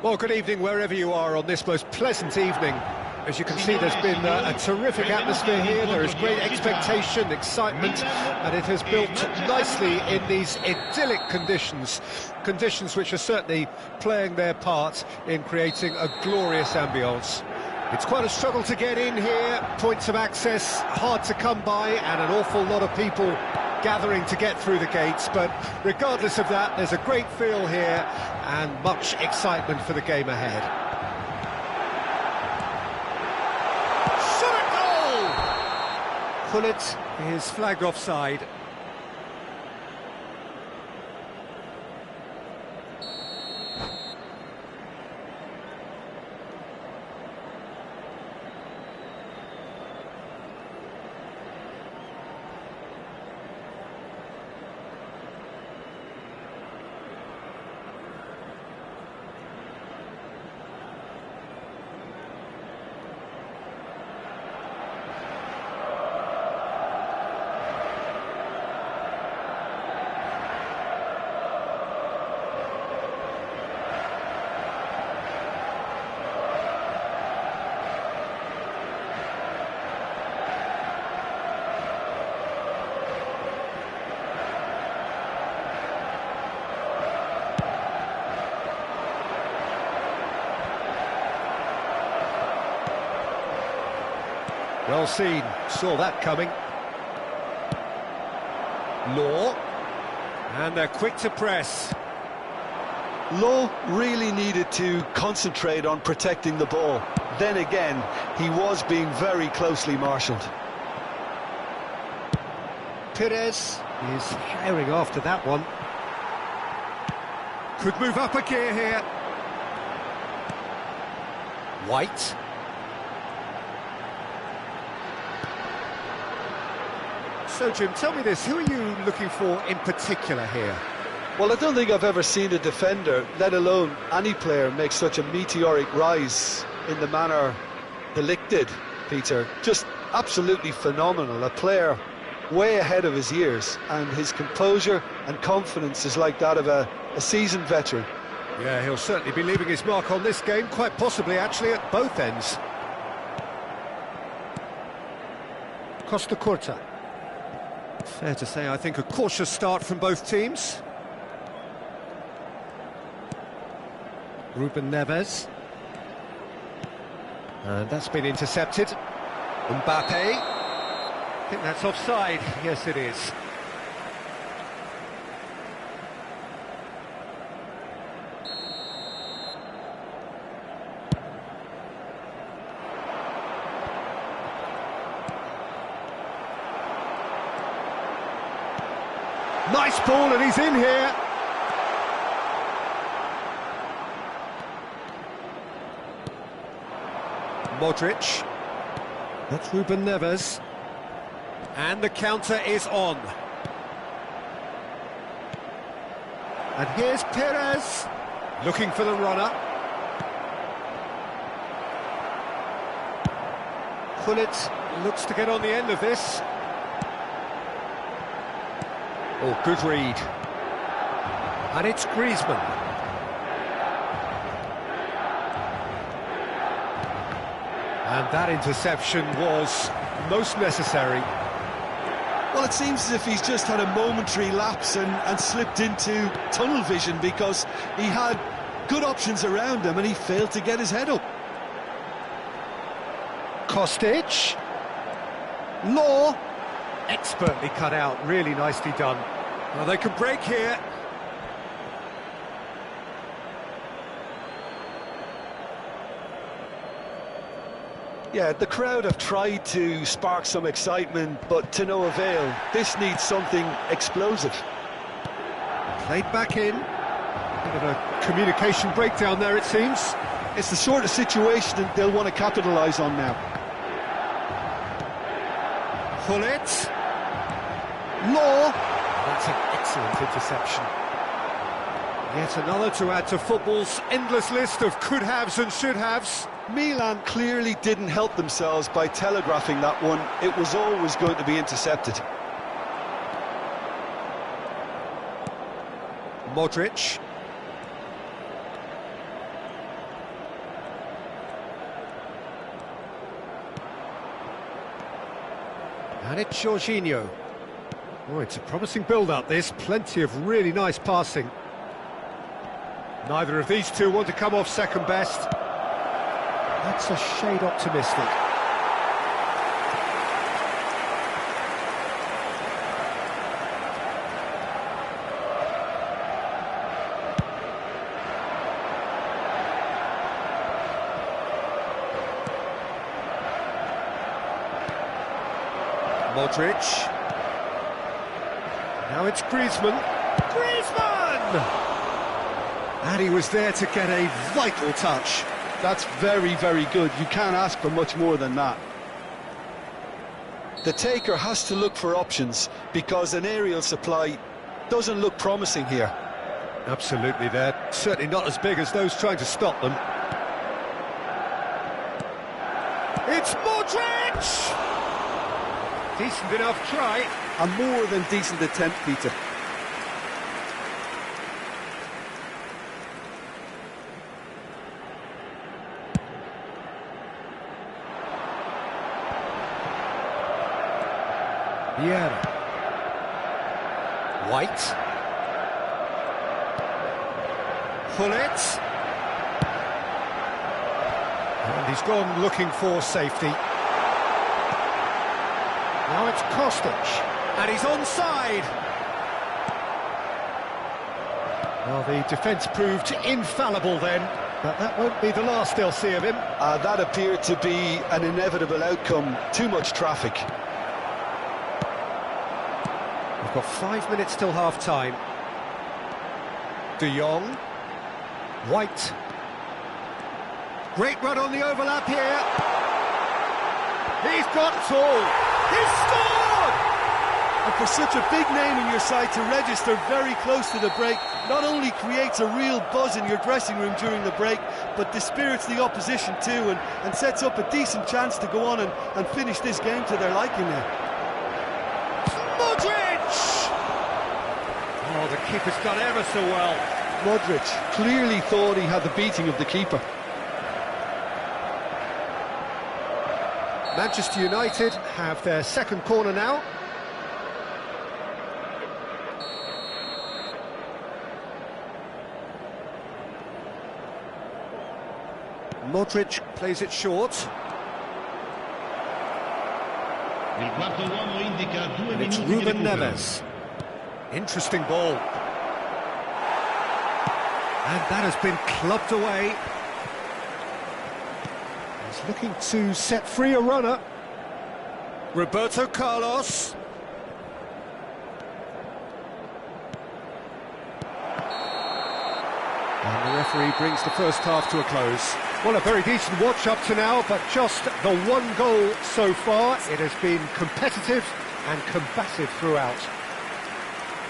Well, good evening wherever you are on this most pleasant evening. As you can see, there's been a terrific atmosphere here. There is great expectation, excitement, and it has built nicely in these idyllic conditions. Conditions which are certainly playing their part in creating a glorious ambience. It's quite a struggle to get in here, points of access hard to come by, and an awful lot of people gathering to get through the gates, but regardless of that, there's a great feel here and much excitement for the game ahead. Shot at goal! Gullit is flagged offside. Well seen, saw that coming. Law, and they're quick to press. Law really needed to concentrate on protecting the ball. Then again, he was being very closely marshalled. Perez is firing after that one. Could move up a gear here. White. So, Jim, tell me this, who are you looking for in particular here? Well, I don't think I've ever seen a defender, let alone any player, make such a meteoric rise in the manner De Ligt did, Peter. Just absolutely phenomenal. A player way ahead of his years, and his composure and confidence is like that of a seasoned veteran. Yeah, he'll certainly be leaving his mark on this game, quite possibly actually at both ends. Costa Curta. Fair to say, I think, a cautious start from both teams. Ruben Neves. And that's been intercepted. Mbappe. I think that's offside. Yes, it is. Nice ball, and he's in here. Modric. That's Ruben Neves. And the counter is on. And here's Perez, looking for the runner. Gullit looks to get on the end of this. Oh, good read. And it's Griezmann. And that interception was most necessary. Well, it seems as if he's just had a momentary lapse and slipped into tunnel vision, because he had good options around him and he failed to get his head up. Kostic. Law. Expertly cut out, really nicely done. Well, they can break here. Yeah, the crowd have tried to spark some excitement, but to no avail. This needs something explosive. Played back in. Bit of a communication breakdown there, it seems. It's the sort of situation that they'll want to capitalise on now. Gullit. Law. That's an excellent interception. Yet another to add to football's endless list of could-haves and should-haves. Milan clearly didn't help themselves by telegraphing that one. It was always going to be intercepted. Modric. And it's Jorginho. Oh, it's a promising build-up, this. Plenty of really nice passing. Neither of these two want to come off second best. That's a shade optimistic. Modric. Now it's Griezmann. Griezmann! And he was there to get a vital touch. That's very, very good. You can't ask for much more than that. The taker has to look for options, because an aerial supply doesn't look promising here. Absolutely, they're certainly not as big as those trying to stop them. It's Modric! Decent enough try. A more than decent attempt, Peter. Vieira. White. Gullit. And he's gone looking for safety. Now it's Kostic. And he's onside. Well, the defence proved infallible then, but that won't be the last they'll see of him. That appeared to be an inevitable outcome. Too much traffic. We've got 5 minutes till half-time. De Jong. White. Great run on the overlap here. He's got it all. He's scored! And for such a big name in your side to register very close to the break, not only creates a real buzz in your dressing room during the break, but dispirits the opposition too, and sets up a decent chance to go on and finish this game to their liking now. Modric! Oh, the keeper's done ever so well. Modric clearly thought he had the beating of the keeper. Manchester United have their second corner now. Modric plays it short. And it's Ruben Neves. Interesting ball. And that has been clubbed away. He's looking to set free a runner. Roberto Carlos. And the referee brings the first half to a close. Well, a very decent watch up to now, but just the one goal so far. It has been competitive and combative throughout.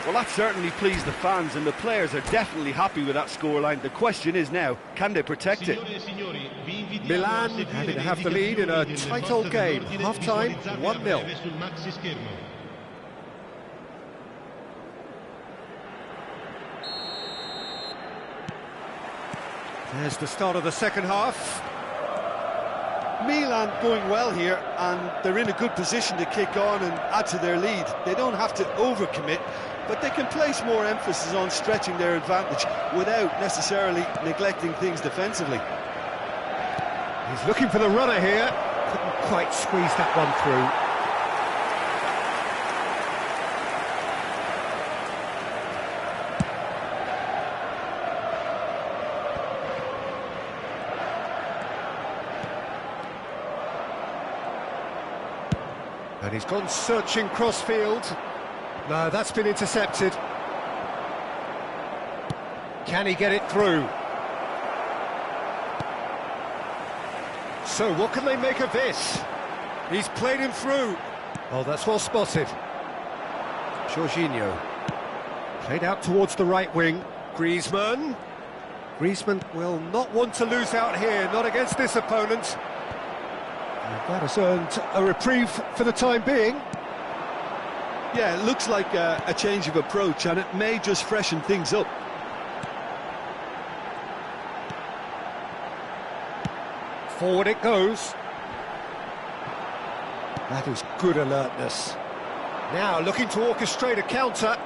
Well, that certainly pleased the fans, and the players are definitely happy with that scoreline. The question is now, can they protect it? Milan having to have the lead in a tight old game. Half-time, 1-0. There's the start of the second half. Milan going well here, and they're in a good position to kick on and add to their lead. They don't have to overcommit, but they can place more emphasis on stretching their advantage without necessarily neglecting things defensively. He's looking for the runner here. Couldn't quite squeeze that one through. And he's gone searching crossfield. No, that's been intercepted. Can he get it through? So what can they make of this? He's played him through. Oh, that's well spotted. Jorginho. Played out towards the right wing. Griezmann. Griezmann will not want to lose out here, not against this opponent. And that has earned a reprieve for the time being. Yeah, it looks like a change of approach, and it may just freshen things up. Forward it goes. That is good alertness. Now looking to orchestrate a counter.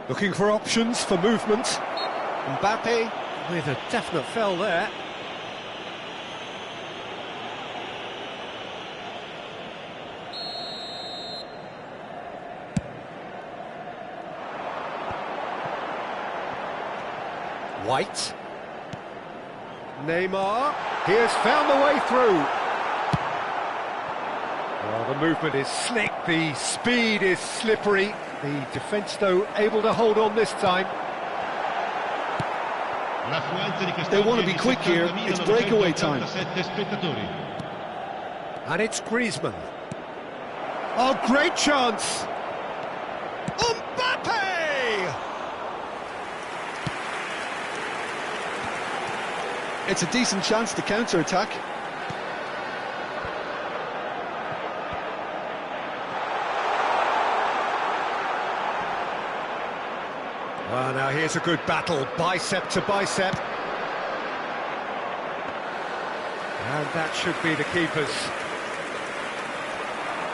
Looking for options for movement. Mbappe with a definite foul there. White. Neymar. He has found the way through. Well, the movement is slick, the speed is slippery. The defence, though, able to hold on this time. They want to be quick here, it's breakaway time. And it's Griezmann. Oh, great chance! Mbappe! It's a decent chance to counter-attack. Well, now here's a good battle, bicep to bicep. And that should be the keepers.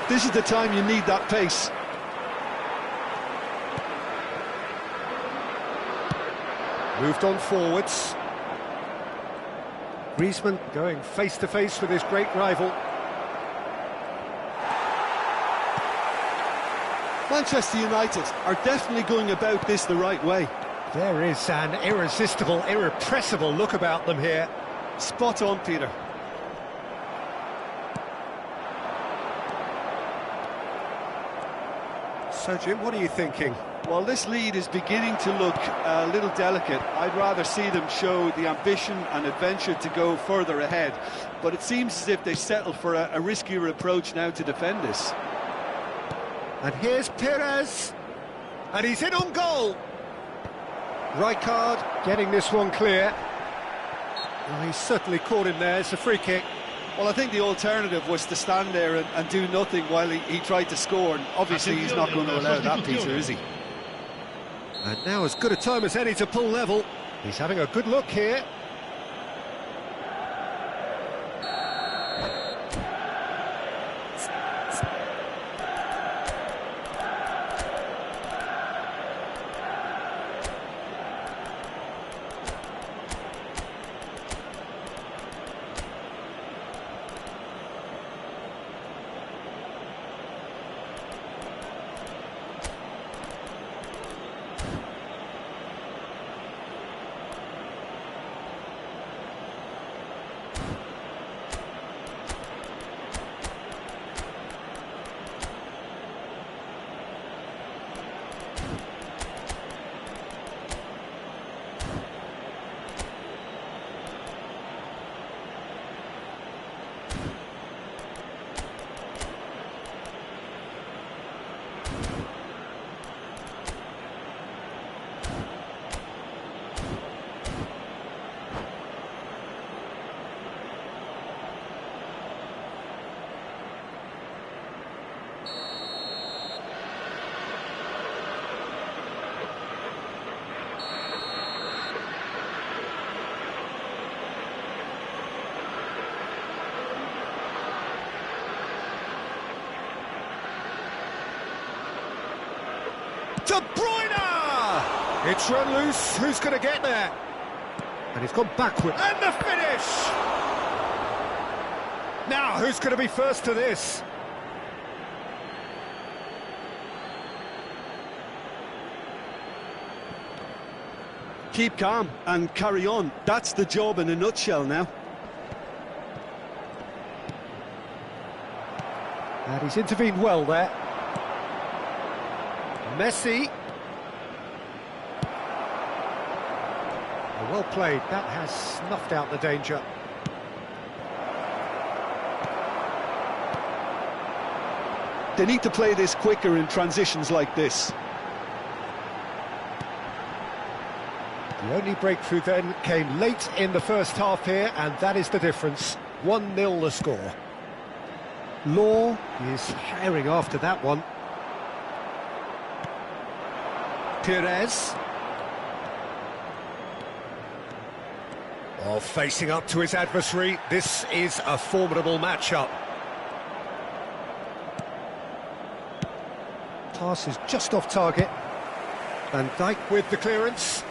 This is the time you need that pace. Moved on forwards. Griezmann going face-to-face with his great rival. Manchester United are definitely going about this the right way. There is an irresistible, irrepressible look about them here. Spot on, Peter. So, Jim, what are you thinking? Well, this lead is beginning to look a little delicate. I'd rather see them show the ambition and adventure to go further ahead. But it seems as if they settle for a riskier approach now to defend this. And here's Perez. And he's in on goal. Rijkaard getting this one clear. Well, he's certainly caught him there. It's a free kick. Well, I think the alternative was to stand there and do nothing while he tried to score. And obviously he's not going to allow that, Peter, is he? And now as good a time as any to pull level. He's having a good look here. De Bruyne! It's run loose. Who's going to get there? And he's gone backward. And the finish! Now, who's going to be first to this? Keep calm and carry on. That's the job in a nutshell now. And he's intervened well there. Messi. Well played. That has snuffed out the danger. They need to play this quicker in transitions like this. The only breakthrough then came late in the first half here, and that is the difference. 1-0 the score. Law is herring after that one. Perez. Oh, facing up to his adversary. This is a formidable matchup. Pass is just off target. Van Dijk with the clearance.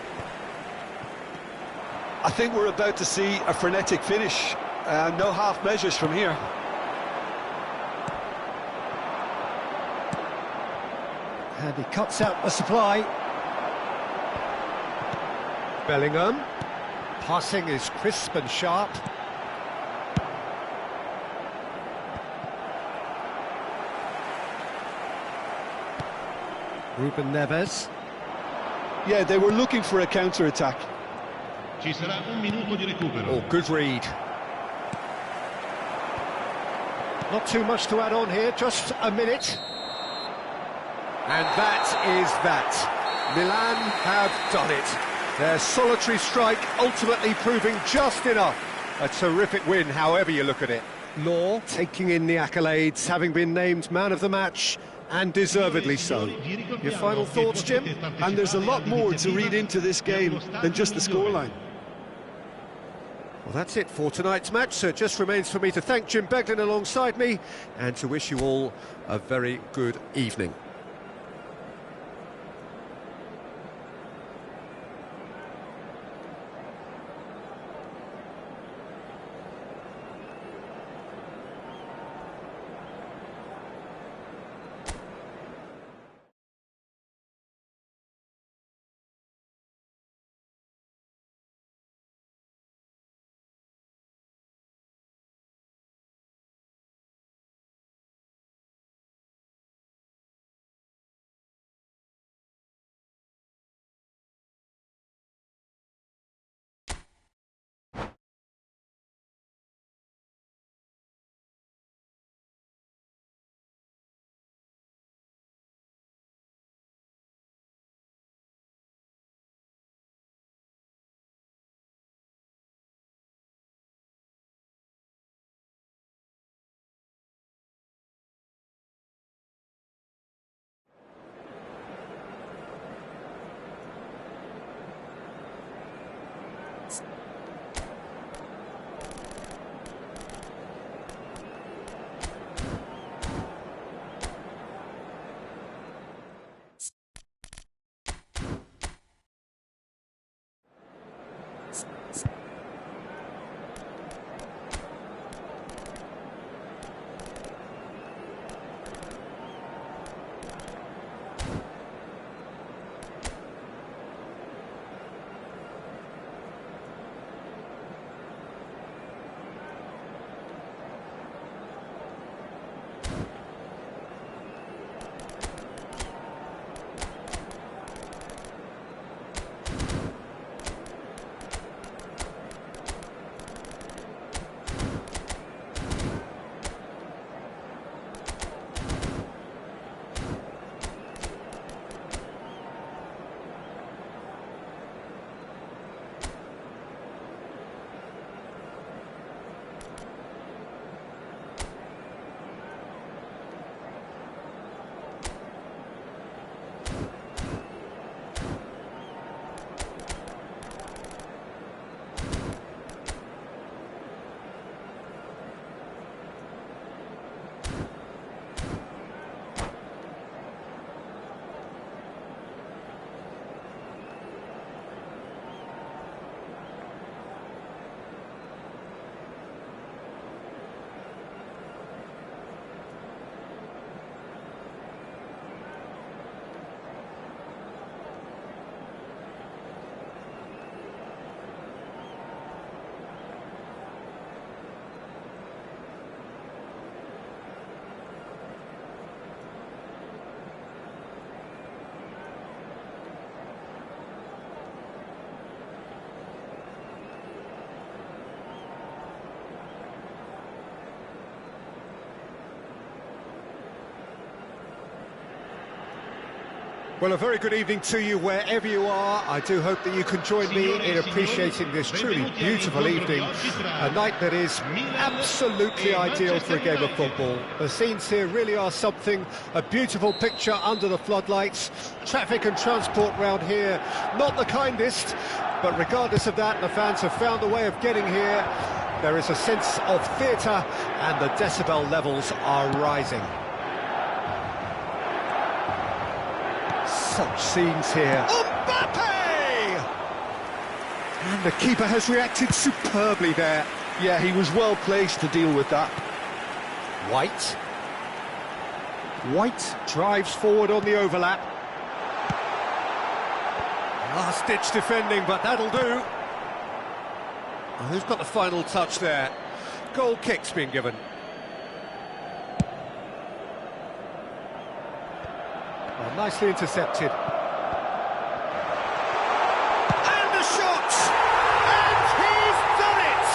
I think we're about to see a frenetic finish. No half measures from here. And he cuts out the supply. Bellingham. Passing is crisp and sharp. Ruben Neves. Yeah, they were looking for a counter-attack. Ci sarà un minuto di recupero. Oh, good read. Not too much to add on here, just a minute. And that is that. Milan have done it. Their solitary strike ultimately proving just enough. A terrific win, however you look at it. Law taking in the accolades, having been named man of the match, and deservedly so. Your final thoughts, Jim? And there's a lot more to read into this game than just the scoreline. Well, that's it for tonight's match, so it just remains for me to thank Jim Beglin alongside me and to wish you all a very good evening. Well, a very good evening to you wherever you are. I do hope that you can join me in appreciating this truly beautiful evening, a night that is absolutely ideal for a game of football. The scenes here really are something, a beautiful picture under the floodlights. Traffic and transport round here, not the kindest, but regardless of that, the fans have found a way of getting here. There is a sense of theatre and the decibel levels are rising. Such scenes here. Mbappe! And the keeper has reacted superbly there. Yeah, he was well placed to deal with that. White. White drives forward on the overlap. Last-ditch defending, but that'll do. Oh, who's got the final touch there? Goal kick's been given. Well, nicely intercepted. And the shot! And he's done it!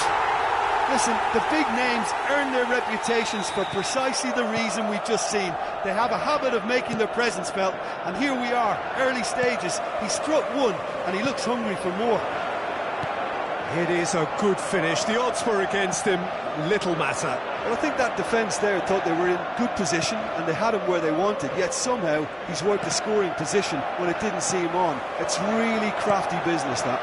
Listen, the big names earn their reputations for precisely the reason we've just seen. They have a habit of making their presence felt, and here we are, early stages. He struck one, and he looks hungry for more. It is a good finish. The odds were against him. Little matter. Well, I think that defence there thought they were in good position and they had him where they wanted, yet somehow he's worked the scoring position when it didn't see him on. It's really crafty business, that.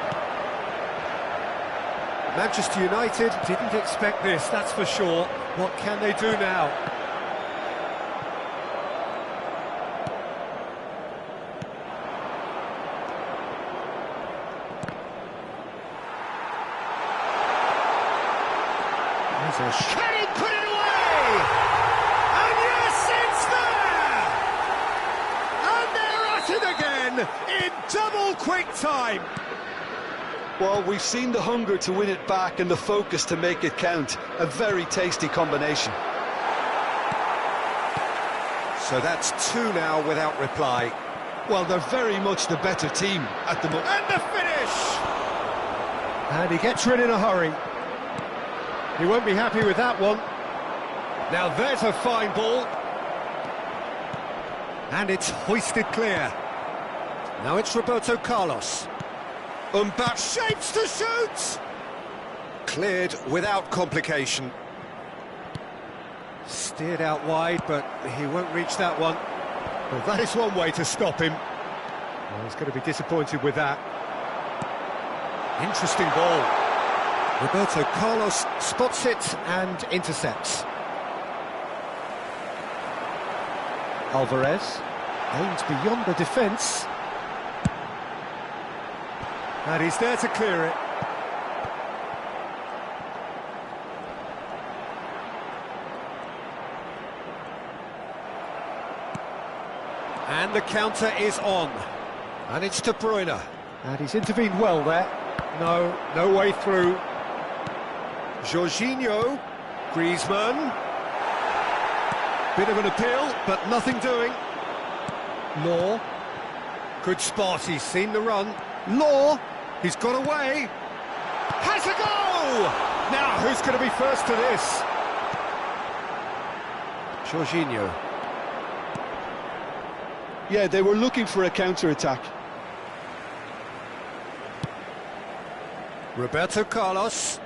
Manchester United didn't expect this, that's for sure. What can they do now? Can he put it away? And yes, it's there! And they're at it again in double quick time. Well, we've seen the hunger to win it back and the focus to make it count. A very tasty combination. So that's two now without reply. Well, they're very much the better team at the moment. And the finish! And he gets rid in a hurry. He won't be happy with that one. Now there's a fine ball. And it's hoisted clear. Now it's Roberto Carlos. Mbappe shapes to shoot! Cleared without complication. Steered out wide, but he won't reach that one. Well, that is one way to stop him. Well, he's going to be disappointed with that. Interesting ball. Roberto Carlos spots it and intercepts. Alvarez aims beyond the defence. And he's there to clear it. And the counter is on. And it's De Bruyne. And he's intervened well there. No way through. Jorginho, Griezmann. Bit of an appeal, but nothing doing. Law. Good spot, he's seen the run. Law, he's got away. Has a goal! Now, who's going to be first to this? Jorginho. Yeah, they were looking for a counter-attack. Roberto Carlos.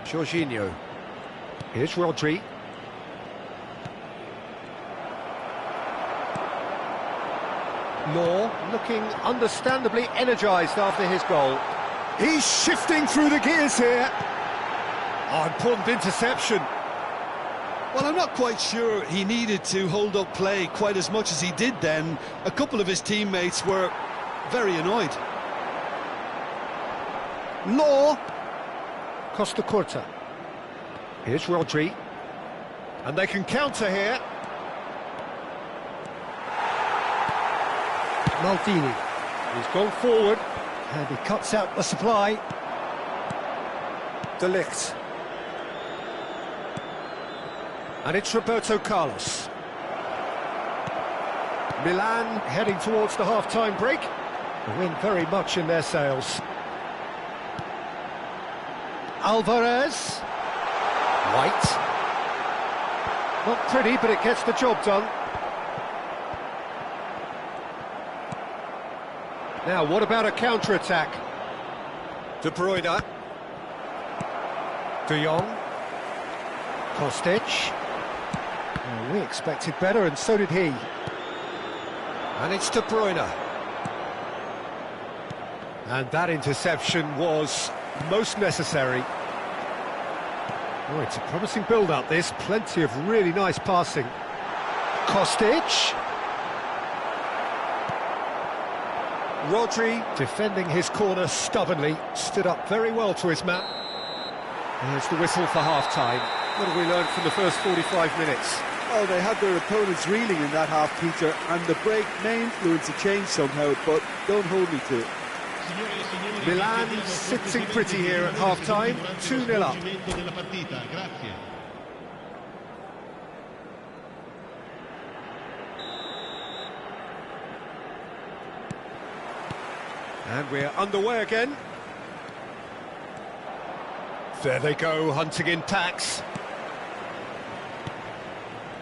Jorginho. Here's Rodri. Law looking understandably energised after his goal. He's shifting through the gears here. Oh, important interception. Well, I'm not quite sure he needed to hold up play quite as much as he did then. A couple of his teammates were very annoyed. Law. Costa Curta. Here's Rodri. And they can counter here. Maldini. He's gone forward. And he cuts out the supply. De Ligt. And it's Roberto Carlos. Milan heading towards the half-time break. The wind very much in their sails. Alvarez. White. Not pretty, but it gets the job done. Now, what about a counter-attack? De Bruyne. De Jong. Kostic. Oh, we expected better, and so did he. And it's De Bruyne. And that interception was most necessary. Oh, it's a promising build-up, this. Plenty of really nice passing. Kostic. Rodri, defending his corner stubbornly, stood up very well to his man. There's the whistle for half-time. What have we learned from the first 45 minutes? Oh, they had their opponents reeling in that half, Peter, and the break may influence a change somehow, but don't hold me to it. Milan sitting pretty here at half-time, 2-0 up. And we're underway again. There they go, hunting in packs.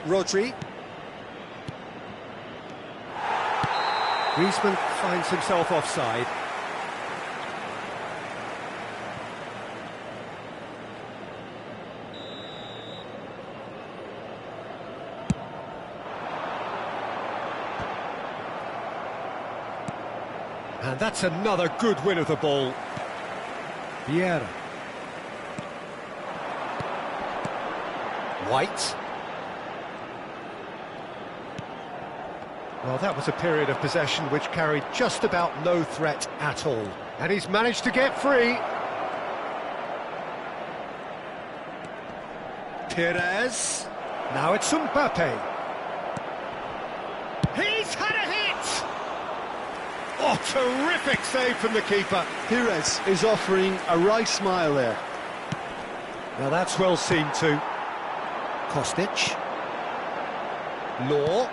Rodri. Griezmann finds himself offside. And that's another good win of the ball. Vieira. White. Well, that was a period of possession which carried just about no threat at all. And he's managed to get free. Perez. Now it's Mbappe. He's had a hit! Oh, terrific save from the keeper. Perez is offering a right smile there. Now that's well seen too. Kostic. Law.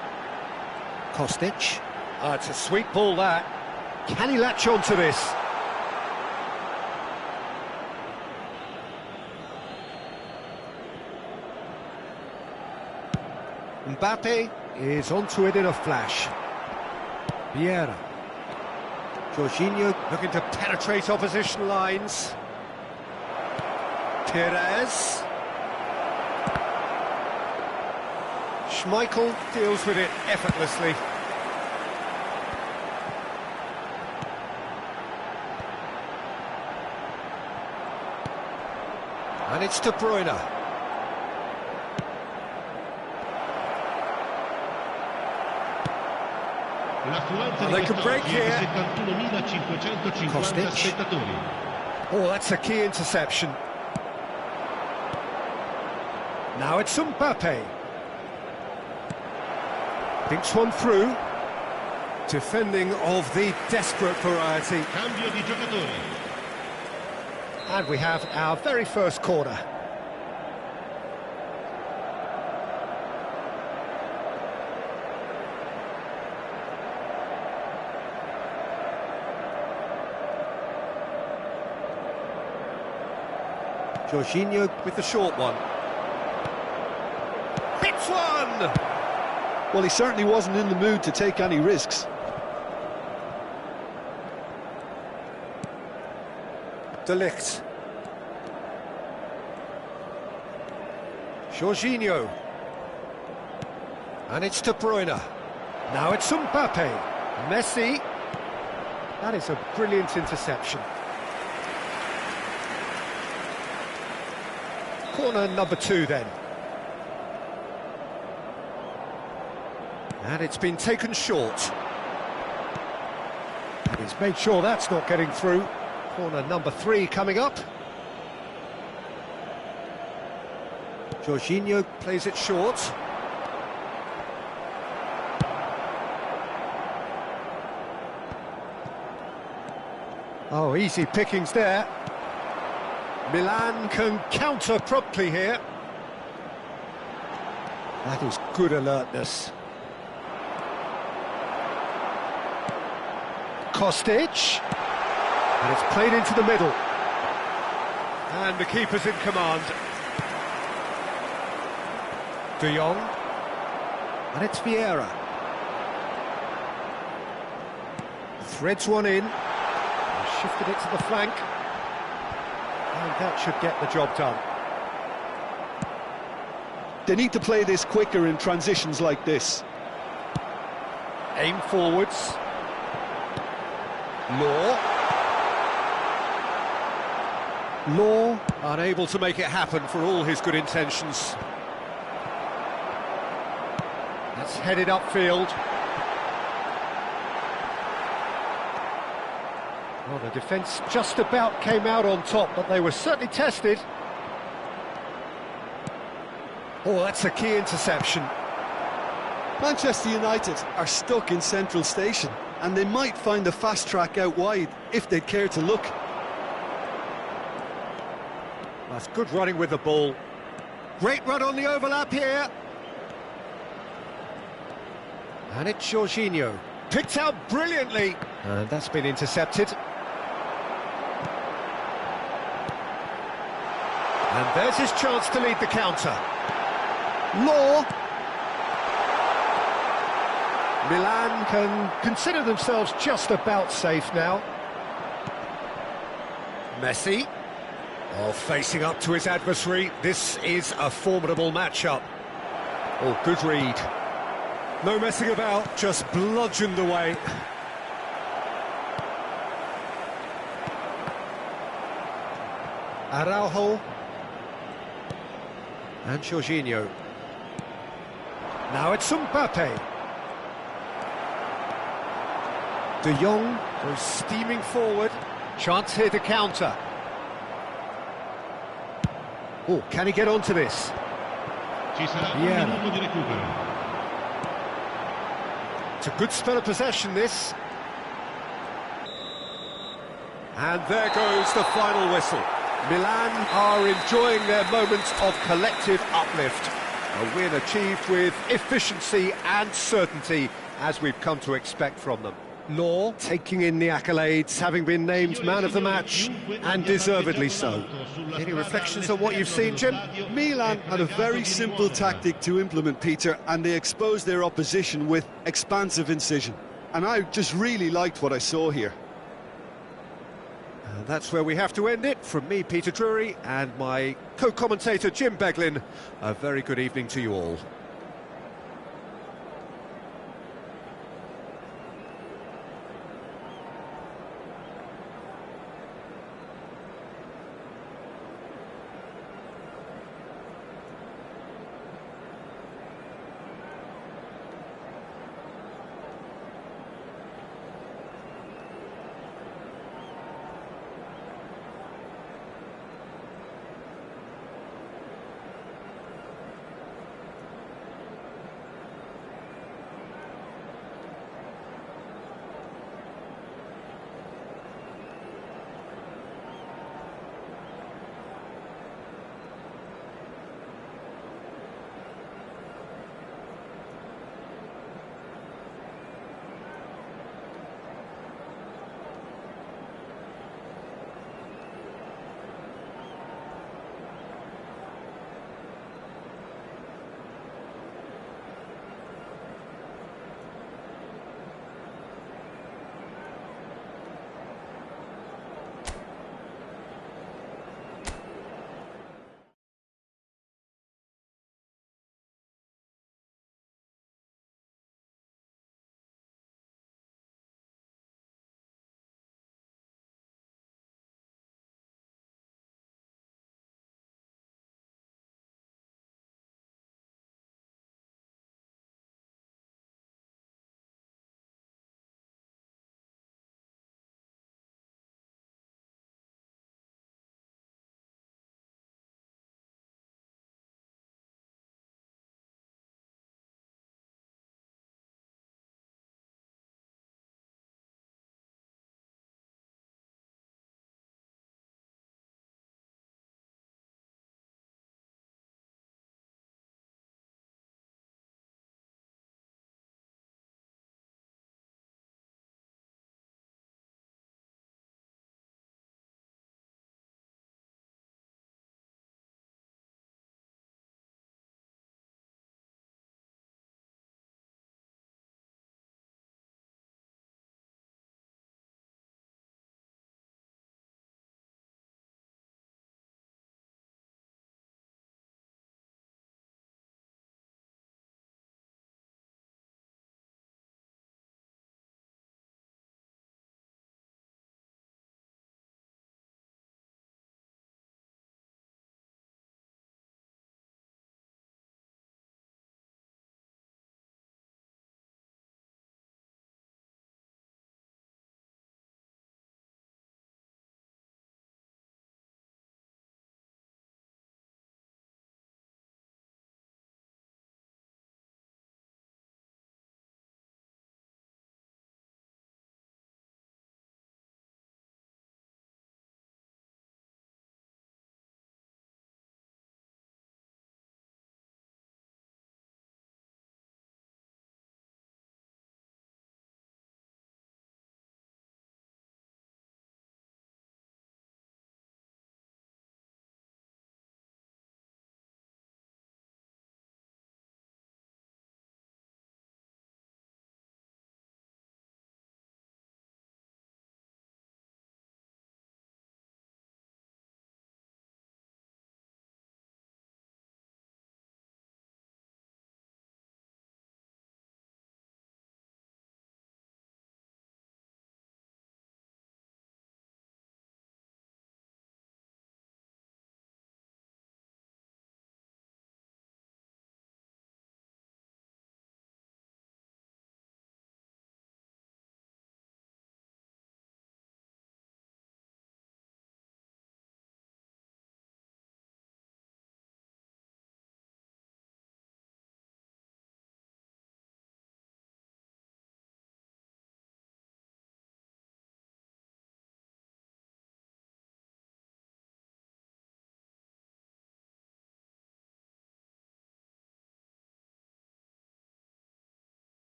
Kostic. It's a sweet ball that. Can he latch on to this? Mbappe is onto it in a flash. Vieira. Jorginho looking to penetrate opposition lines. Perez. Schmeichel deals with it effortlessly. And it's De Bruyne. And they could break here. Kostic. Oh, that's a key interception. Now it's Mbappe. Thinks one through. Defending of the desperate variety. Cambio di giocatori. And we have our very first corner. Jorginho with the short one. Hits one! Well, he certainly wasn't in the mood to take any risks. De Ligt. Jorginho. And it's De Bruyne. Now it's Mbappe. Messi. That is a brilliant interception. Corner number 2 then. And it's been taken short. And he's made sure that's not getting through. Corner number 3 coming up. Jorginho plays it short. Oh, easy pickings there. Milan can counter promptly here. That is good alertness. Kostic. And it's played into the middle. And the keeper's in command. De Jong. And it's Vieira. Threads one in, and shifted it to the flank, and that should get the job done. They need to play this quicker in transitions like this. Aim forwards. Law unable to make it happen for all his good intentions. That's headed upfield. Well, the defence just about came out on top, but they were certainly tested. Oh, that's a key interception. Manchester United are stuck in Central Station, and they might find a fast track out wide if they'd care to look. That's good running with the ball. Great run on the overlap here. And it's Jorginho. Picked out brilliantly. And that's been intercepted. And there's his chance to lead the counter. Law. Milan can consider themselves just about safe now. Messi. Oh, facing up to his adversary. This is a formidable matchup. Oh, good read. No messing about, just bludgeoned away. Araujo. And Jorginho. Now it's Mbappe. De Jong goes steaming forward. Chance here to counter. Oh, can he get onto this? Ci sarà un Yeah. minuto di recupero. It's a good spell of possession, this. And there goes the final whistle. Milan are enjoying their moment of collective uplift. A win achieved with efficiency and certainty, as we've come to expect from them. Law taking in the accolades, having been named man of the match, and deservedly so. Any reflections on what you've seen, Jim? Milan had a very simple tactic to implement, Peter, and they exposed their opposition with expansive incision. And I just really liked what I saw here. And that's where we have to end it. From me, Peter Drury, and my co-commentator, Jim Beglin, a very good evening to you all.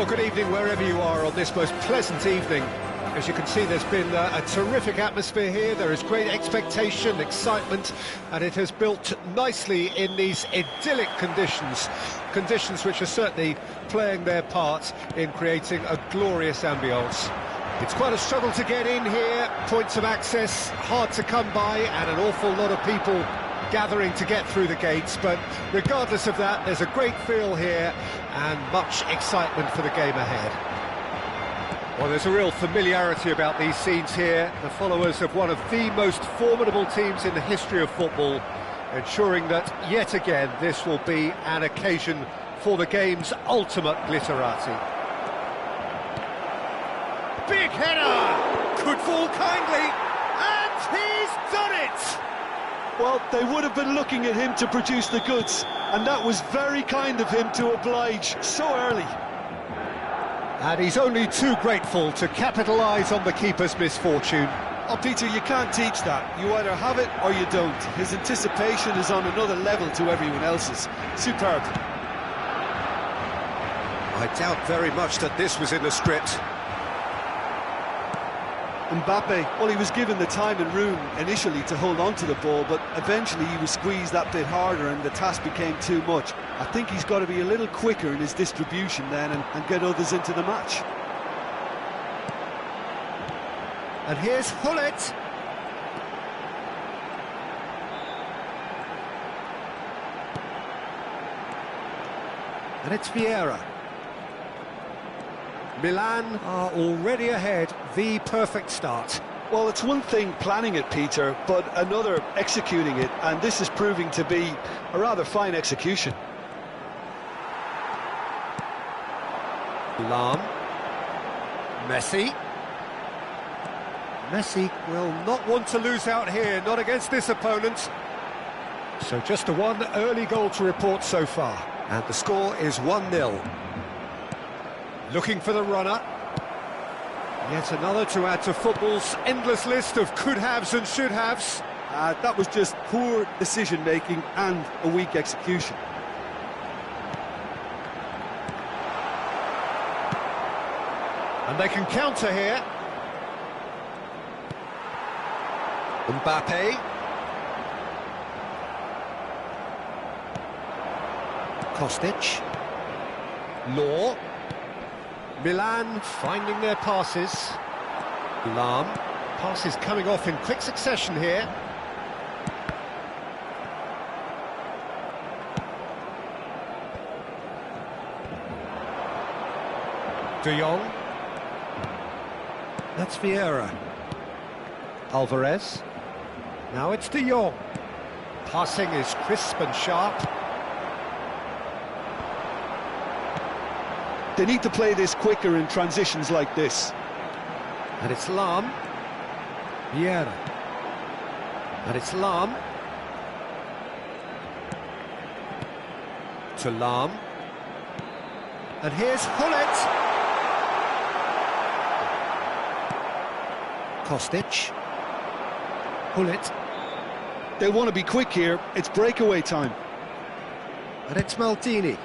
Well, good evening wherever you are on this most pleasant evening. As you can see, there's been a terrific atmosphere here. There is great expectation, excitement, and it has built nicely in these idyllic conditions. Conditions which are certainly playing their part in creating a glorious ambience. It's quite a struggle to get in here, points of access hard to come by, and an awful lot of people gathering to get through the gates, but regardless of that, there's a great feel here and much excitement for the game ahead. Well, there's a real familiarity about these scenes here, the followers of one of the most formidable teams in the history of football, ensuring that, yet again, this will be an occasion for the game's ultimate glitterati. Big header! Could fall kindly, and he's done it! Well, they would have been looking at him to produce the goods, and that was very kind of him to oblige so early. And he's only too grateful to capitalise on the keeper's misfortune. Oh, Peter, you can't teach that. You either have it or you don't. His anticipation is on another level to everyone else's. Superb. I doubt very much that this was in the script. Mbappe, well, he was given the time and room initially to hold on to the ball, but eventually he was squeezed that bit harder and the task became too much. I think he's got to be a little quicker in his distribution then and get others into the match. And here's Gullit. And it's Vieira. Milan are already ahead, the perfect start. Well, it's one thing planning it, Peter, but another executing it, and this is proving to be a rather fine execution. Lahm. Messi. Messi will not want to lose out here, not against this opponent. So just the one early goal to report so far. And the score is 1-0. Looking for the runner. Yet another to add to football's endless list of could-haves and should-haves. That was just poor decision-making and a weak execution. And they can counter here. Mbappe. Kostic. Law. Milan finding their passes. Lahm. Passes coming off in quick succession here. De Jong. That's Vieira. Alvarez. Now it's De Jong. Passing is crisp and sharp. They need to play this quicker in transitions like this. And it's Lahm. Vieira. And it's Lahm. To Lahm. And here's Gullit. Kostic. Gullit. They want to be quick here, it's breakaway time. And it's Maldini.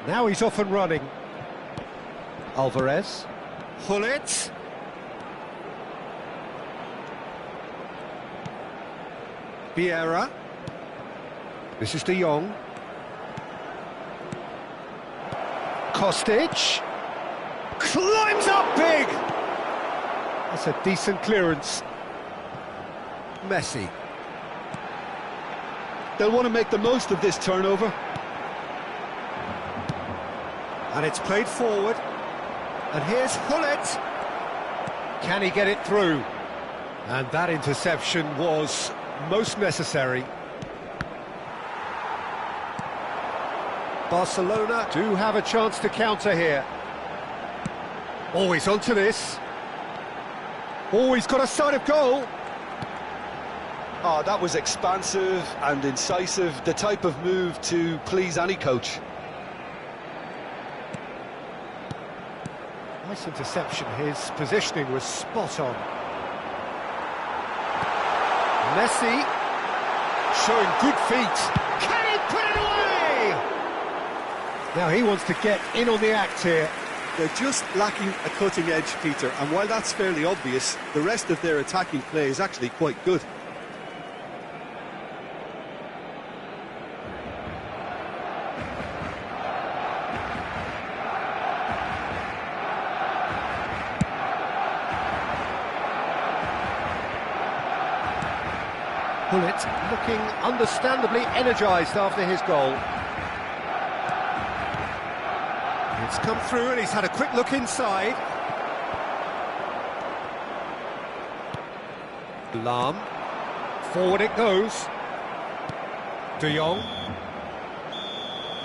Now he's off and running. Alvarez. Gullit. Vieira. This is De Jong. Kostic. Climbs up big! That's a decent clearance. Messi. They'll want to make the most of this turnover. And it's played forward. And here's Gullit. Can he get it through? And that interception was most necessary. Barcelona do have a chance to counter here. Always onto this. Always got a sight of goal. Oh, that was expansive and incisive, the type of move to please any coach. Nice interception, his positioning was spot on. Messi, showing good feet. Can he put it away? Now he wants to get in on the act here. They're just lacking a cutting edge, Peter, and while that's fairly obvious, the rest of their attacking play is actually quite good. Gullit looking understandably energised after his goal. It's come through and he's had a quick look inside. Lahm. Forward it goes. De Jong.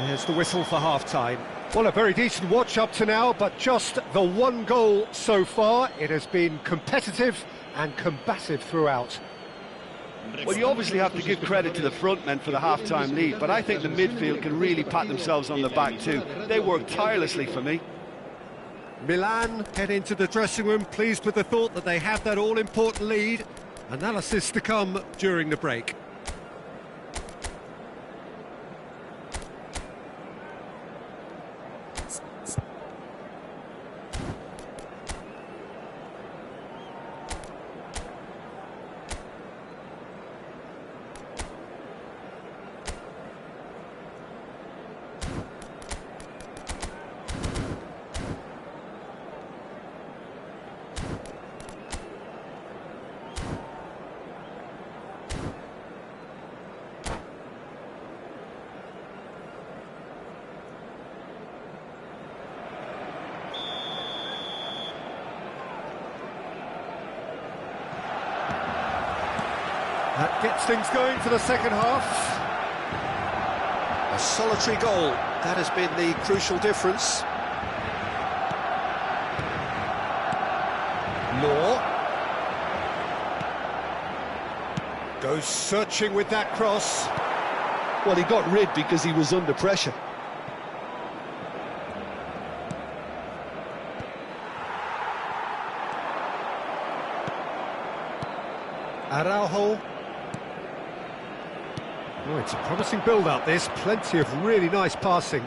There's the whistle for half-time. Well, a very decent watch up to now, but just the one goal so far. It has been competitive and combative throughout. Well, you obviously have to give credit to the front men for the half-time lead, but I think the midfield can really pat themselves on the back too. They work tirelessly for me. Milan head into the dressing room, pleased with the thought that they have that all-important lead. Analysis to come during the break. That gets things going for the second half. A solitary goal, that has been the crucial difference. Law. Goes searching with that cross. Well, he got rid because he was under pressure. Araujo. Oh, it's a promising build-up, this. Plenty of really nice passing.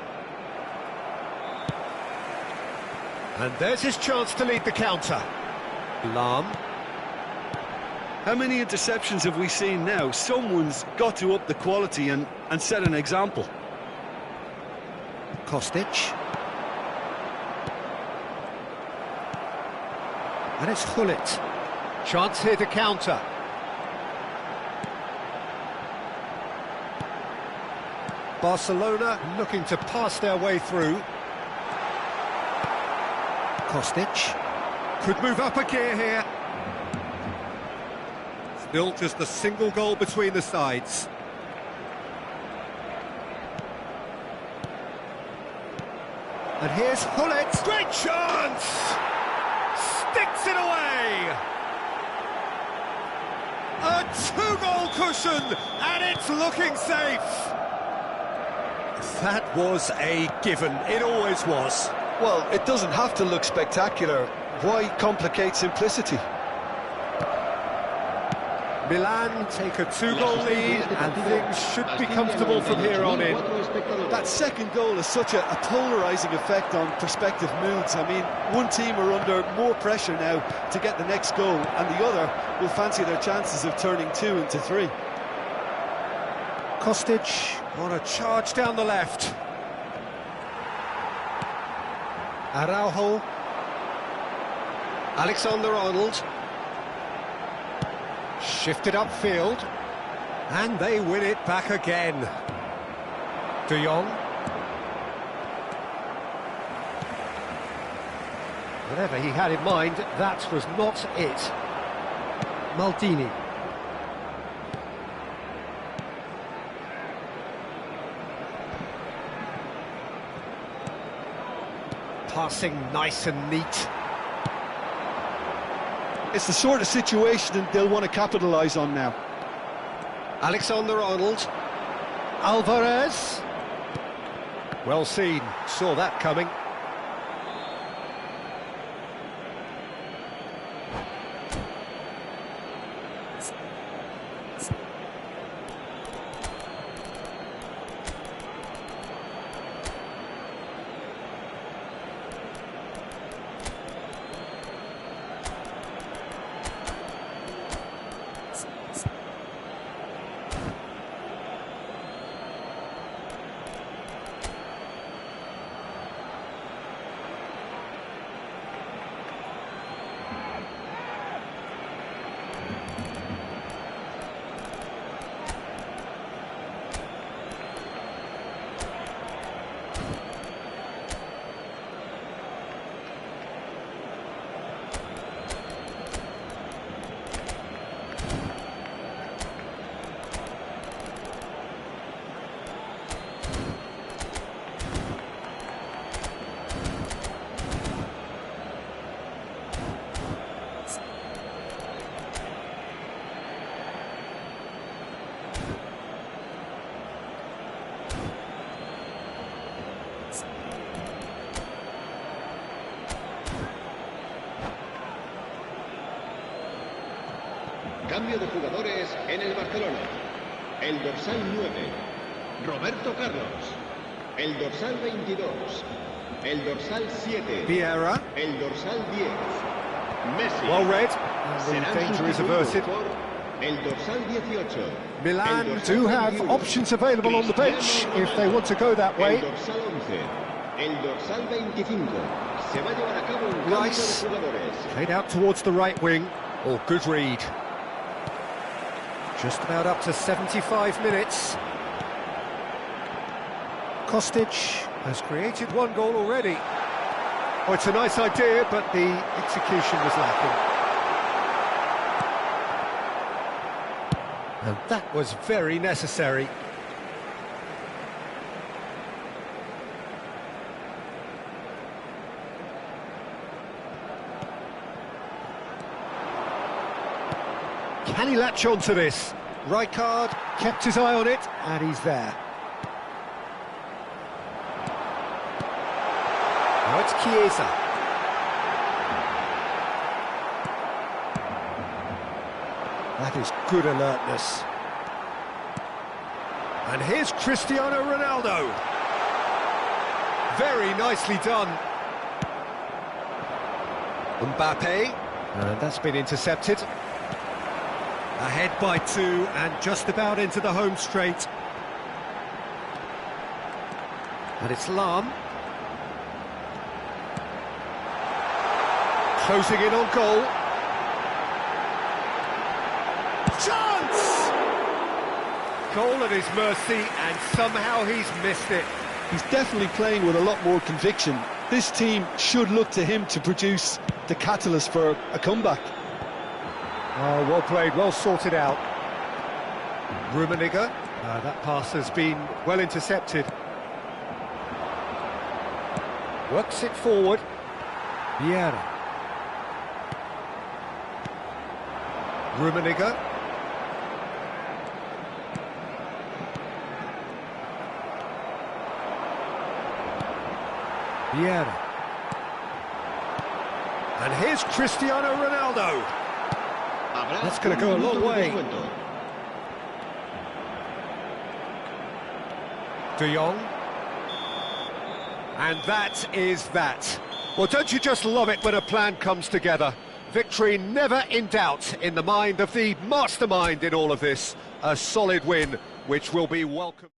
And there's his chance to lead the counter. Lahm. How many interceptions have we seen now? Someone's got to up the quality and set an example. Kostic. And it's Gullit. Chance here to counter. Barcelona looking to pass their way through. Kostic could move up a gear here. Still just a single goal between the sides. And here's Gullit. Great chance! Sticks it away! A two-goal cushion, and it's looking safe. That was a given. It always was. Well, it doesn't have to look spectacular. Why complicate simplicity? Milan take a two-goal lead, and things should be comfortable from here on in. That second goal has such a polarising effect on prospective moods. I mean, one team are under more pressure now to get the next goal, and the other will fancy their chances of turning 2 into 3. Kostic on a charge down the left. Araujo. Alexander-Arnold. Shifted upfield. And they win it back again. De Jong. Whatever he had in mind, that was not it. Maldini. Passing nice and neat. It's the sort of situation they'll want to capitalise on now. Alexander-Arnold. Alvarez. Well seen, saw that coming. Cambio de jugadores en el Barcelona. El dorsal 9, Roberto Carlos. El dorsal 22, el dorsal 7, Vieira. el dorsal 10, Messi. Well read. And the Serán danger is sustituidos averted. por el dorsal 18. Milan el dorsal do have 21, options available on the bench if they want to go that El way. dorsal 11, el dorsal 25. Se va a llevar a cabo un cambio Rice. de jugadores. Played out towards the right wing. Oh, good read. Just about up to 75 minutes. Kostic has created one goal already. Oh, it's a nice idea, but the execution was lacking. And that was very necessary. Can he latch on to this? Rijkaard kept his eye on it, and he's there. Now it's Chiesa. That is good alertness. And here's Cristiano Ronaldo. Very nicely done. Mbappe. And that's been intercepted. Ahead by 2 and just about into the home straight. And it's Lahm. Closing in on goal. Chance! Goal at his mercy, and somehow he's missed it. He's definitely playing with a lot more conviction. This team should look to him to produce the catalyst for a comeback. Oh, well played, well sorted out. Rummenigge. That pass has been well intercepted. Works it forward. Vieira. Rummenigge. Vieira. And here's Cristiano Ronaldo. Habrá That's going to un go a long minuto de way. descuento. De Jong. And that is that. Well, don't you just love it when a plan comes together? Victory never in doubt in the mind of the mastermind in all of this. A solid win, which will be welcome.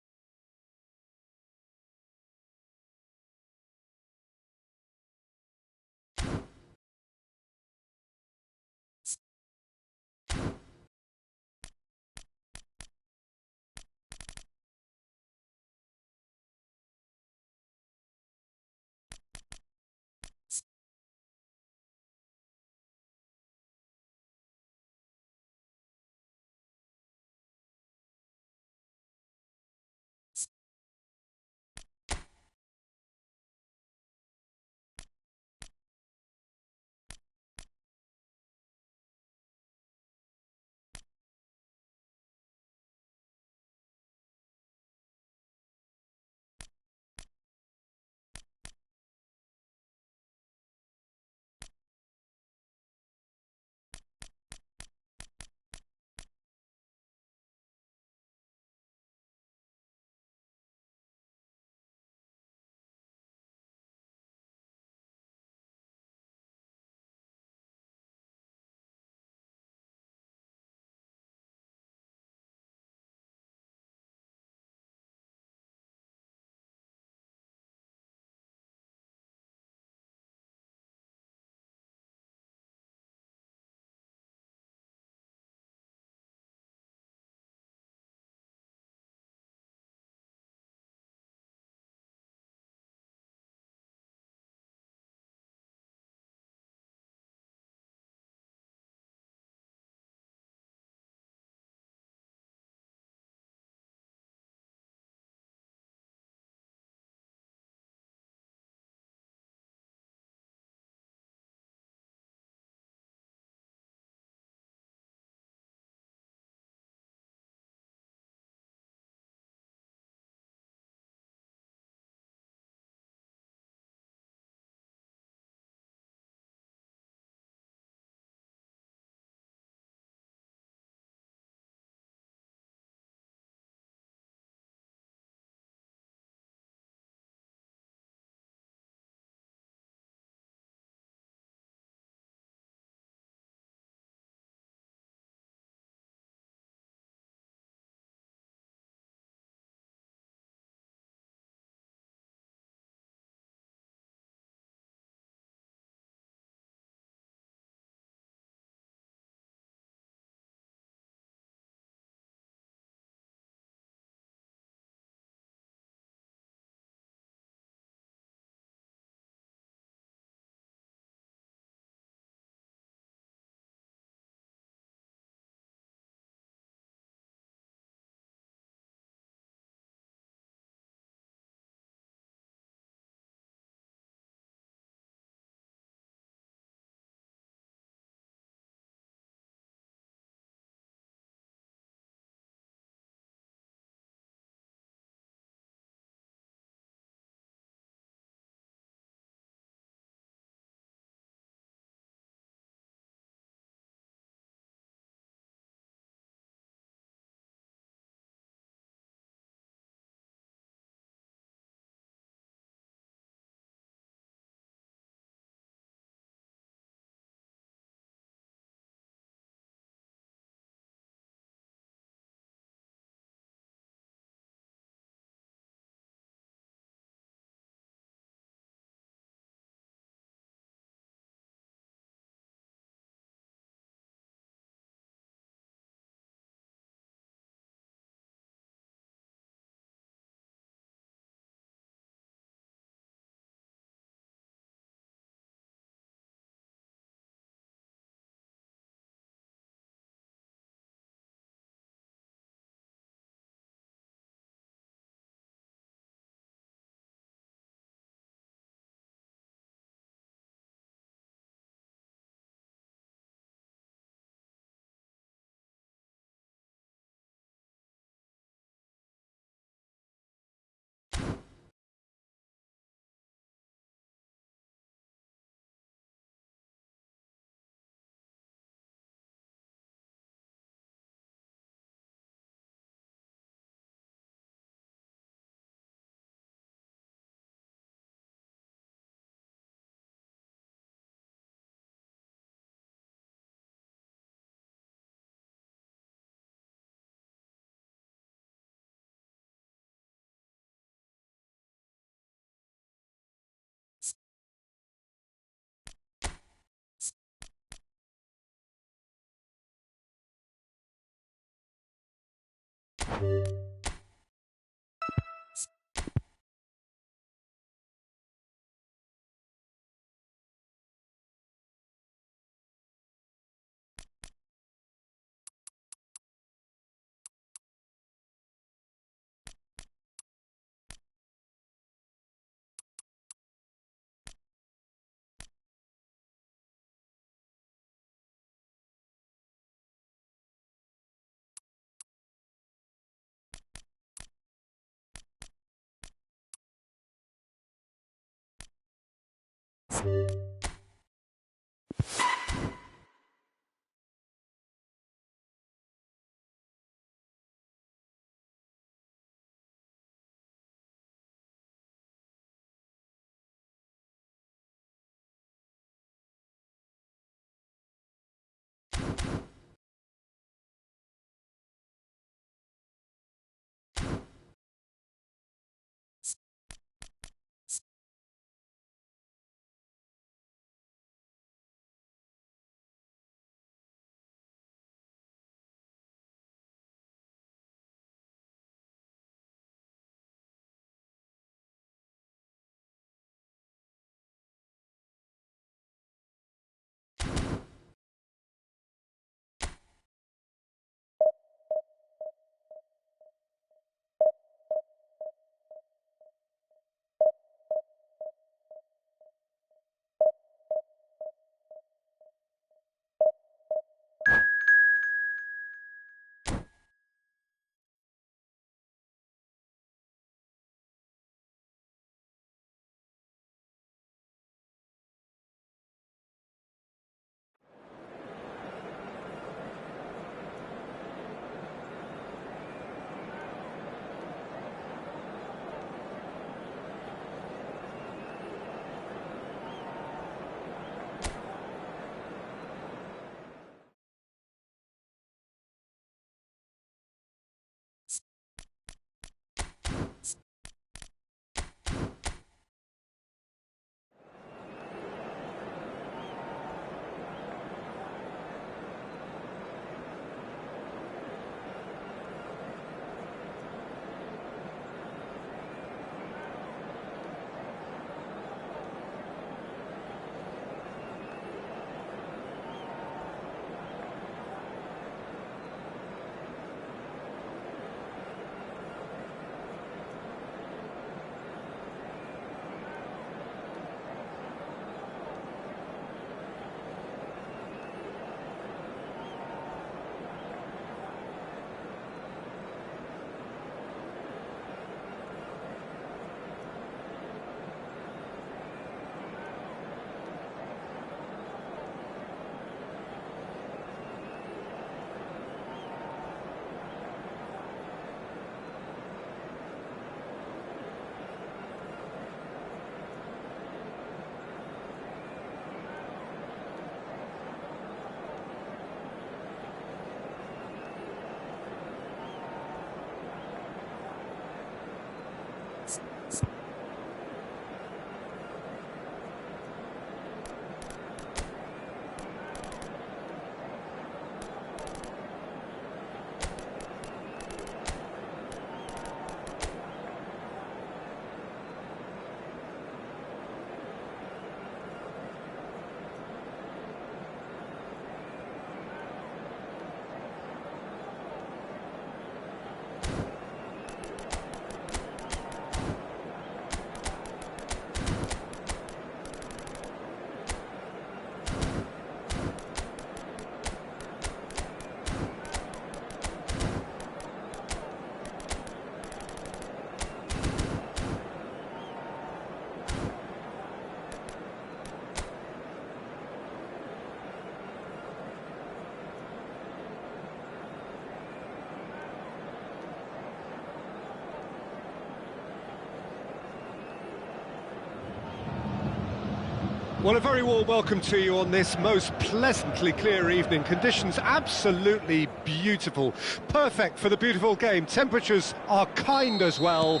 Well, a very warm welcome to you on this most pleasantly clear evening. Conditions absolutely beautiful. Perfect for the beautiful game. Temperatures are kind as well.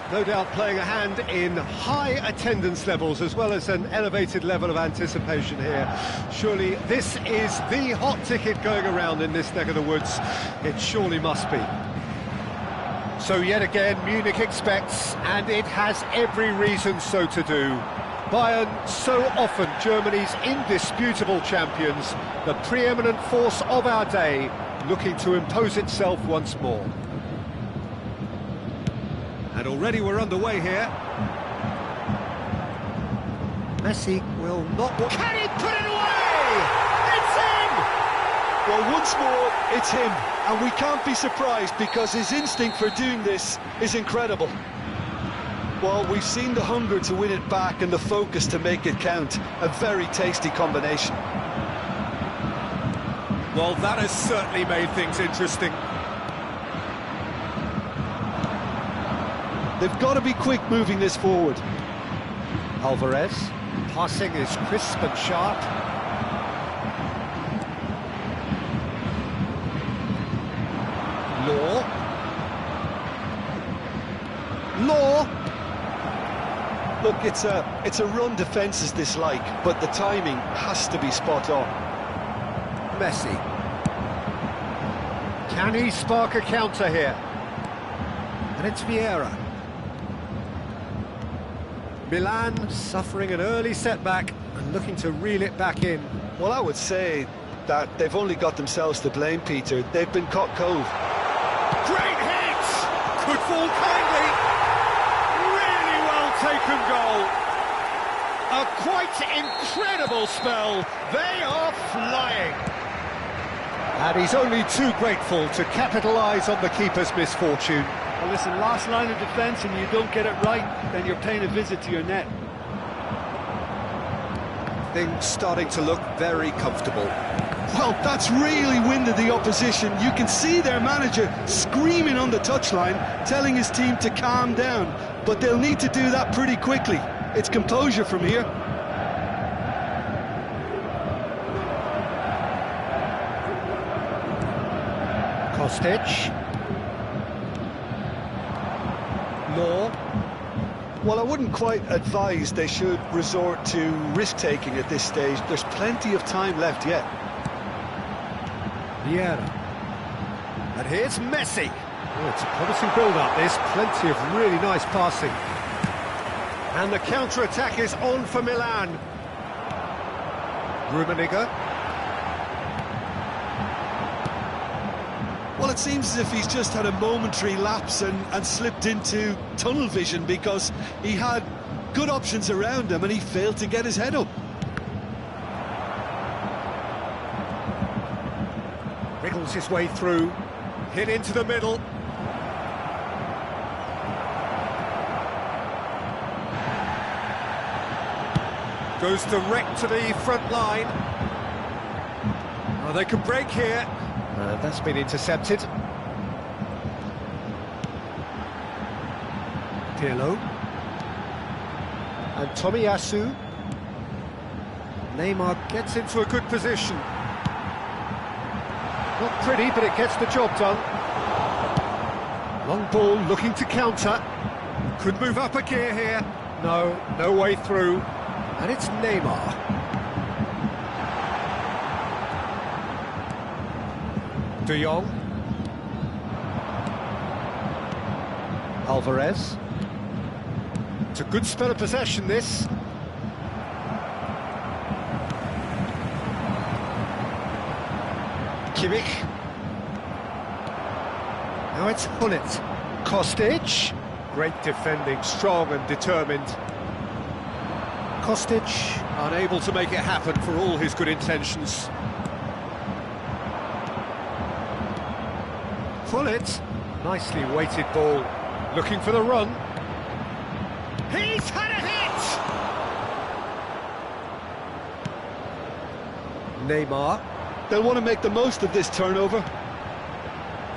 No doubt playing a hand in high attendance levels as well as an elevated level of anticipation here. Surely this is the hot ticket going around in this neck of the woods. It surely must be. So yet again, Munich expects, and it has every reason so to do. Bayern, so often Germany's indisputable champions, the preeminent force of our day, looking to impose itself once more. And already we're underway here. Messi will not... Can he put it away? It's in! Well, once more, it's him, and we can't be surprised because his instinct for doing this is incredible. Well, we've seen the hunger to win it back and the focus to make it count. A very tasty combination. Well, that has certainly made things interesting. They've got to be quick moving this forward. Alvarez, passing is crisp and sharp. Law. Look, it's a run defence dislike, but the timing has to be spot on. Messi. Can he spark a counter here? And it's Vieira. Milan suffering an early setback and looking to reel it back in. Well, I would say that they've only got themselves to blame, Peter. They've been caught cold. Great hit! Could fall kindly. Really well taken goal. A quite incredible spell. They are flying. And he's only too grateful to capitalise on the keeper's misfortune. Well, listen, last line of defence and you don't get it right, then you're paying a visit to your net. Things starting to look very comfortable. Well, that's really winded the opposition. You can see their manager screaming on the touchline, telling his team to calm down. But they'll need to do that pretty quickly. It's composure from here. Kostic. Law. Well, I wouldn't quite advise they should resort to risk-taking at this stage. There's plenty of time left yet. Vieira. And here's Messi. Oh, it's a promising build-up, this. Plenty of really nice passing. And the counter-attack is on for Milan. Rummenigge. Well, it seems as if he's just had a momentary lapse and slipped into tunnel vision because he had good options around him and he failed to get his head up. Wriggles his way through. Hit into the middle. Goes direct to the front line. Oh, they can break here. That's been intercepted. Pirlo. And Tomiyasu. Neymar gets into a good position. Not pretty, but it gets the job done. Long ball looking to counter. Could move up a gear here. No way through. And it's Neymar. De Jong. Alvarez. It's a good spell of possession, this. Kimmich. Now it's Hullet. Kostic. Great defending, strong and determined. Kostic unable to make it happen for all his good intentions. Hullet, nicely weighted ball, looking for the run. He's had a hit! Neymar. They'll want to make the most of this turnover.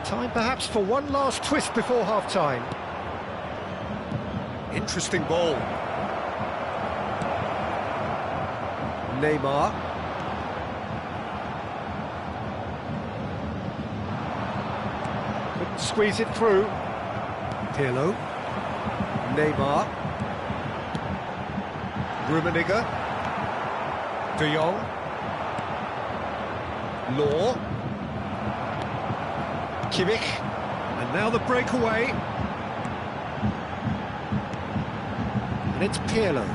Time perhaps for one last twist before half-time. Interesting ball. Neymar. Couldn't squeeze it through. Pirlo. Neymar. Rummenigge. De Jong. Law. Kimmich. And now the breakaway. And it's Pirlo.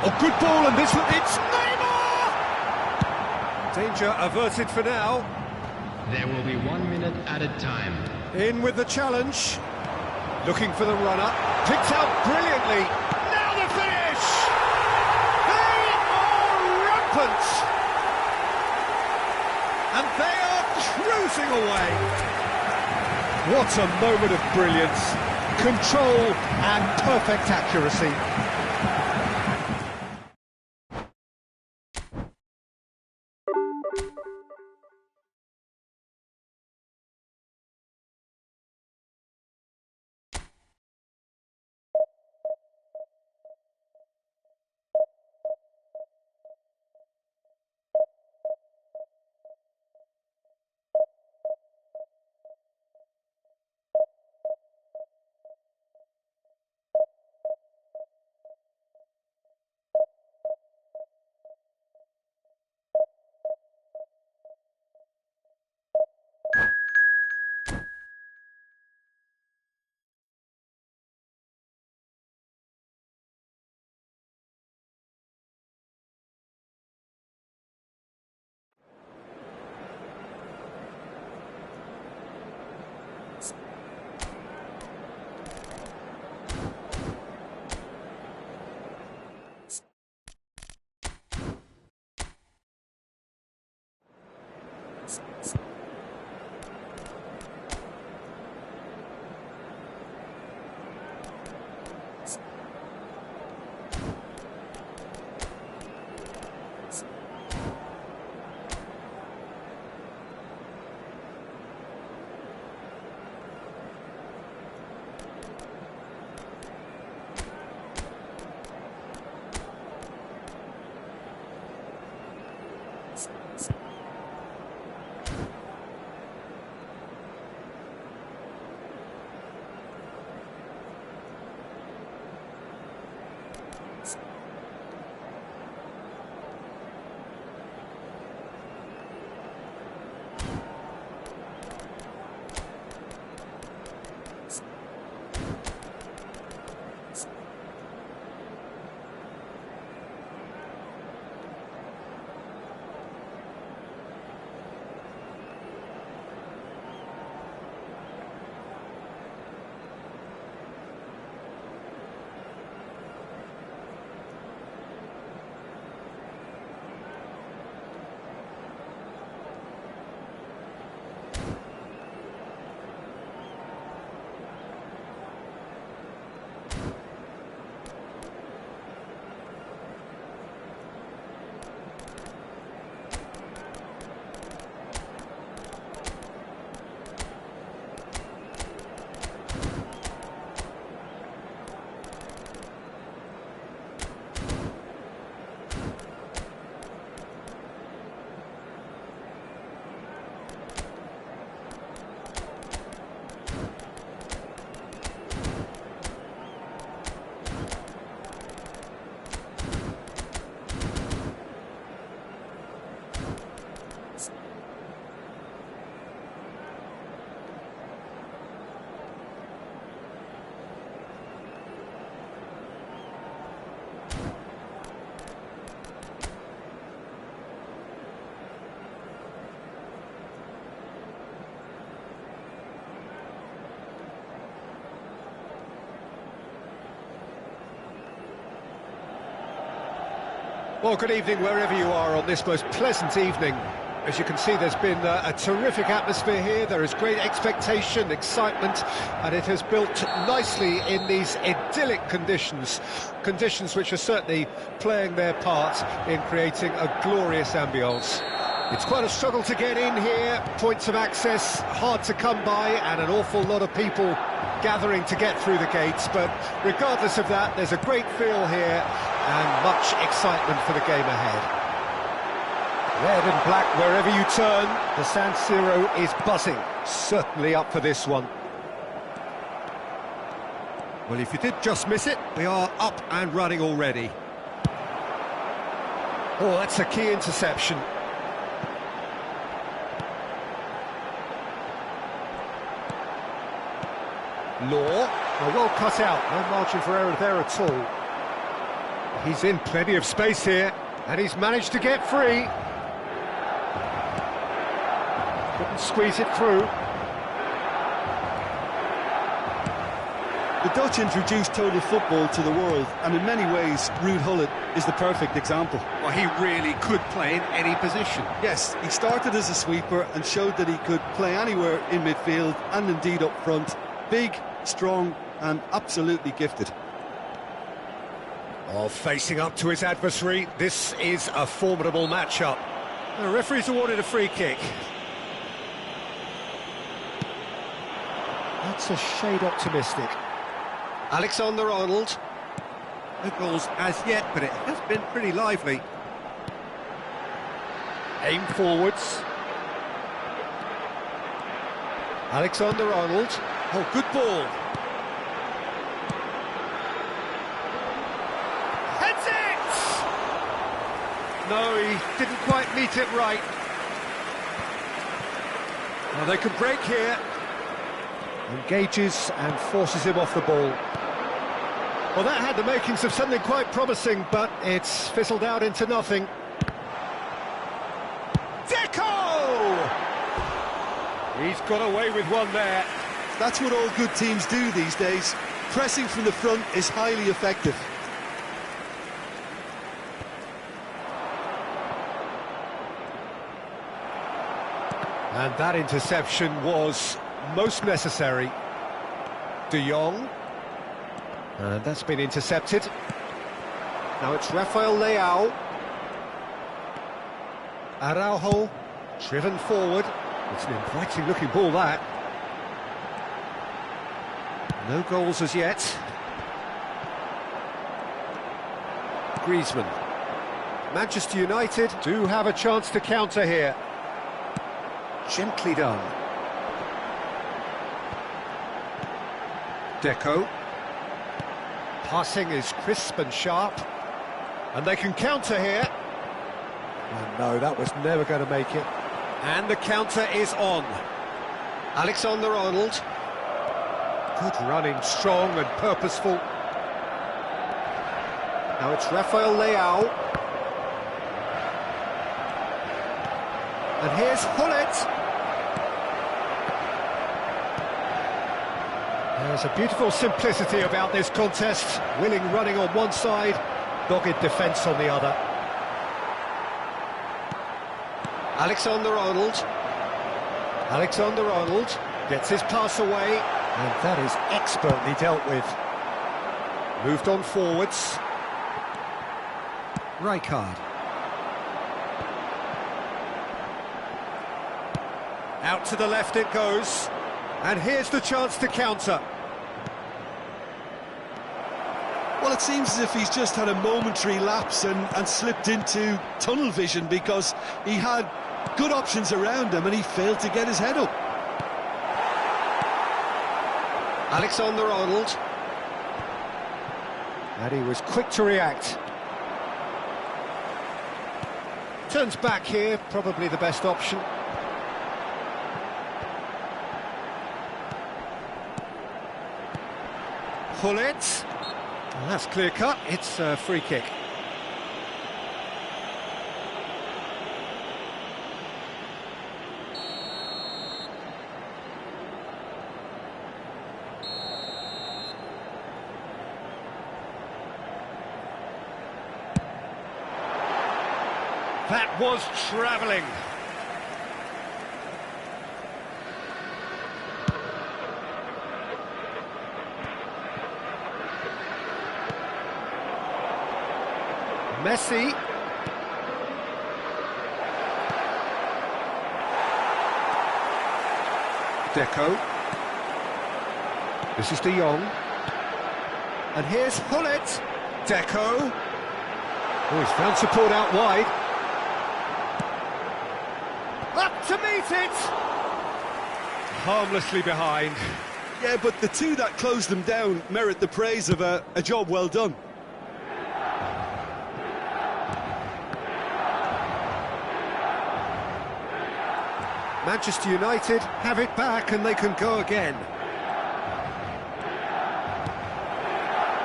Oh, good ball, and this one, it's Neymar! Danger averted for now. There will be 1 minute added time. In with the challenge. Looking for the runner. Picked out brilliantly. Now the finish! They are rampant! And they are cruising away. What a moment of brilliance. Control and perfect accuracy. Well, good evening wherever you are on this most pleasant evening. As you can see, there's been a terrific atmosphere here. There is great expectation, excitement, and it has built nicely in these idyllic conditions. Conditions which are certainly playing their part in creating a glorious ambience. It's quite a struggle to get in here, points of access hard to come by, and an awful lot of people gathering to get through the gates, but regardless of that, there's a great feel here and much excitement for the game ahead. Red and black wherever you turn, the San Siro is buzzing, certainly up for this one. Well, if you did just miss it, we are up and running already. Oh, that's a key interception. Law, well cut out, no margin for error there at all. He's in plenty of space here, and he's managed to get free. Couldn't squeeze it through. The Dutch introduced total football to the world, and in many ways, Ruud Gullit is the perfect example. Well, he really could play in any position. Yes, he started as a sweeper and showed that he could play anywhere in midfield and indeed up front. Big, strong and absolutely gifted. Oh, facing up to his adversary, this is a formidable matchup. The referee's awarded a free kick. That's a shade optimistic. Alexander-Arnold. No goals as yet, but it has been pretty lively. Aim forwards. Alexander-Arnold. Oh, good ball. Heads it! No, he didn't quite meet it right. Well, they can break here. Engages and forces him off the ball. Well, that had the makings of something quite promising, but it's fizzled out into nothing. Deco! He's got away with one there. That's what all good teams do these days. Pressing from the front is highly effective. And that interception was most necessary. De Jong. And that's been intercepted. Now it's Rafael Leao. Araujo, driven forward. It's an inviting looking ball, that. No goals as yet. Griezmann. Manchester United do have a chance to counter here. Gently done. Deco. Passing is crisp and sharp. And they can counter here. Oh no, that was never going to make it. And the counter is on. Alexander-Arnold. Good running, strong and purposeful. Now it's Rafael Leao. And here's Gullit. There's a beautiful simplicity about this contest. Willing running on one side, dogged defence on the other. Alexander-Arnold. Alexander-Arnold gets his pass away, and that is expertly dealt with. Moved on forwards. Rijkaard. Out to the left it goes, and here's the chance to counter. Well, it seems as if he's just had a momentary lapse and slipped into tunnel vision, because he had good options around him and he failed to get his head up. Alexander-Arnold. And he was quick to react. Turns back here, probably the best option. Gullit. Well, that's clear cut, it's a free kick. That was travelling. Messi. Deco. This is De Jong. And here's Gullit. Deco. Oh, he's found support out wide. Up to meet it! Harmlessly behind. Yeah, but the two that closed them down merit the praise of a job well done. Manchester United have it back and they can go again.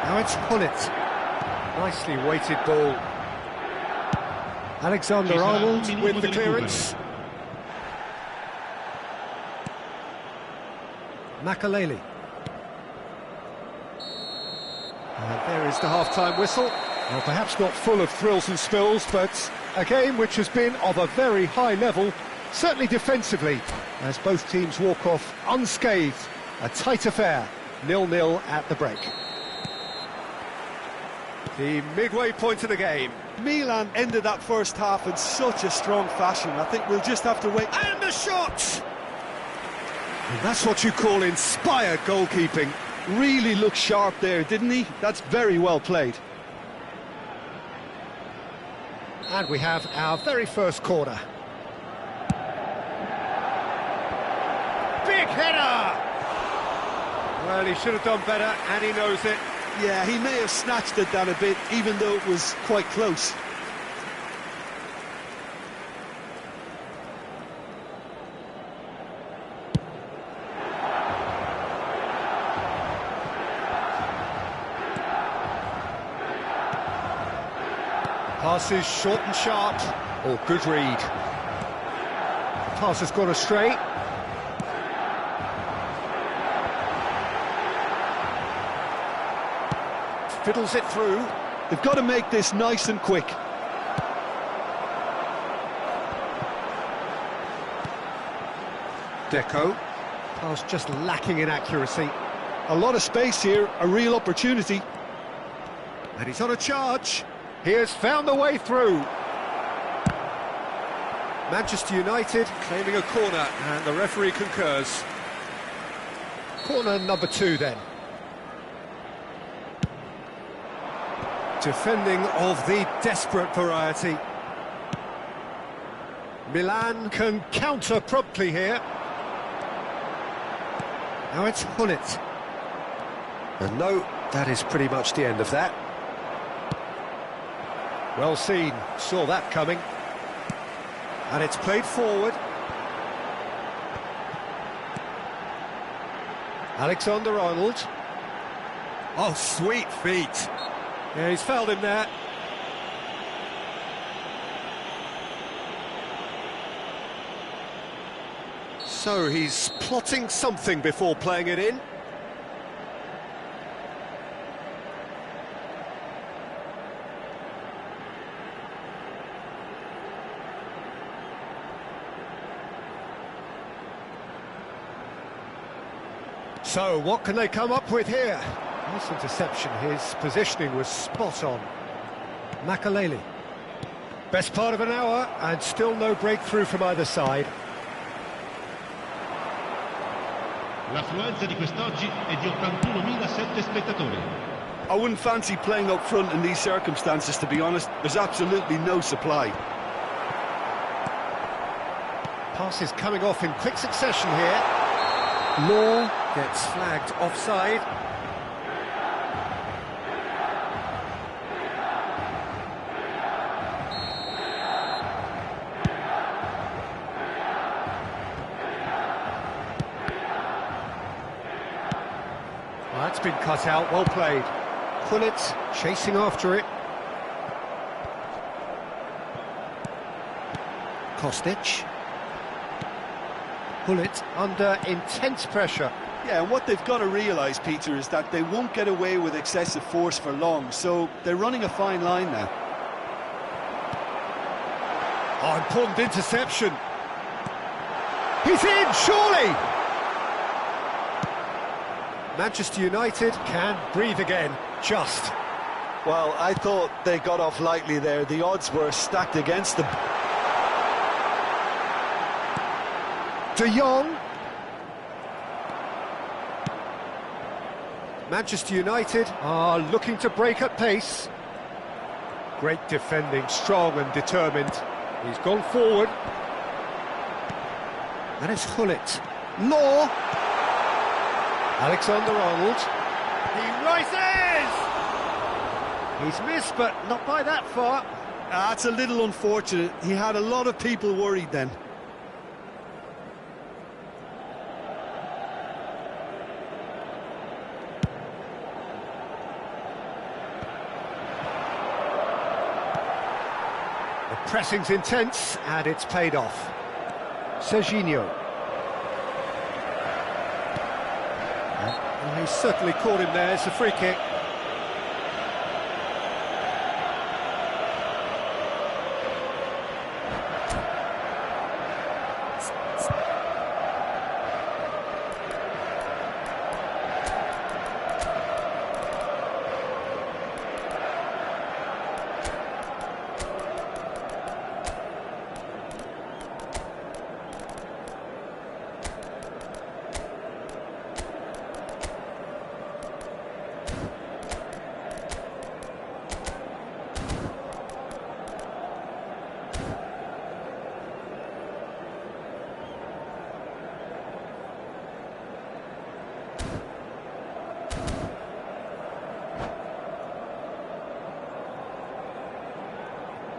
Now it's Gullit. Nicely weighted ball. Alexander-Arnold with the clearance. Makaleli. And there is the half-time whistle. Well, perhaps not full of thrills and spills, but a game which has been of a very high level, certainly defensively, as both teams walk off unscathed. A tight affair, 0-0 at the break. The midway point of the game. Milan ended that first half in such a strong fashion. I think we'll just have to wait. And the shot! And that's what you call inspired goalkeeping. Really looked sharp there, didn't he? That's very well played. And we have our very first corner. Big header! Well, he should have done better, and he knows it. Yeah, he may have snatched it down a bit, even though it was quite close. Passes short and sharp. Oh, good read. Pass has gone astray. Fiddles it through. They've got to make this nice and quick. Deco. Pass just lacking in accuracy. A lot of space here, a real opportunity. And he's on a charge. He has found the way through. Manchester United claiming a corner, and the referee concurs. Corner number 2 then. Defending of the desperate variety. Milan can counter promptly here. Now it's Gullit. And no, that is pretty much the end of that. Well seen, saw that coming. And it's played forward. Alexander-Arnold. Oh, sweet feet. Yeah, he's fouled him there. So he's plotting something before playing it in. So, what can they come up with here? Nice interception, his positioning was spot on. Makaleli. Best part of an hour, and still no breakthrough from either side. L'affluenza di quest'oggi è di 81.007 spettatori. I wouldn't fancy playing up front in these circumstances, to be honest. There's absolutely no supply. Passes coming off in quick succession here. Law gets flagged offside. Well, that's been cut out, well played. Gullit chasing after it. Kostic. Gullit under intense pressure. Yeah, and what they've got to realise, Peter, is that they won't get away with excessive force for long, so they're running a fine line now. Oh, important interception. He's in, surely! Manchester United can breathe again, just. Well, I thought they got off lightly there. The odds were stacked against them. De Jong. Manchester United are looking to break at pace. Great defending, strong and determined. He's gone forward. And it's Gullit. Law. Alexander-Arnold. He rises! He's missed, but not by that far. That's a little unfortunate. He had a lot of people worried then. pressing's intense, and it's paid off. Serginho. Well, he's certainly caught him there. It's a free kick.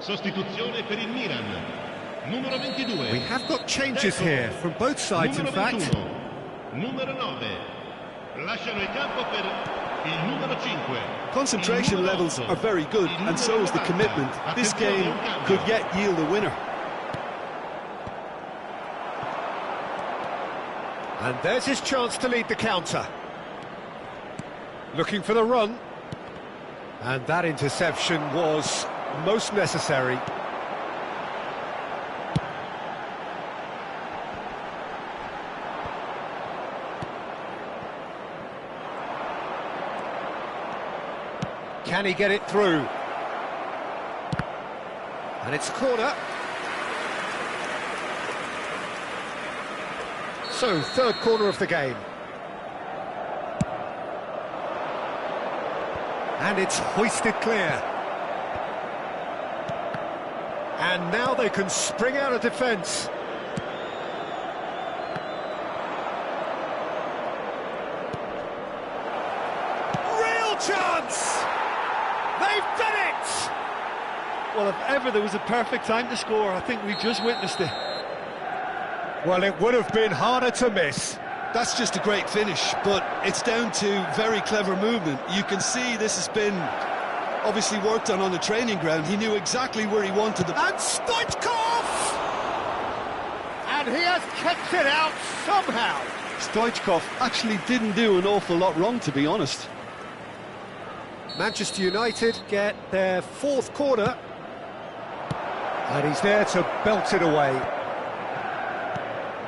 Sostituzione per il Milan. Numero 22. We have got changes Deco. here from both sides, in Numero fact. 21. Numero 9. Lasciano il campo per il numero 5. Concentration levels are very good, and so is the commitment. This game could yet yield a winner. And there's his chance to lead the counter. Looking for the run. And that interception was most necessary. Can he get it through? And it's corner. So, third corner of the game. And it's hoisted clear. And now they can spring out of defence. Real chance! They've done it! Well, if ever there was a perfect time to score, I think we've just witnessed it. Well, it would have been harder to miss. That's just a great finish, but it's down to very clever movement. You can see this has been obviously worked on the training ground. He knew exactly where he wanted the... And Stoichkov! And he has kept it out somehow. Stoichkov actually didn't do an awful lot wrong, to be honest. Manchester United get their fourth corner. And he's there to belt it away.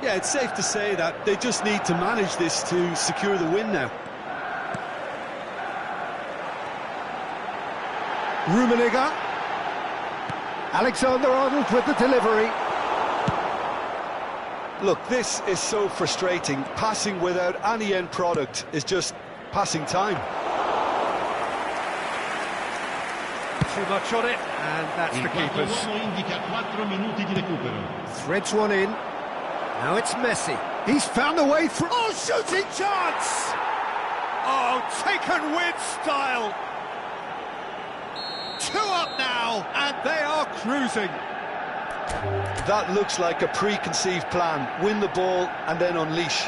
Yeah, it's safe to say that they just need to manage this to secure the win now. Rummenigge. Alexander-Arnold with the delivery. Look, this is so frustrating. Passing without any end product is just passing time. Too much on it, and that's Il the quarto keeper's. uomo indica 4 minuti di recupero. Threads one in. Now it's Messi. He's found a way through. Oh, shooting chance! Oh, taken with style. 2 up now, and they are cruising. That looks like a preconceived plan. Win the ball and then unleash.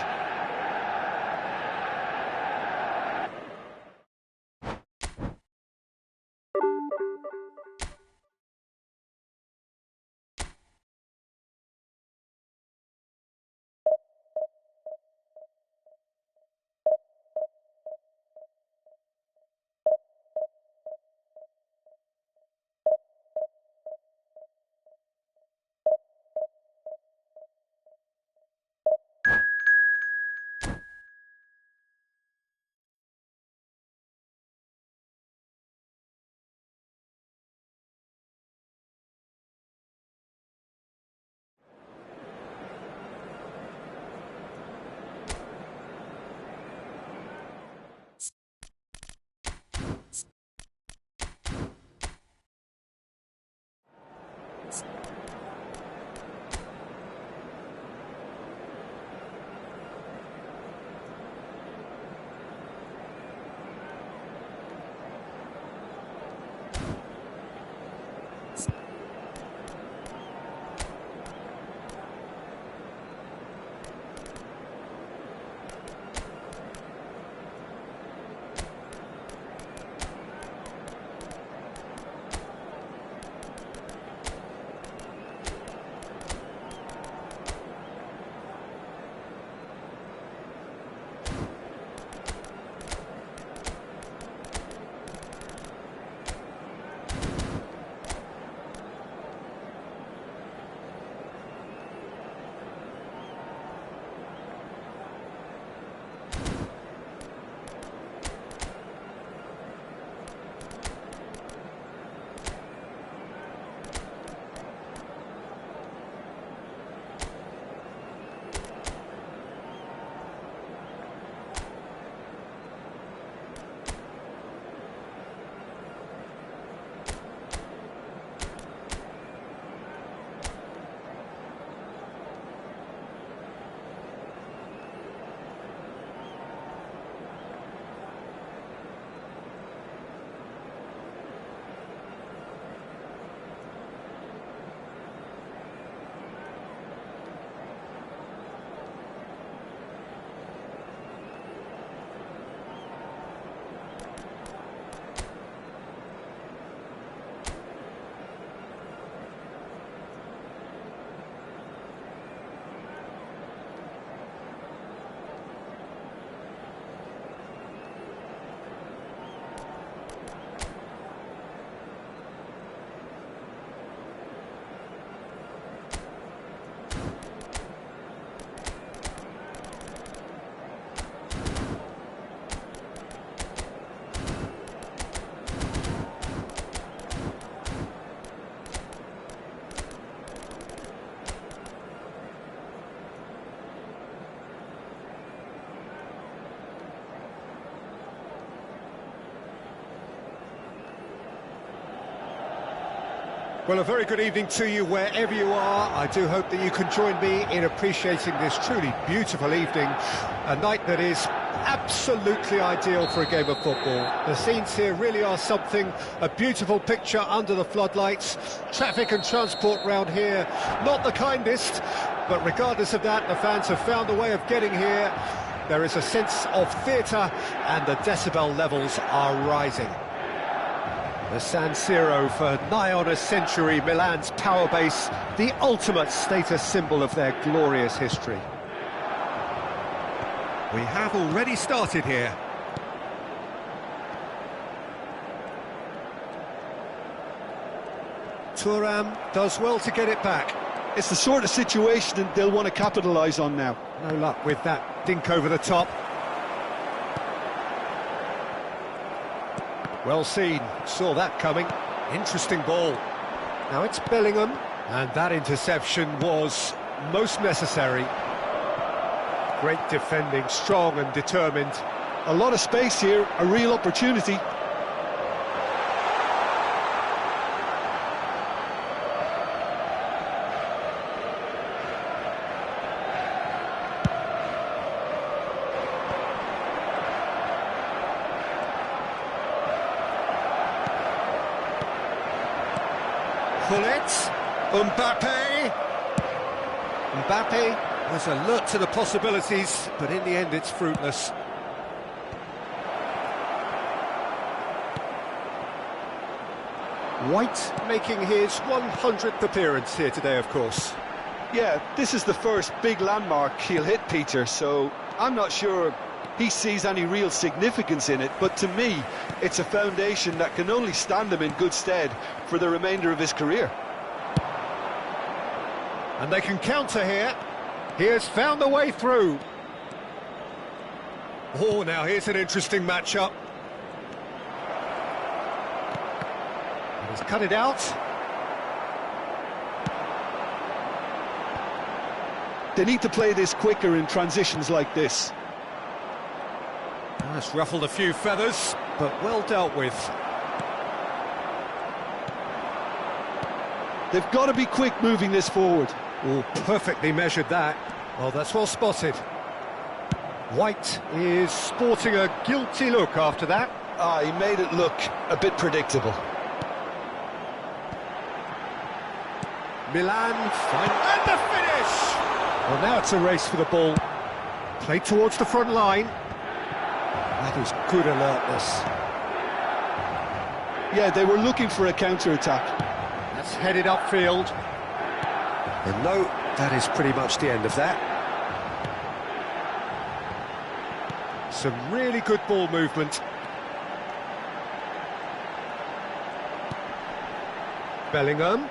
Well, a very good evening to you wherever you are. I do hope that you can join me in appreciating this truly beautiful evening, a night that is absolutely ideal for a game of football. The scenes here really are something, a beautiful picture under the floodlights. Traffic and transport round here, not the kindest, but regardless of that, the fans have found a way of getting here. There is a sense of theatre and the decibel levels are rising. The San Siro for nigh on a century, Milan's power base, the ultimate status symbol of their glorious history. We have already started here. Thuram does well to get it back. It's the sort of situation that they'll want to capitalise on now. No luck with that dink over the top. Well seen, saw that coming. Interesting ball. Now it's Bellingham, and that interception was most necessary. Great defending, strong and determined. A lot of space here, a real opportunity. Mbappe was alert to the possibilities, but in the end it's fruitless. White making his 100th appearance here today, of course. Yeah, this is the first big landmark he'll hit, Peter, so I'm not sure he sees any real significance in it, but to me, it's a foundation that can only stand him in good stead for the remainder of his career. And they can counter here. He has found a way through. Oh, now here's an interesting matchup. He's cut it out. They need to play this quicker in transitions like this. That's ruffled a few feathers, but well dealt with. They've got to be quick moving this forward. Oh, perfectly measured that. Oh, that's well spotted. White is sporting a guilty look after that. He made it look a bit predictable. Milan and the finish! Well, now it's a race for the ball. Played towards the front line. That is good alertness. Yeah, they were looking for a counter-attack. That's headed upfield. And no, that is pretty much the end of that. Some really good ball movement. Bellingham.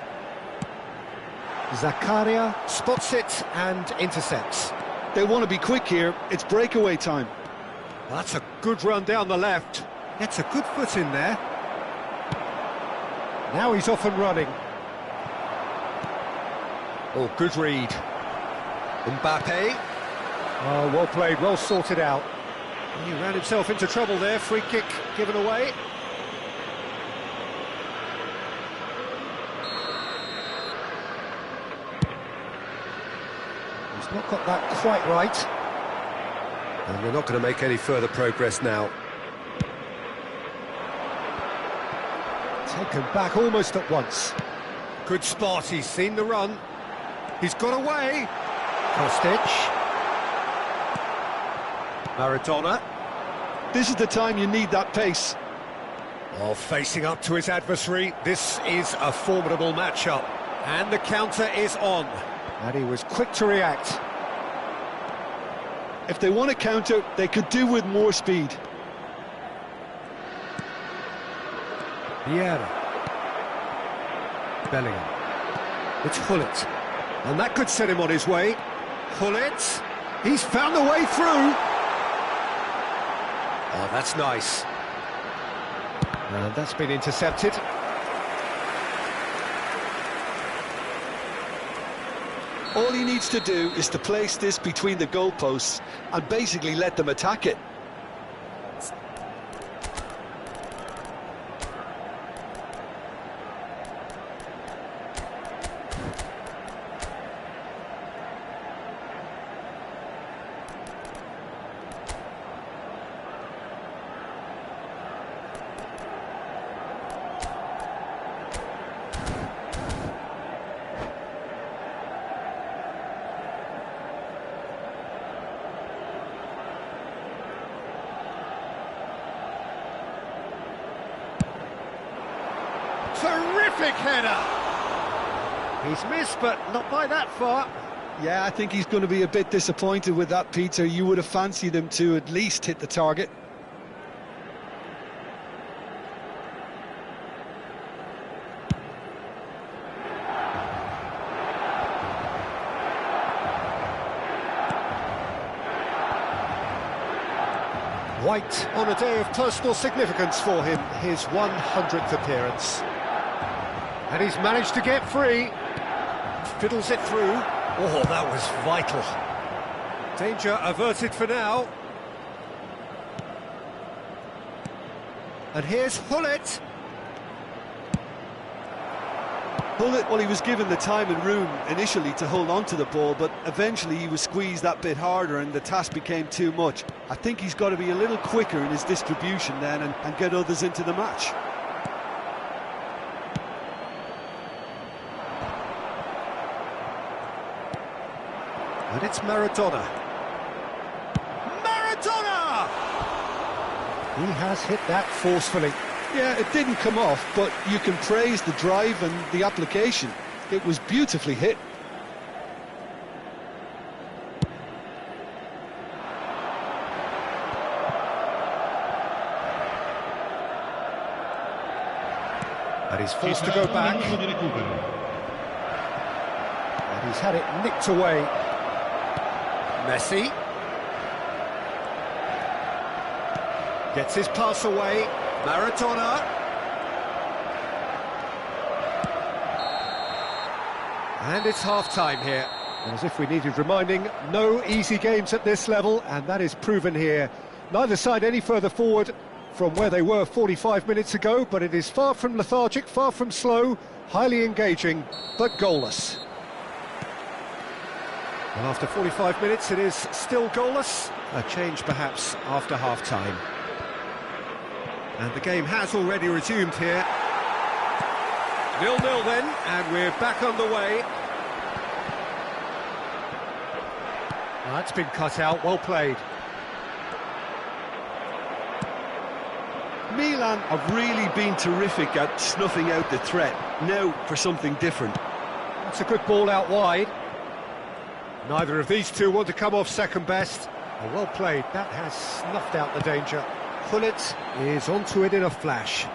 Zakaria spots it and intercepts. They want to be quick here, it's breakaway time. That's a good run down the left. Gets a good foot in there. Now he's off and running. Oh, good read. Mbappe. Oh, well played, well sorted out. He ran himself into trouble there, free kick given away. He's not got that quite right. And they're not going to make any further progress now. Taken back almost at once. Good spot, he's seen the run. He's got away. Kostic. Maradona. This is the time you need that pace. Oh, facing up to his adversary. This is a formidable matchup. And the counter is on. And he was quick to react. If they want to counter, they could do with more speed. Vieira. Bellingham. It's Gullit. And that could set him on his way. Gullit. He's found the way through. Oh, that's nice. And that's been intercepted. All he needs to do is to place this between the goalposts and basically let them attack it. Terrific header! He's missed, but not by that far. Yeah, I think he's going to be a bit disappointed with that, Peter. You would have fancied him to at least hit the target. White on a day of personal significance for him, his 100th appearance. And he's managed to get free. Fiddles it through. Oh, that was vital. Danger averted for now. And here's Hullet. Hullet, well, he was given the time and room initially to hold on to the ball, but eventually he was squeezed that bit harder and the task became too much. I think he's got to be a little quicker in his distribution then and get others into the match. And it's Maradona. Maradona! He has hit that forcefully. Yeah, it didn't come off, but you can praise the drive and the application. It was beautifully hit. And he's forced to go back. And he's had it nicked away. Messi. Gets his pass away. Maradona. And it's half-time here. And as if we needed reminding, no easy games at this level, and that is proven here. Neither side any further forward from where they were 45 minutes ago, but it is far from lethargic, far from slow, highly engaging, but goalless. And after 45 minutes, it is still goalless. A change perhaps after half-time. And the game has already resumed here. 0-0 then, and we're back underway. That's been cut out, well played. Milan have really been terrific at snuffing out the threat. Now for something different. That's a good ball out wide. Neither of these two want to come off second best. Well played, that has snuffed out the danger. Hullet is onto it in a flash.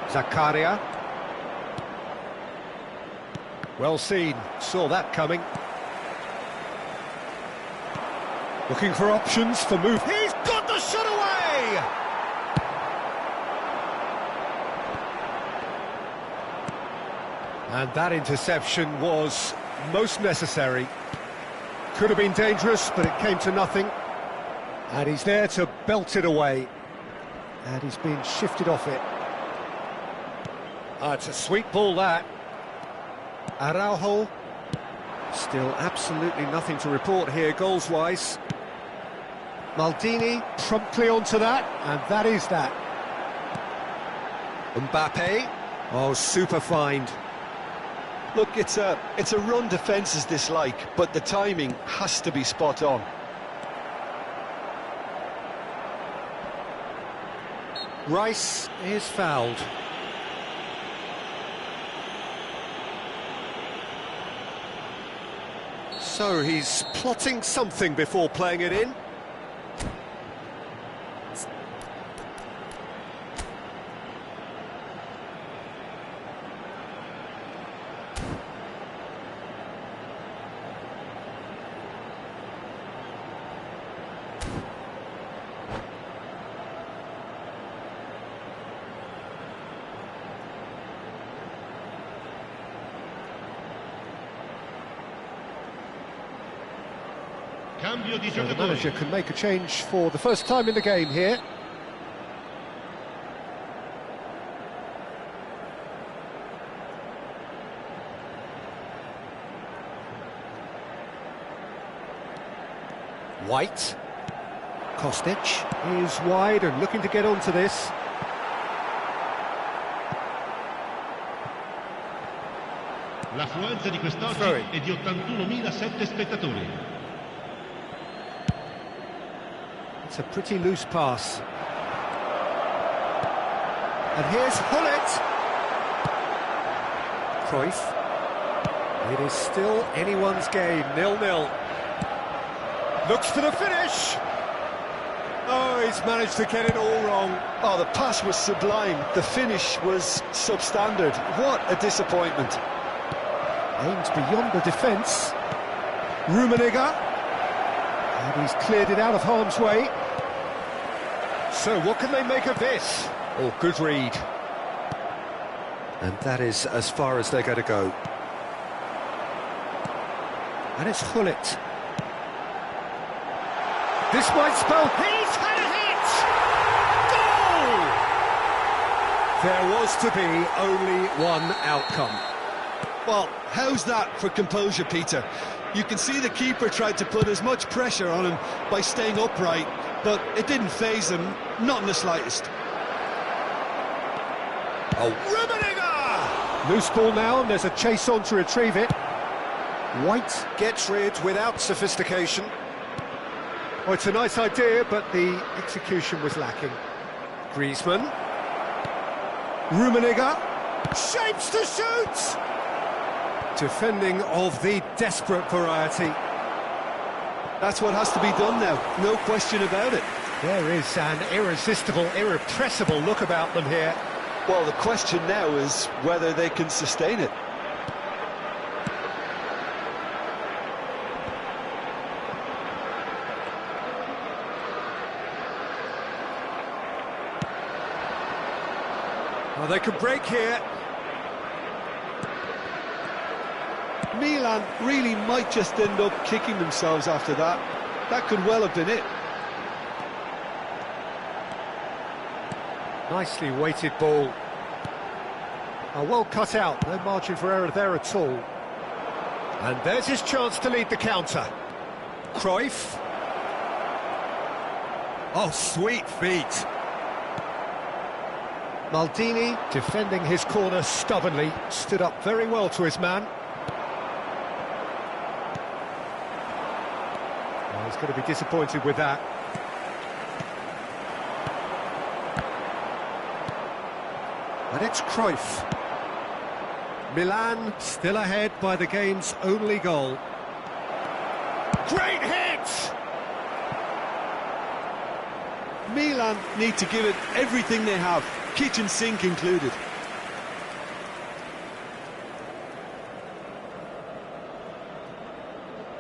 Zakaria. Well seen, saw that coming. Looking for options for move. He's got the shot away! And that interception was most necessary. Could have been dangerous, but it came to nothing. And he's there to belt it away. And he's been shifted off it. It's a sweet ball, that. Araujo. Still absolutely nothing to report here, goals-wise. Maldini promptly onto that, and that is that. Mbappe. Oh, super find. Look, it's a run defence's dislike, but the timing has to be spot on. Rice is fouled. So he's plotting something before playing it in. So the manager can make a change for the first time in the game here. White. Kostic is wide and looking to get onto this. L'affluenza di quest'oggi è di 81.007 spettatori. It's a pretty loose pass. And here's Hullet. Cruyff. It is still anyone's game, 0-0. Looks for the finish. Oh, he's managed to get it all wrong. Oh, the pass was sublime. The finish was substandard. What a disappointment. Aims beyond the defence. Rummenigge. And he's cleared it out of harm's way. So what can they make of this? Oh, good read. And that is as far as they're going to go. And it's Hullet. This might spell... He's had a hit! Goal! There was to be only one outcome. Well, how's that for composure, Peter? You can see the keeper tried to put as much pressure on him by staying upright, but it didn't faze him, not in the slightest. Oh, Rummenigge! Loose ball now, and there's a chase on to retrieve it. White gets rid without sophistication. Oh, it's a nice idea, but the execution was lacking. Griezmann. Rummenigge. Shapes to shoot! Defending of the desperate variety. That's what has to be done now, no question about it. There is an irresistible, irrepressible look about them here. Well, the question now is whether they can sustain it. Well, they could break here. Milan really might just end up kicking themselves after that. That could well have been it. Nicely weighted ball. Oh, well cut out, no margin for error there at all. And there's his chance to lead the counter. Cruyff. Oh, sweet feet. Maldini, defending his corner stubbornly, stood up very well to his man. Oh, he's going to be disappointed with that. And it's Cruyff. Milan still ahead by the game's only goal. Great hit! Milan need to give it everything they have, kitchen sink included.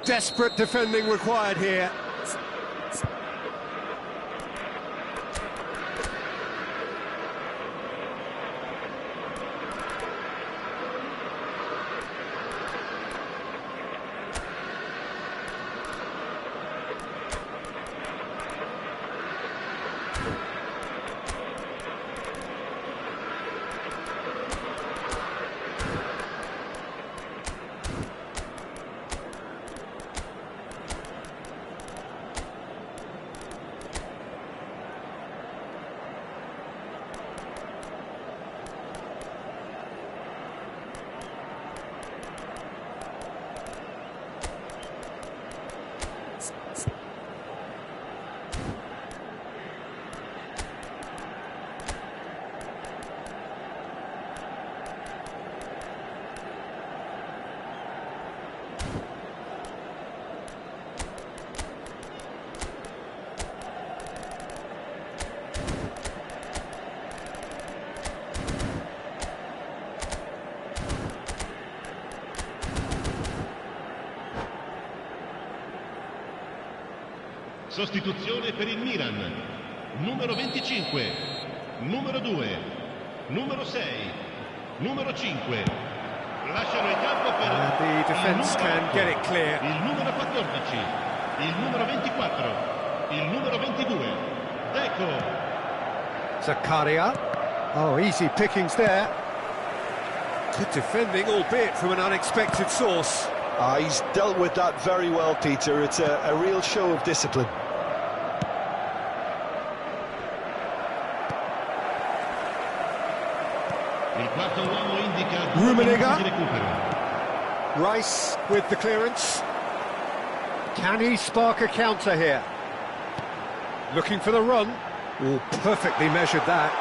Desperate defending required here. Sostituzione per il Milan. Numero 25, numero 2, numero 6, numero 5. Lasciano il campo per the defense can get it clear. Il numero 14, il numero 24, il numero 22. Deco. Zakaria. Oh, easy pickings there. Good defending, albeit from an unexpected source. He's dealt with that very well, Peter. It's a real show of discipline. Il quarto uomo indica Rummenigge. di recupero. Rice with the clearance. Can he spark a counter here? Looking for the run. Oh, perfectly measured that.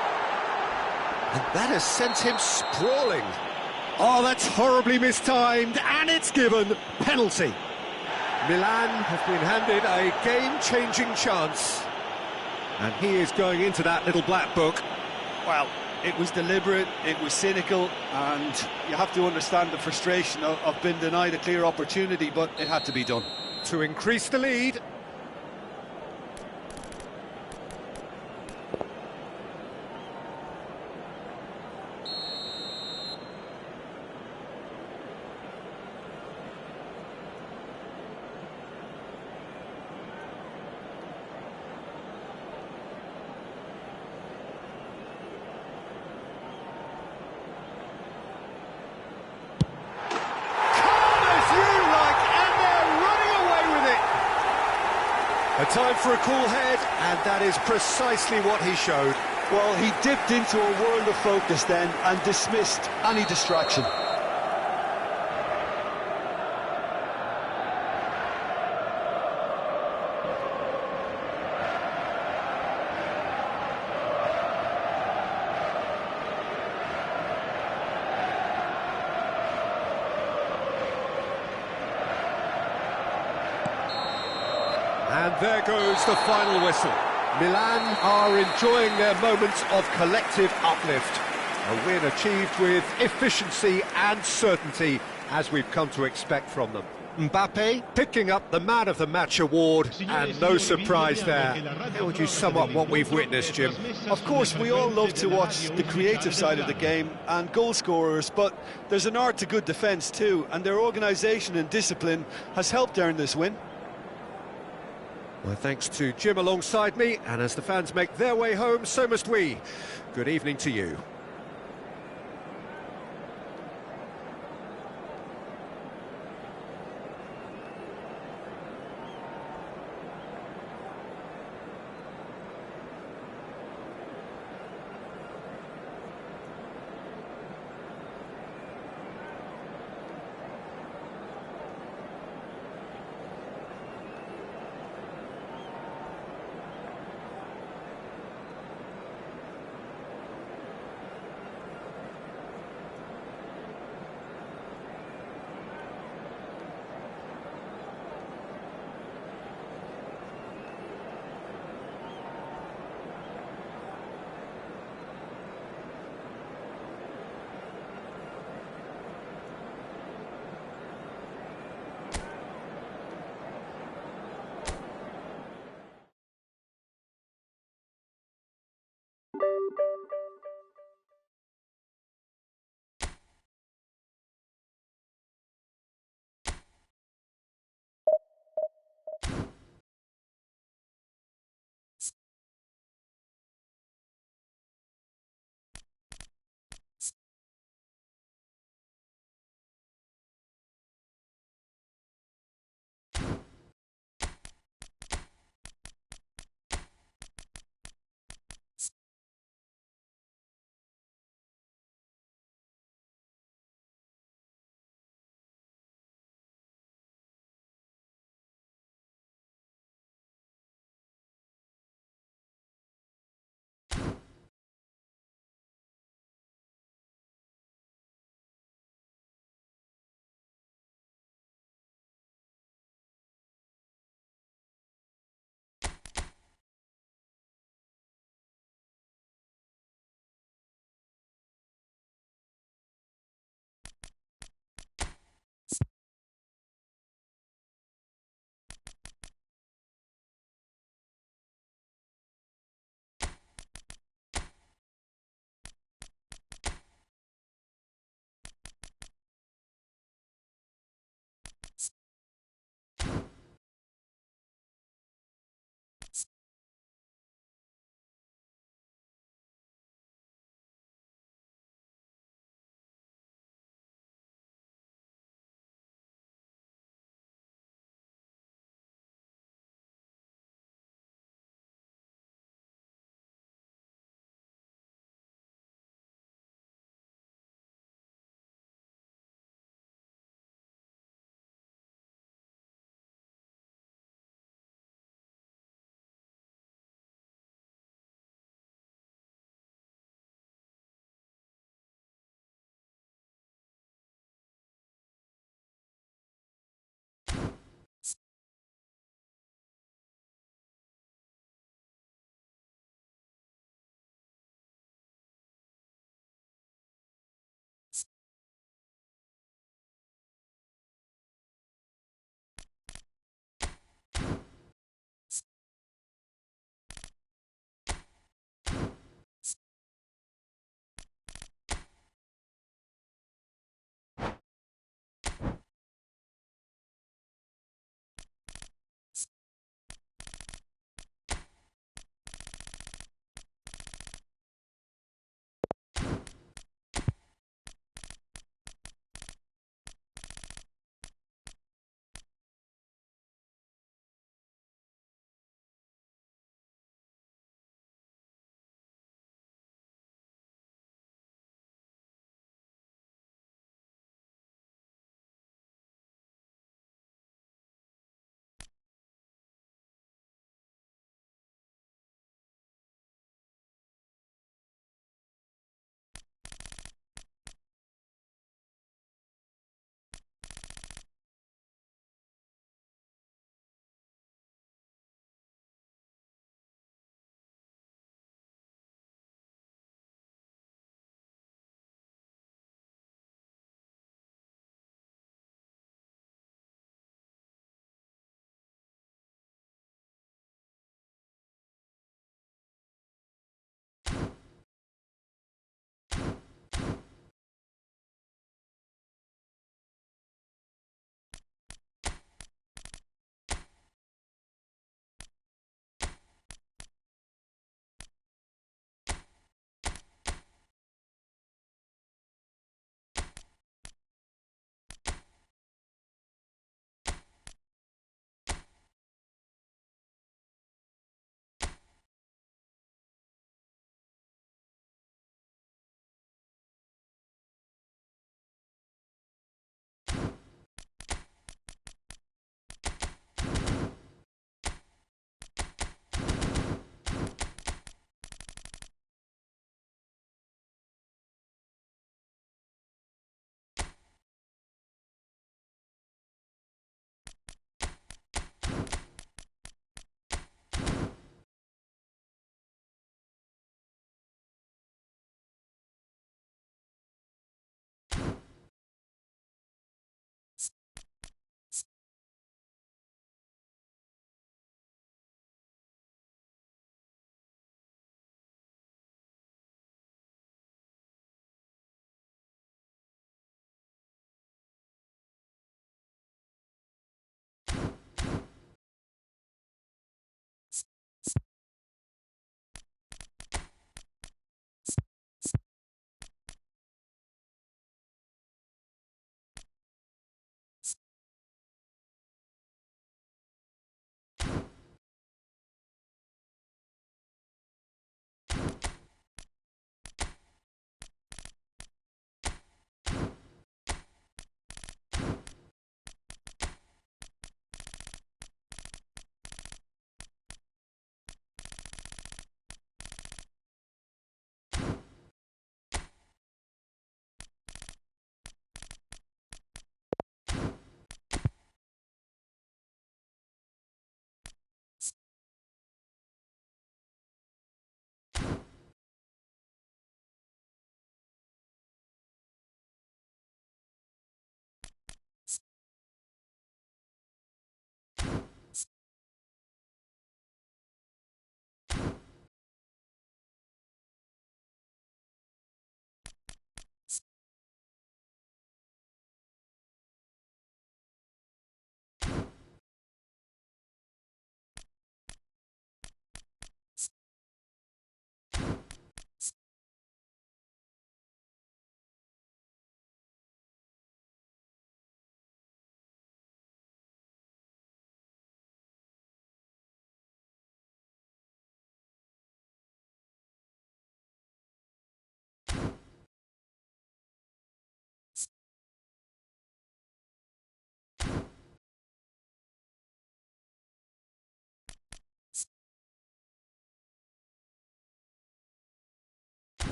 And that has sent him sprawling. Oh, that's horribly mistimed, and it's given. Penalty. Milan have been handed a game-changing chance. And he is going into that little black book. Well, it was deliberate, it was cynical, and you have to understand the frustration of being denied a clear opportunity, but it had to be done. To increase the lead. A time for a cool head, and that is precisely what he showed. Well, he dipped into a world of focus then and dismissed any distraction. And there goes the final whistle. Milan are enjoying their moment of collective uplift. A win achieved with efficiency and certainty, as we've come to expect from them. Mbappe picking up the Man of the Match award, and no surprise there. How would you sum up what we've witnessed, Jim? Of course, we all love to watch the creative side of the game and goal scorers, but there's an art to good defence too, and their organisation and discipline has helped earn this win. Well, thanks to Jim alongside me, and as the fans make their way home, so must we. Good evening to you.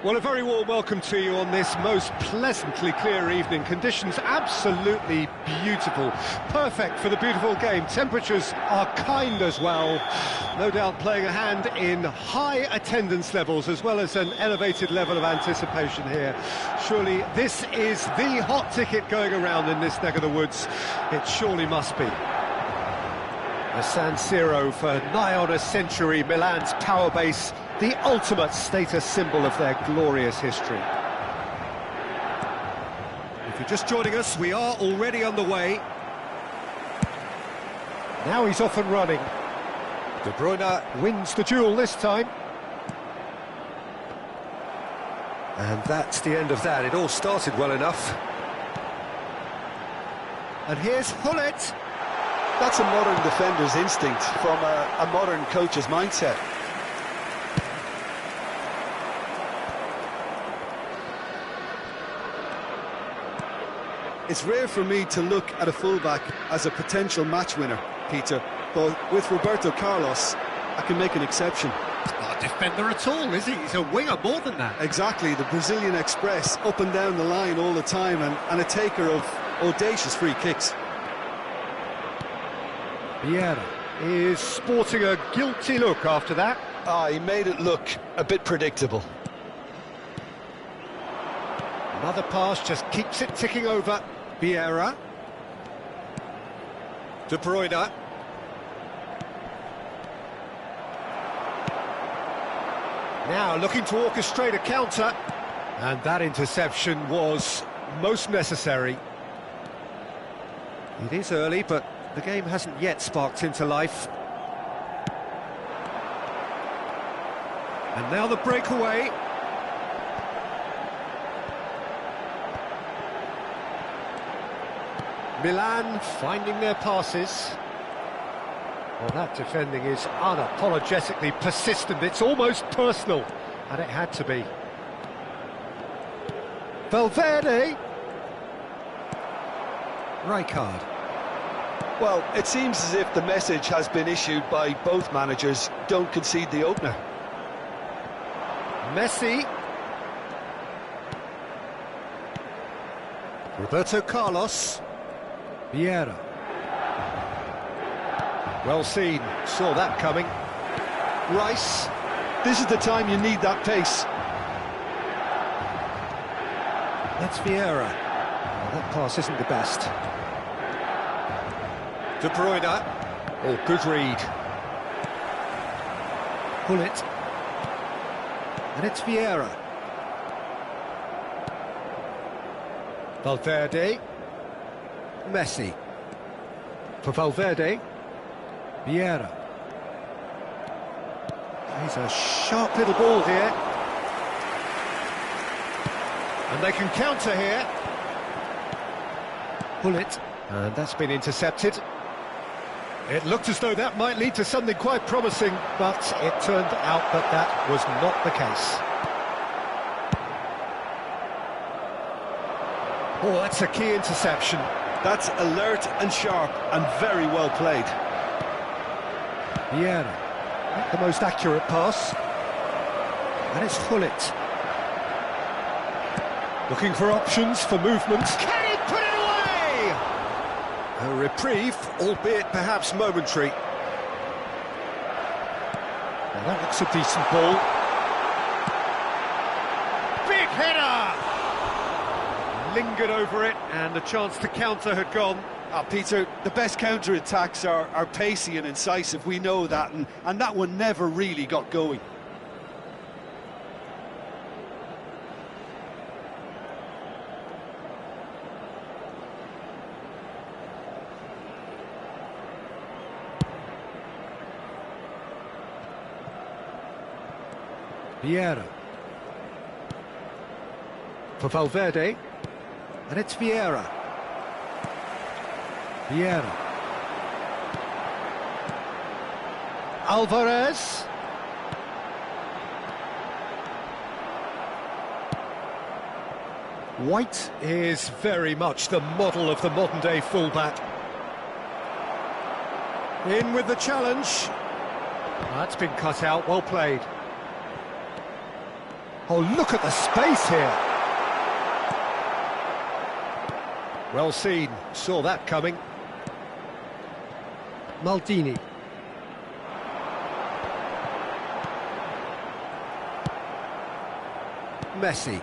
Well, a very warm welcome to you on this most pleasantly clear evening. Conditions absolutely beautiful, perfect for the beautiful game. Temperatures are kind as well, no doubt playing a hand in high attendance levels as well as an elevated level of anticipation here. Surely this is the hot ticket going around in this neck of the woods. It surely must be. The San Siro for nigh on a century, Milan's power base, the ultimate status symbol of their glorious history. If you're just joining us, we are already underway. Now he's off and running. De Bruyne wins the duel this time. And that's the end of that. It all started well enough. And here's Gullit. That's a modern defender's instinct from a modern coach's mindset. It's rare for me to look at a fullback as a potential match winner, Peter, but with Roberto Carlos, I can make an exception. He's not a defender at all, is he? He's a winger more than that. Exactly, the Brazilian Express, up and down the line all the time, and a taker of audacious free kicks. Vieira is sporting a guilty look after that. He made it look a bit predictable. Another pass just keeps it ticking over. Vieira. De Bruyne. Now looking to orchestrate a counter. And that interception was most necessary. It is early, but the game hasn't yet sparked into life. And now the breakaway. Milan finding their passes. Well, that defending is unapologetically persistent. It's almost personal, and it had to be. Valverde. Rijkaard. Well, it seems as if the message has been issued by both managers: don't concede the opener. Messi. Roberto Carlos. Vieira. Well seen, saw that coming. Rice. This is the time you need that pace. That's Vieira. Well, that pass isn't the best. De Bruyne. Oh, good read. Gullit. And it's Vieira. Valverde. Messi. For Valverde. Vieira. He's a sharp little ball here. And they can counter here. Gullit. And that's been intercepted. It looked as though that might lead to something quite promising, but it turned out that that was not the case. Oh, that's a key interception. That's alert and sharp and very well played. Vieira, not the most accurate pass. And it's Gullit. Looking for options for movement. Can he put it away? A reprieve, albeit perhaps momentary. Well, that looks a decent ball. Big header! Lingered over it, and the chance to counter had gone. Peter, the best counter-attacks are pacey and incisive, we know that, and that one never really got going. Vieira. For Valverde. And it's Vieira. Vieira. Alvarez. White is very much the model of the modern-day fullback. In with the challenge. That's been cut out, well played. Oh, look at the space here. Well seen, saw that coming. Maldini. Messi.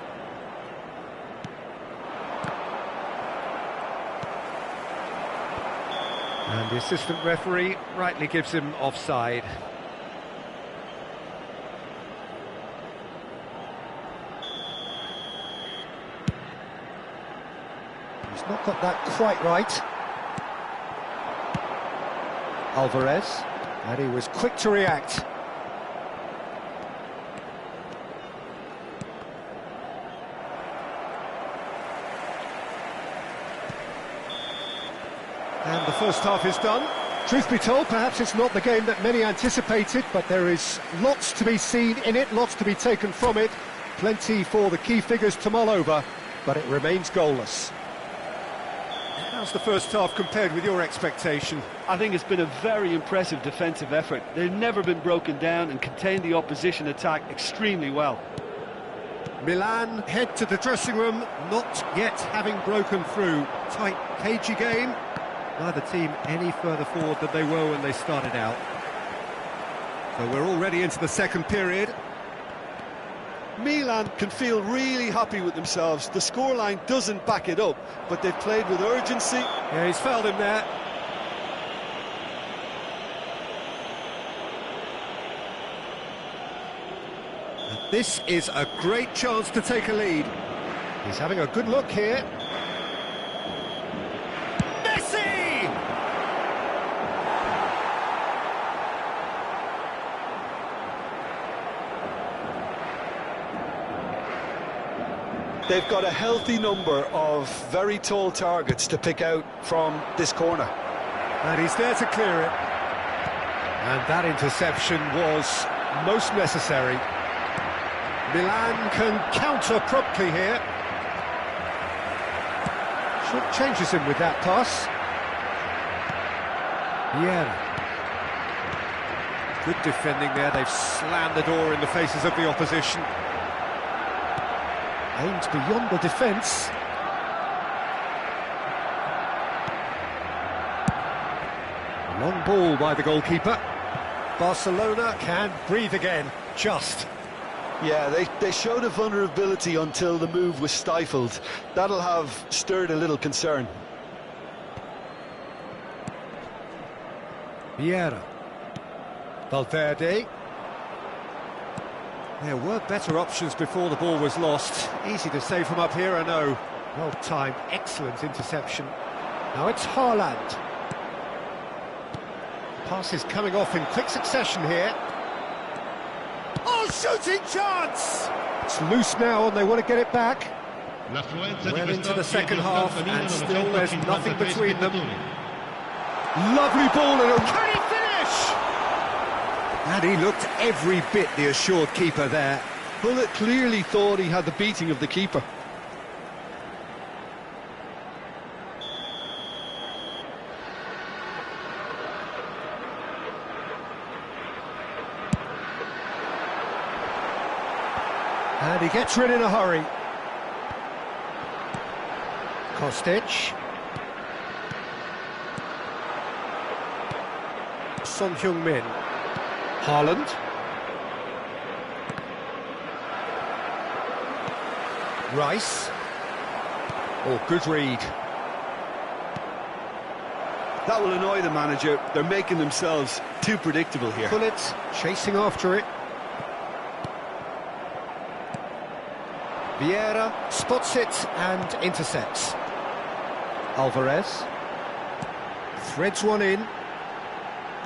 And the assistant referee rightly gives him offside. He's not got that quite right. Alvarez, and he was quick to react. And the first half is done. Truth be told, perhaps it's not the game that many anticipated, but there is lots to be seen in it, lots to be taken from it. Plenty for the key figures to mull over, but it remains goalless. How's the first half compared with your expectation? I think it's been a very impressive defensive effort. They've never been broken down and contained the opposition attack extremely well. Milan head to the dressing room, not yet having broken through. Tight, cagey game. Neither team any further forward than they were when they started out. So we're already into the second period. Milan can feel really happy with themselves. The scoreline doesn't back it up, but they've played with urgency. Yeah, he's fouled him there. And this is a great chance to take a lead. He's having a good look here. They've got a healthy number of very tall targets to pick out from this corner. And he's there to clear it. And that interception was most necessary. Milan can counter promptly here. Short changes him with that pass. Vieira. Good defending there. They've slammed the door in the faces of the opposition. Aims beyond the defence. Long ball by the goalkeeper. Barcelona can breathe again, just. Yeah, they showed a vulnerability until the move was stifled. That'll have stirred a little concern. Vieira. Valverde. There were better options before the ball was lost. Easy to say from up here, I know. Well timed, excellent interception. Now it's Haaland. Pass is coming off in quick succession here. Oh, shooting chance! It's loose now and they want to get it back. Well into the second half and still there's nothing between them. Lovely ball and can he finish? And he looked every bit the assured keeper there. Bullet clearly thought he had the beating of the keeper. And he gets rid in a hurry. Kostic. Son Heung-min. Haaland. Rice. Oh, good read. That will annoy the manager. They're making themselves too predictable here. Pullet chasing after it. Vieira spots it and intercepts. Alvarez. Threads one in.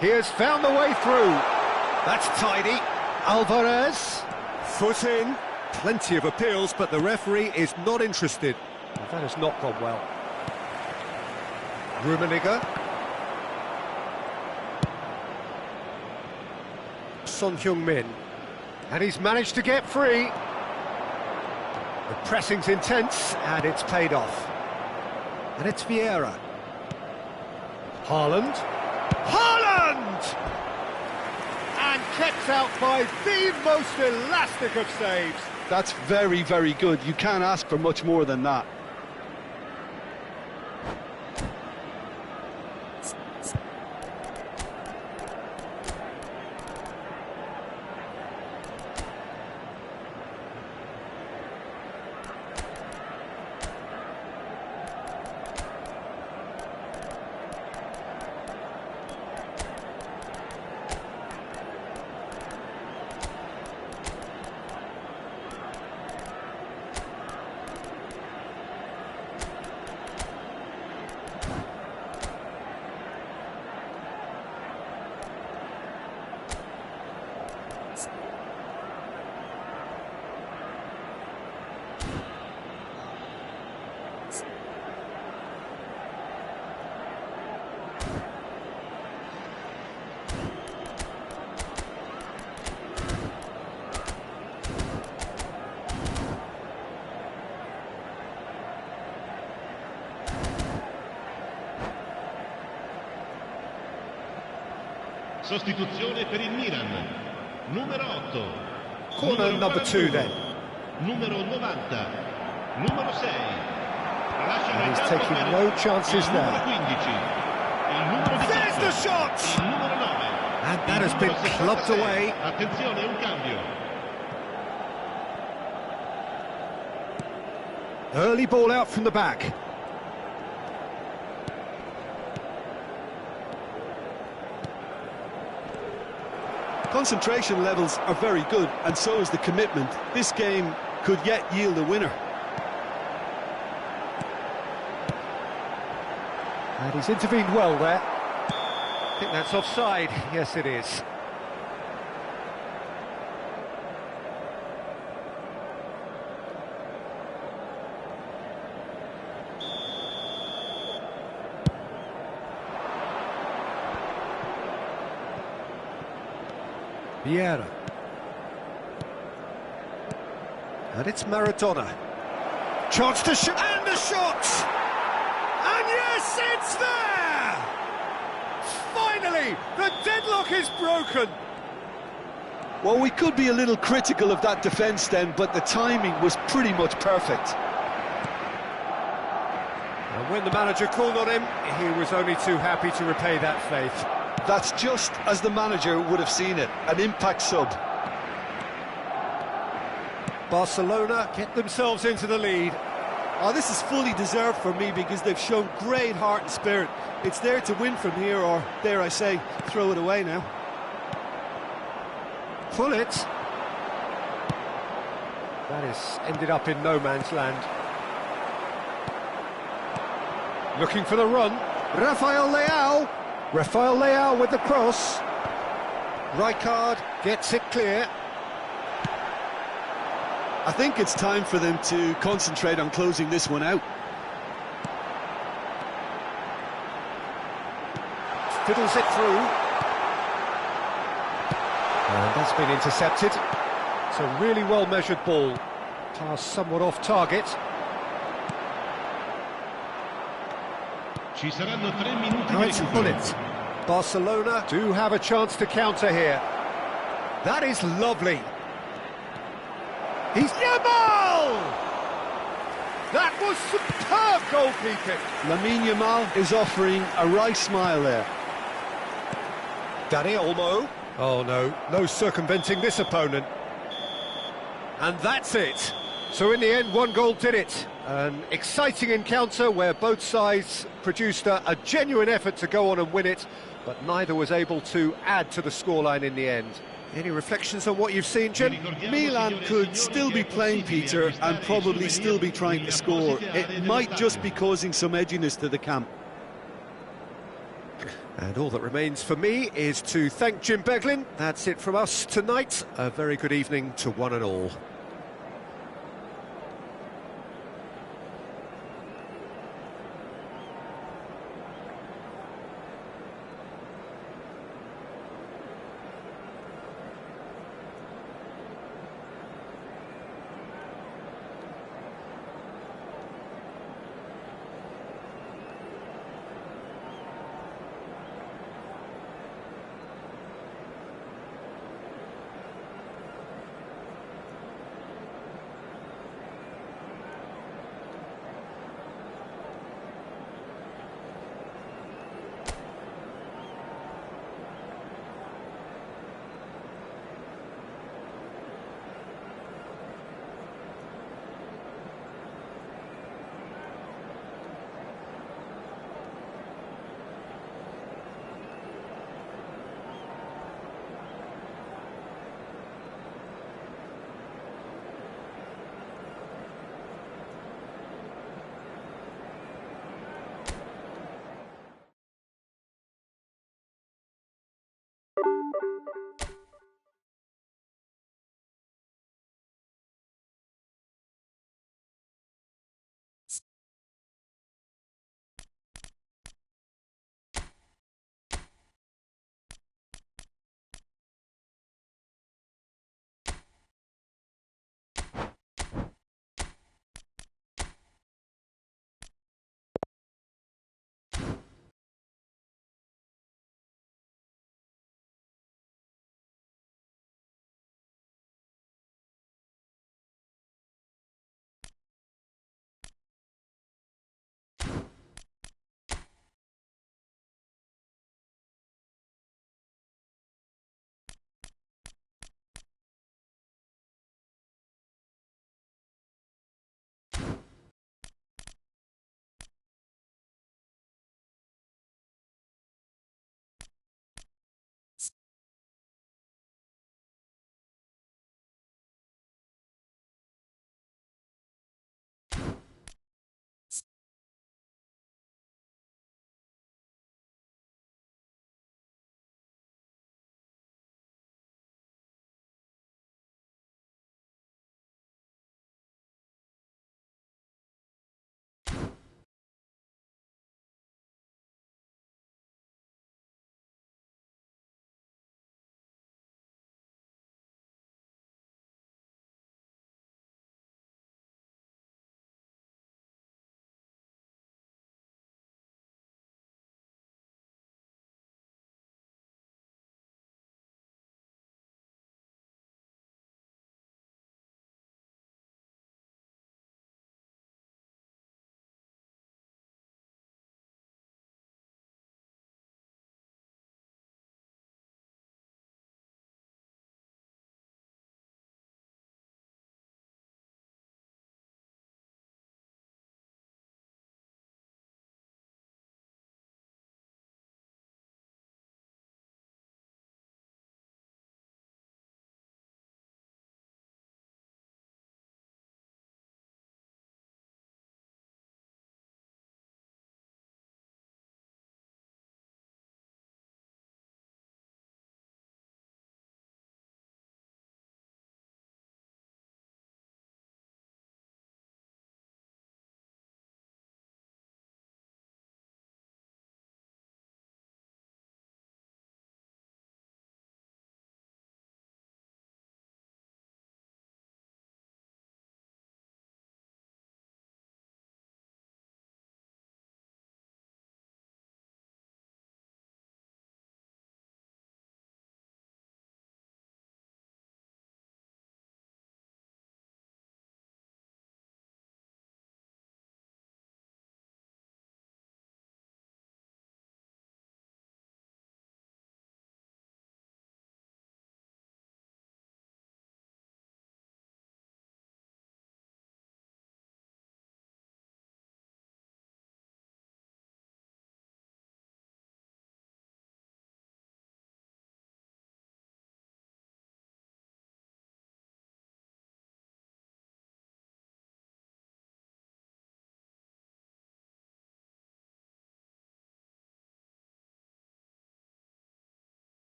He has found the way through. That's tidy. Alvarez. Foot in. Plenty of appeals, but the referee is not interested. That has not gone well. Rummenigge. Son Heung-min. And he's managed to get free. The pressing's intense, and it's paid off. And it's Vieira. Haaland. Haaland! And kept out by the most elastic of saves. That's very, very good. You can't ask for much more than that. Sostituzione per il Milan. Numero 8. Corner number 2 then. Numero 90. Numero 6. And he's taking no chances Numero now. 15. Il numero 18. There's the shot! Il numero 9. And that has been clubbed away. Attenzione, un cambio. Early ball out from the back. Concentration levels are very good, and so is the commitment. This game could yet yield a winner. And he's intervened well there. I think that's offside. Yes, it is. Vieira. And it's Maradona. Chance to shoot. And the shot! And yes, it's there! Finally, the deadlock is broken. Well, we could be a little critical of that defence then, but the timing was pretty much perfect. And when the manager called on him, he was only too happy to repay that faith. That's just as the manager would have seen it, an impact sub. Barcelona get themselves into the lead. Oh, this is fully deserved for me because they've shown great heart and spirit. It's there to win from here, or, dare I say, throw it away now. Pull it. That has ended up in no man's land. Looking for the run. Rafael Leao. Rafael Leao with the cross. Rijkaard gets it clear. I think it's time for them to concentrate on closing this one out. Fiddles it through. And that's been intercepted. It's a really well-measured ball. Pass somewhat off target. Ci saranno 3 minuti Now di it's recupero. Bullet. Barcelona do have a chance to counter here. That is lovely. He's Yamal! That was superb goalkeeping. Lamine Yamal is offering a right smile there. Dani Olmo. Oh no, no circumventing this opponent. And that's it. So in the end, one goal did it. An exciting encounter where both sides produced a genuine effort to go on and win it, but neither was able to add to the scoreline in the end. Any reflections on what you've seen, Jim? Milan could still be playing, Peter, and probably still be trying to score. It might just be causing some edginess to the camp. And all that remains for me is to thank Jim Beglin. That's it from us tonight. A very good evening to one and all.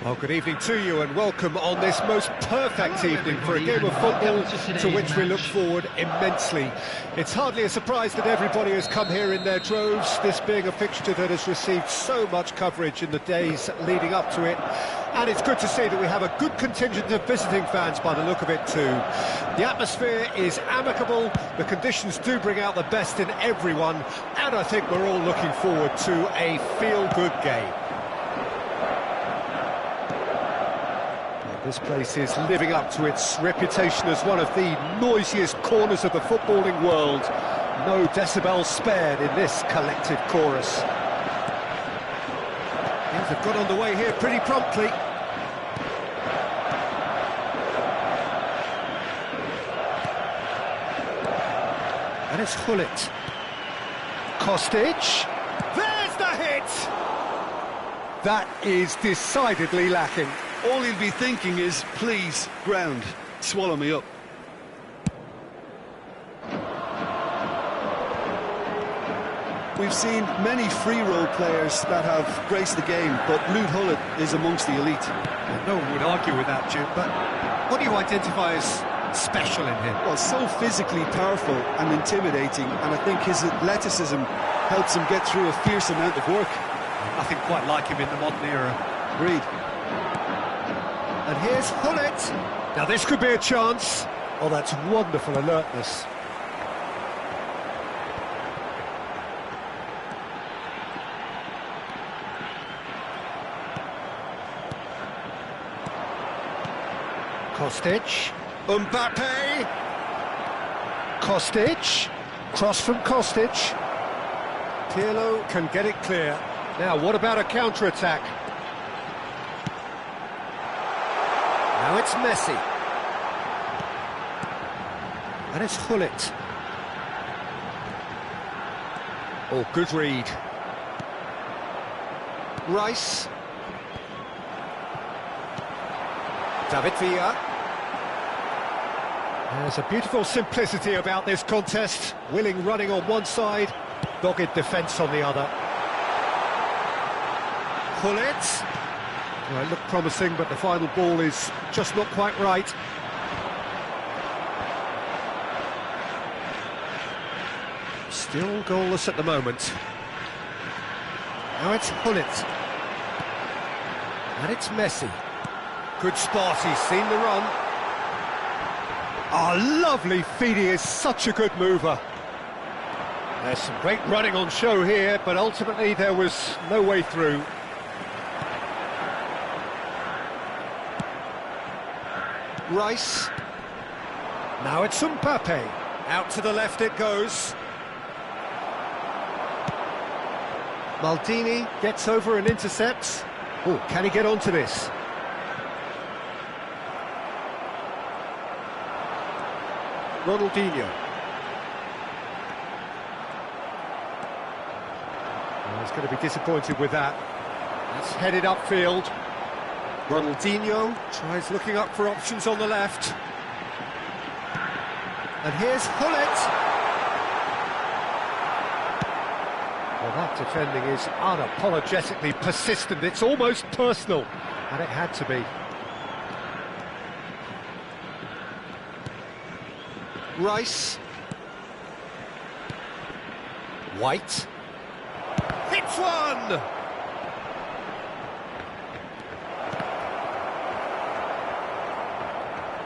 Well, good evening to you and welcome on this most perfect evening for a game of football to which we look forward immensely. It's hardly a surprise that everybody has come here in their droves, this being a fixture that has received so much coverage in the days leading up to it. And it's good to see that we have a good contingent of visiting fans by the look of it too. The atmosphere is amicable, the conditions do bring out the best in everyone, and I think we're all looking forward to a feel-good game. This place is living up to its reputation as one of the noisiest corners of the footballing world. No decibels spared in this collective chorus. Things have got underway here pretty promptly. And it's Gullit. Kostic. There's the hit! That is decidedly lacking. All he'll be thinking is, please, ground, swallow me up. We've seen many free role players that have graced the game, but Ruud Gullit is amongst the elite. Well, no one would argue with that, Jim, but what do you identify as special in him? Well, so physically powerful and intimidating, and I think his athleticism helps him get through a fierce amount of work. Nothing quite like him in the modern era. Agreed. And here's Gullit. Now this could be a chance. Oh, that's wonderful alertness. Kostic. Mbappe. Kostic. Cross from Kostic. Pirlo can get it clear. Now, what about a counter-attack? Now it's Messi. And it's Gullit. Oh, good read. Rice. David Villa. There's a beautiful simplicity about this contest. Willing running on one side, dogged defence on the other. Gullit. Well, it looked promising, but the final ball is just not quite right. Still goalless at the moment. Now it's Gullit. And it's Messi. Good spot, he's seen the run. Oh, lovely feed, he is such a good mover. There's some great running on show here, but ultimately there was no way through. Rice. Now it's Mbappe. Out to the left it goes. Maldini gets over and intercepts. Oh, can he get onto this? Ronaldinho. Well, he's going to be disappointed with that. It's headed upfield. Ronaldinho tries looking up for options on the left. And here's Gullit. Well, that defending is unapologetically persistent. It's almost personal, and it had to be. Rice. White. Hits one!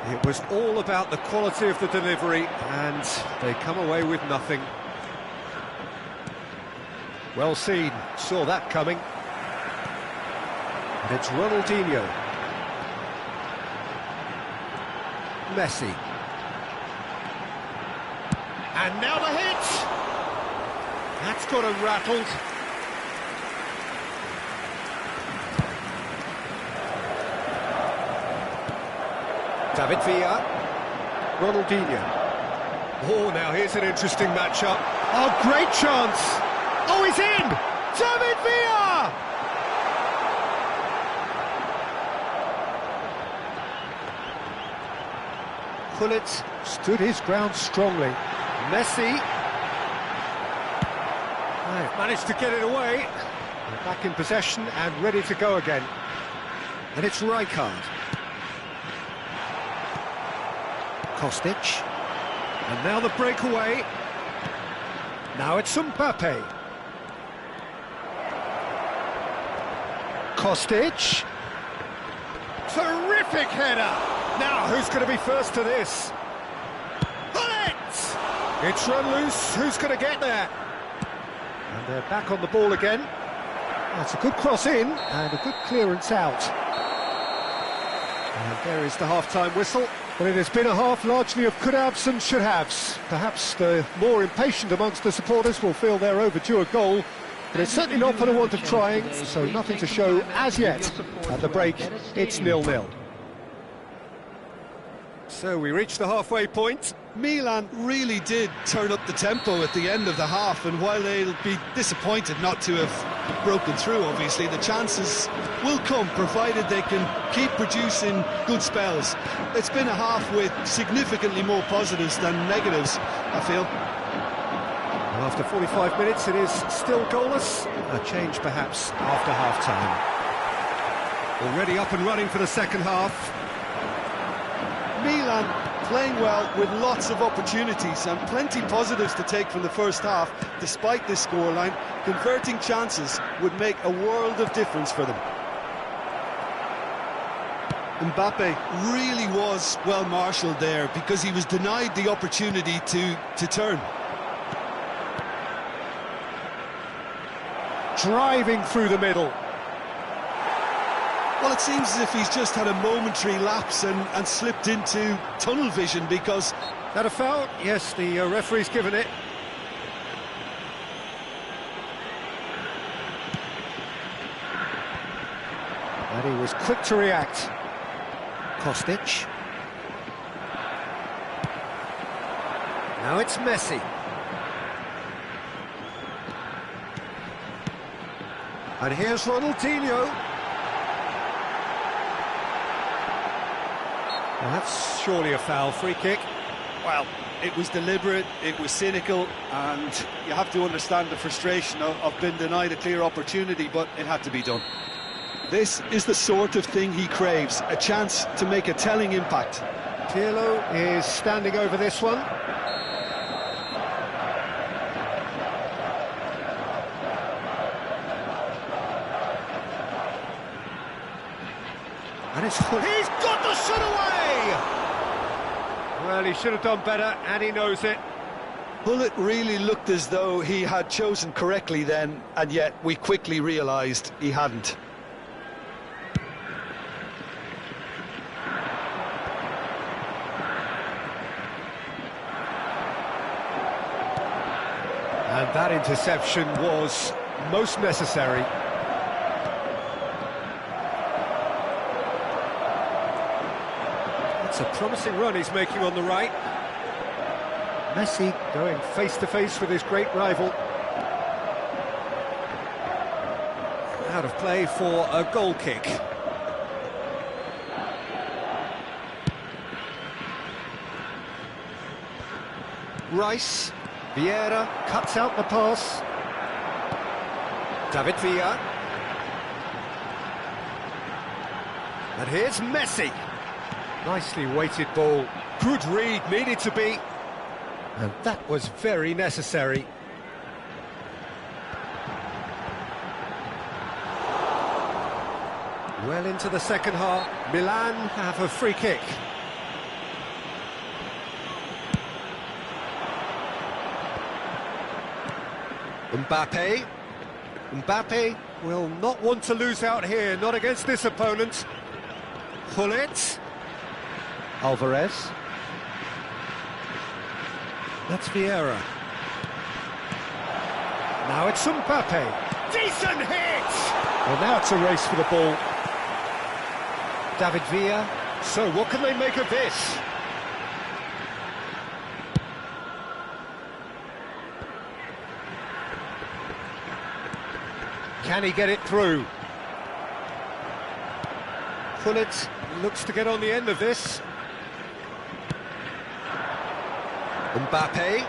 It was all about the quality of the delivery, and they come away with nothing. Well seen, saw that coming. And it's Ronaldinho. Messi. And now the hit! That's got him rattled. David Villa. Ronaldinho. Oh, now here's an interesting matchup. Oh, great chance! Oh, he's in! David Villa! Gullit stood his ground strongly. Messi. They've managed to get it away. They're back in possession and ready to go again. And it's Rijkaard. Kostic. And now the breakaway. Now it's Mbappe. Kostic. Terrific header. Now, who's going to be first to this? Bullet! It's run loose. Who's going to get there? And they're back on the ball again. That's a good cross in and a good clearance out. And there is the half-time whistle. But it has been a half largely of could-haves and should-haves. Perhaps the more impatient amongst the supporters will feel they're overdue a goal. But it's certainly not for the want of trying, so nothing to show as yet. At the break, it's 0-0. So we reach the halfway point. Milan really did turn up the tempo at the end of the half, and while they'll be disappointed not to have broken through, obviously, the chances will come, provided they can keep producing good spells. It's been a half with significantly more positives than negatives, I feel. Well, after 45 minutes, it is still goalless. A change, perhaps, after half-time. Already up and running for the second half. Milan playing well with lots of opportunities and plenty positives to take from the first half. Despite this scoreline, converting chances would make a world of difference for them. Mbappe really was well marshalled there because he was denied the opportunity to turn. Driving through the middle. Well, it seems as if he's just had a momentary lapse and slipped into tunnel vision because... That a foul? Yes, the referee's given it. And he was quick to react. Kostic. Now it's Messi. And here's Ronaldinho. Well, that's surely a foul. Free kick. Well, it was deliberate, it was cynical, and you have to understand the frustration of being denied a clear opportunity, but it had to be done. This is the sort of thing he craves, a chance to make a telling impact. Pirlo is standing over this one. And he's got the shot away! Well, he should have done better, and he knows it. Bullet really looked as though he had chosen correctly then, and yet we quickly realised he hadn't. And that interception was most necessary. It's a promising run he's making on the right. Messi going face-to-face with his great rival. Out of play for a goal kick. Rice. Vieira cuts out the pass. David Villa. And here's Messi. Nicely weighted ball. Good read, needed to be. And that was very necessary. Well into the second half. Milan have a free kick. Mbappe. Mbappe will not want to lose out here, not against this opponent. Gullit. Alvarez. That's Vieira. Now it's Mbappe. Decent hit! Well, now it's a race for the ball. David Villa. So, what can they make of this? Can he get it through? Gullit looks to get on the end of this. Mbappe.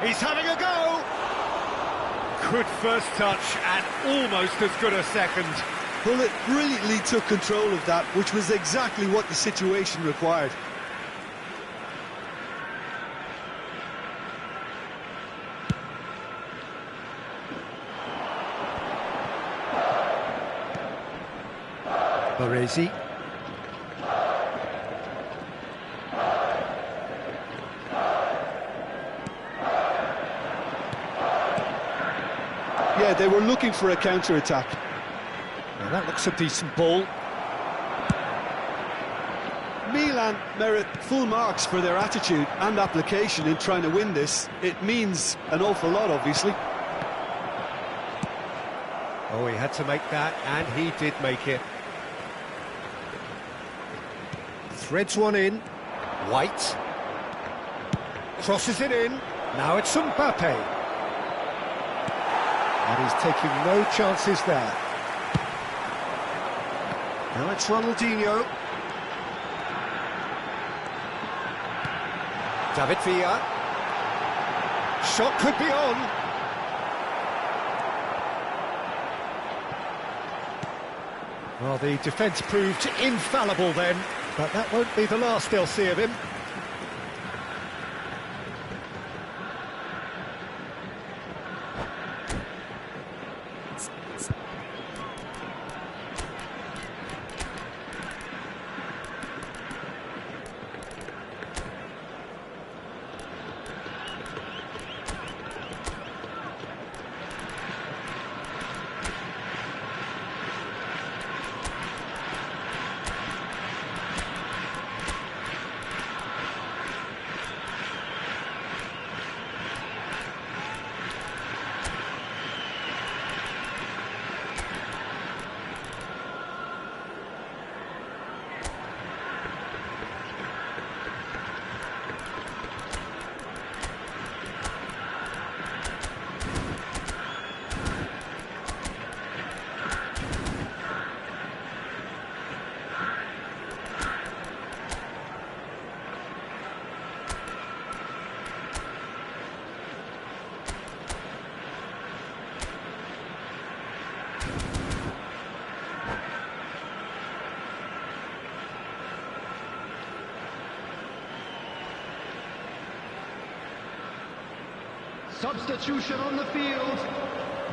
He's having a go! Good first touch and almost as good a second. Hullet brilliantly took control of that, which was exactly what the situation required. Baresi. Yeah, they were looking for a counter-attack. Now that looks a decent ball. Milan merit full marks for their attitude and application in trying to win this. It means an awful lot, obviously. Oh, he had to make that, and he did make it. Threads one in. White. Crosses it in. Now it's Mbappe. And he's taking no chances there. Now it's Ronaldinho. David Villa. Shot could be on. Well, the defence proved infallible then, but that won't be the last they'll see of him. Substitution on the field.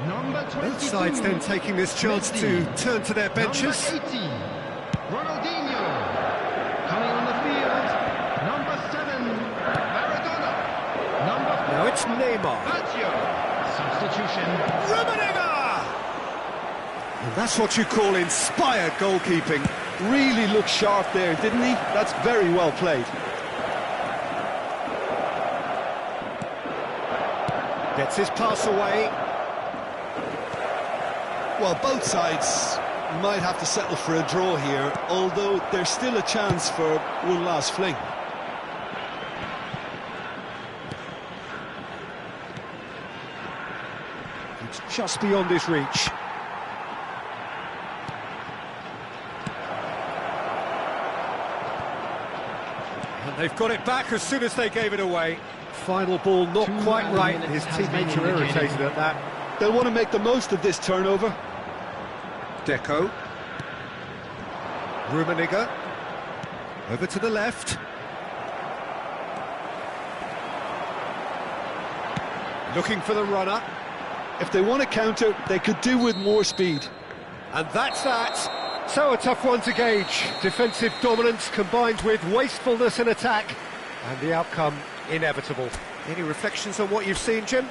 Number 22. Both sides then taking this chance to turn to their benches. Number 80, Ronaldinho. Coming on the field, number 7, Maradona. Number 4, Now it's Neymar. Baggio. Substitution. Rummenigge! And that's what you call inspired goalkeeping. Really looked sharp there, didn't he? That's very well played. Gets his pass away. Well, both sides might have to settle for a draw here, although there's still a chance for one last fling. It's just beyond his reach. And they've got it back as soon as they gave it away. Final ball not quite right. His teammates are irritated at that. They'll want to make the most of this turnover. Deco. Rummenigge. Over to the left. Looking for the runner. If they want to counter, they could do with more speed. And that's that. So a tough one to gauge. Defensive dominance combined with wastefulness in attack. And the outcome inevitable. Any reflections on what you've seen, Jim?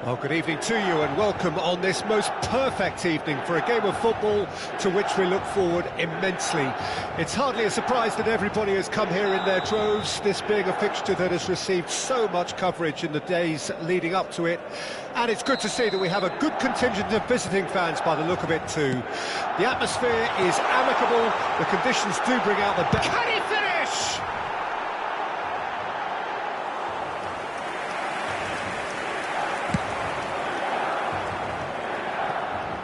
Well, good evening to you and welcome on this most perfect evening for a game of football to which we look forward immensely. It's hardly a surprise that everybody has come here in their droves, this being a fixture that has received so much coverage in the days leading up to it. And it's good to see that we have a good contingent of visiting fans by the look of it too. The atmosphere is amicable, the conditions do bring out the best. Can he finish?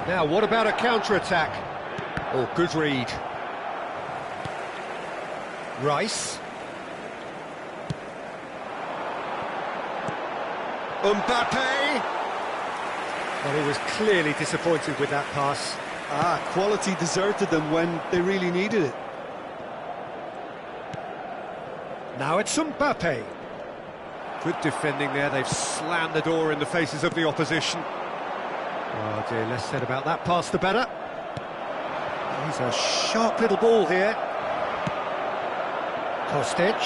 Now, what about a counter-attack? Oh, good read. Rice. Mbappe. Well, he was clearly disappointed with that pass. Quality deserted them when they really needed it. Now it's Mbappe. Good defending there, they've slammed the door in the faces of the opposition. Oh dear, less said about that pass the better. He's a sharp little ball here. Kostic.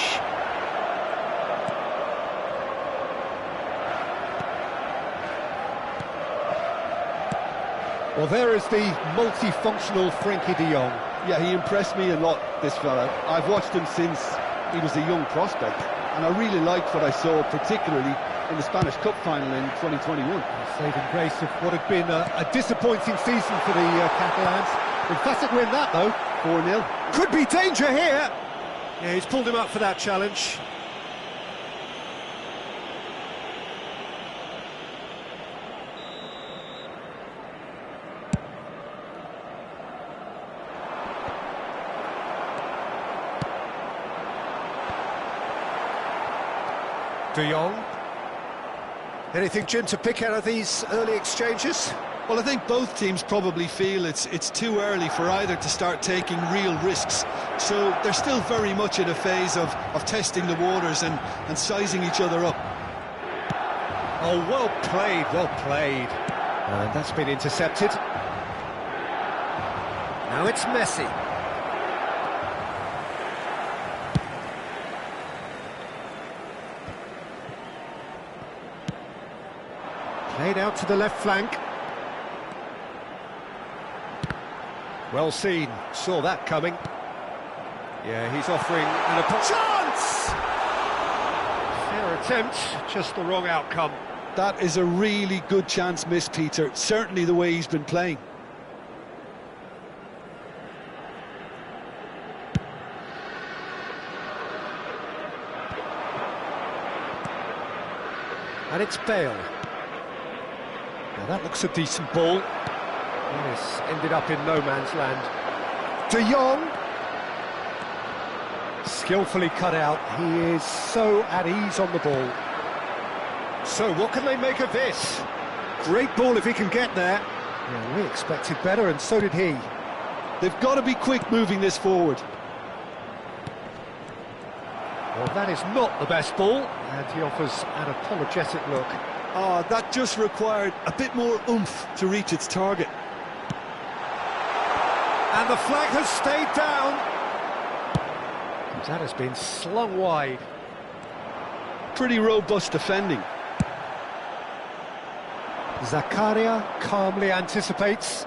Well, there is the multifunctional Frenkie de Jong. Yeah, he impressed me a lot, this fella. I've watched him since he was a young prospect, and I really liked what I saw, particularly in the Spanish Cup final in 2021. Saving grace of what had been a disappointing season for the Catalans. Emphatic win that, though. 4-0. Could be danger here. Yeah, he's pulled him up for that challenge. De Jong. Anything, Jim, to pick out of these early exchanges? Well, I think both teams probably feel it's too early for either to start taking real risks. So they're still very much in a phase of testing the waters and sizing each other up. Oh, well played, well played. And that's been intercepted. Now it's Messi. Played out to the left flank. Well seen, saw that coming. Yeah, he's offering an chance! Fair attempt, just the wrong outcome. That is a really good chance missed, Peter. Certainly the way he's been playing. And it's Bale. Now that looks a decent ball. Yes, ended up in no man's land. De Jong. Skillfully cut out. He is so at ease on the ball. So what can they make of this? Great ball if he can get there. Yeah, we expected better, and so did he. They've got to be quick moving this forward. Well, that is not the best ball, and he offers an apologetic look. That just required a bit more oomph to reach its target. And the flag has stayed down. That has been slung wide. Pretty robust defending. Zakaria calmly anticipates.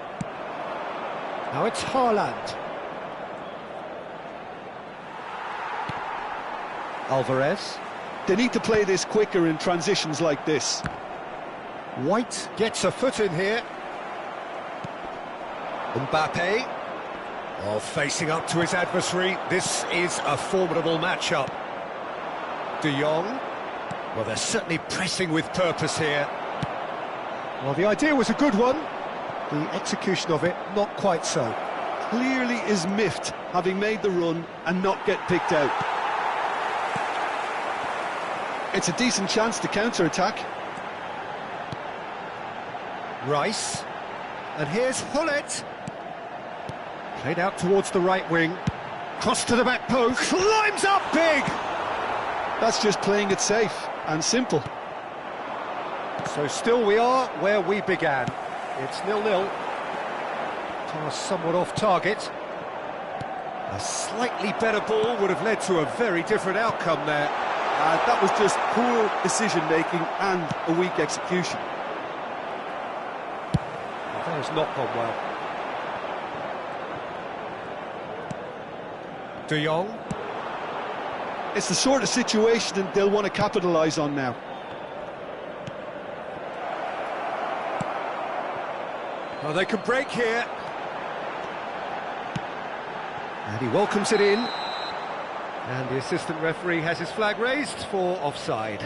Now it's Haaland. Alvarez. They need to play this quicker in transitions like this. White gets a foot in here. Mbappe. Oh, facing up to his adversary. This is a formidable matchup. De Jong. Well, they're certainly pressing with purpose here. Well, the idea was a good one. The execution of it, not quite so. Clearly is miffed, having made the run and not get picked out. It's a decent chance to counter-attack. Rice. And here's Hullet. Played out towards the right wing. Cross to the back post. Climbs up big! That's just playing it safe and simple. So still we are where we began. It's 0-0. Pass somewhat off target. A slightly better ball would have led to a very different outcome there. That was just poor decision-making and a weak execution. has not gone well. De Jong. It's the sort of situation that they'll want to capitalise on now. Well, they could break here. And he welcomes it in. And the assistant referee has his flag raised for offside.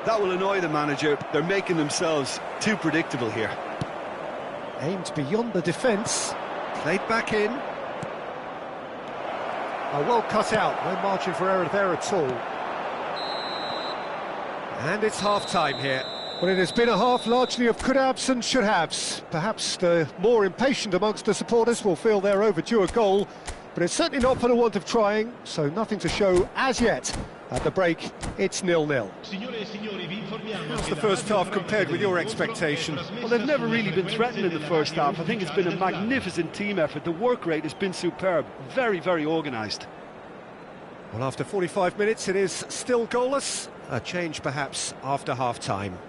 That will annoy the manager. They're making themselves too predictable here. Aimed beyond the defence. Played back in. Well cut out. No margin for error there at all. And it's half-time here. Well, it has been a half largely of could-haves and should-haves. Perhaps the more impatient amongst the supporters will feel they're overdue a goal, but it's certainly not for the want of trying, so nothing to show as yet. At the break, it's 0-0. How's the first half compared with your expectation? Well, they've never really been threatened in the first half. I think it's been a magnificent team effort. The work rate has been superb. Very, very organised. Well, after 45 minutes, it is still goalless. A change, perhaps, after half-time.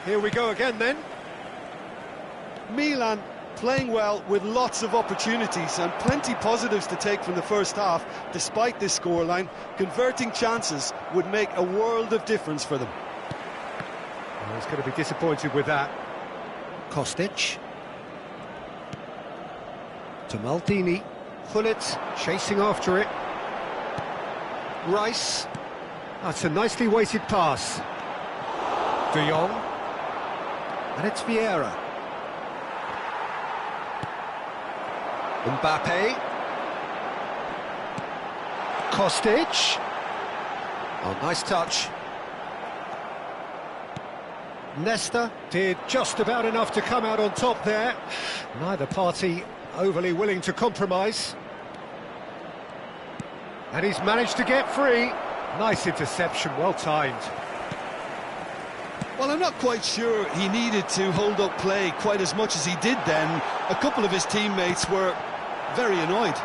Here we go again then. Milan playing well with lots of opportunities and plenty positives to take from the first half. Despite this scoreline, converting chances would make a world of difference for them. Well, he's going to be disappointed with that. Kostic. To Maldini. Gullit chasing after it. Rice. That's a nicely weighted pass. De Jong. And it's Vieira. Mbappe. Kostic. Oh, nice touch. Nesta did just about enough to come out on top there. Neither party overly willing to compromise. And he's managed to get free. Nice interception, well timed. Well, I'm not quite sure he needed to hold up play quite as much as he did then. A couple of his teammates were very annoyed.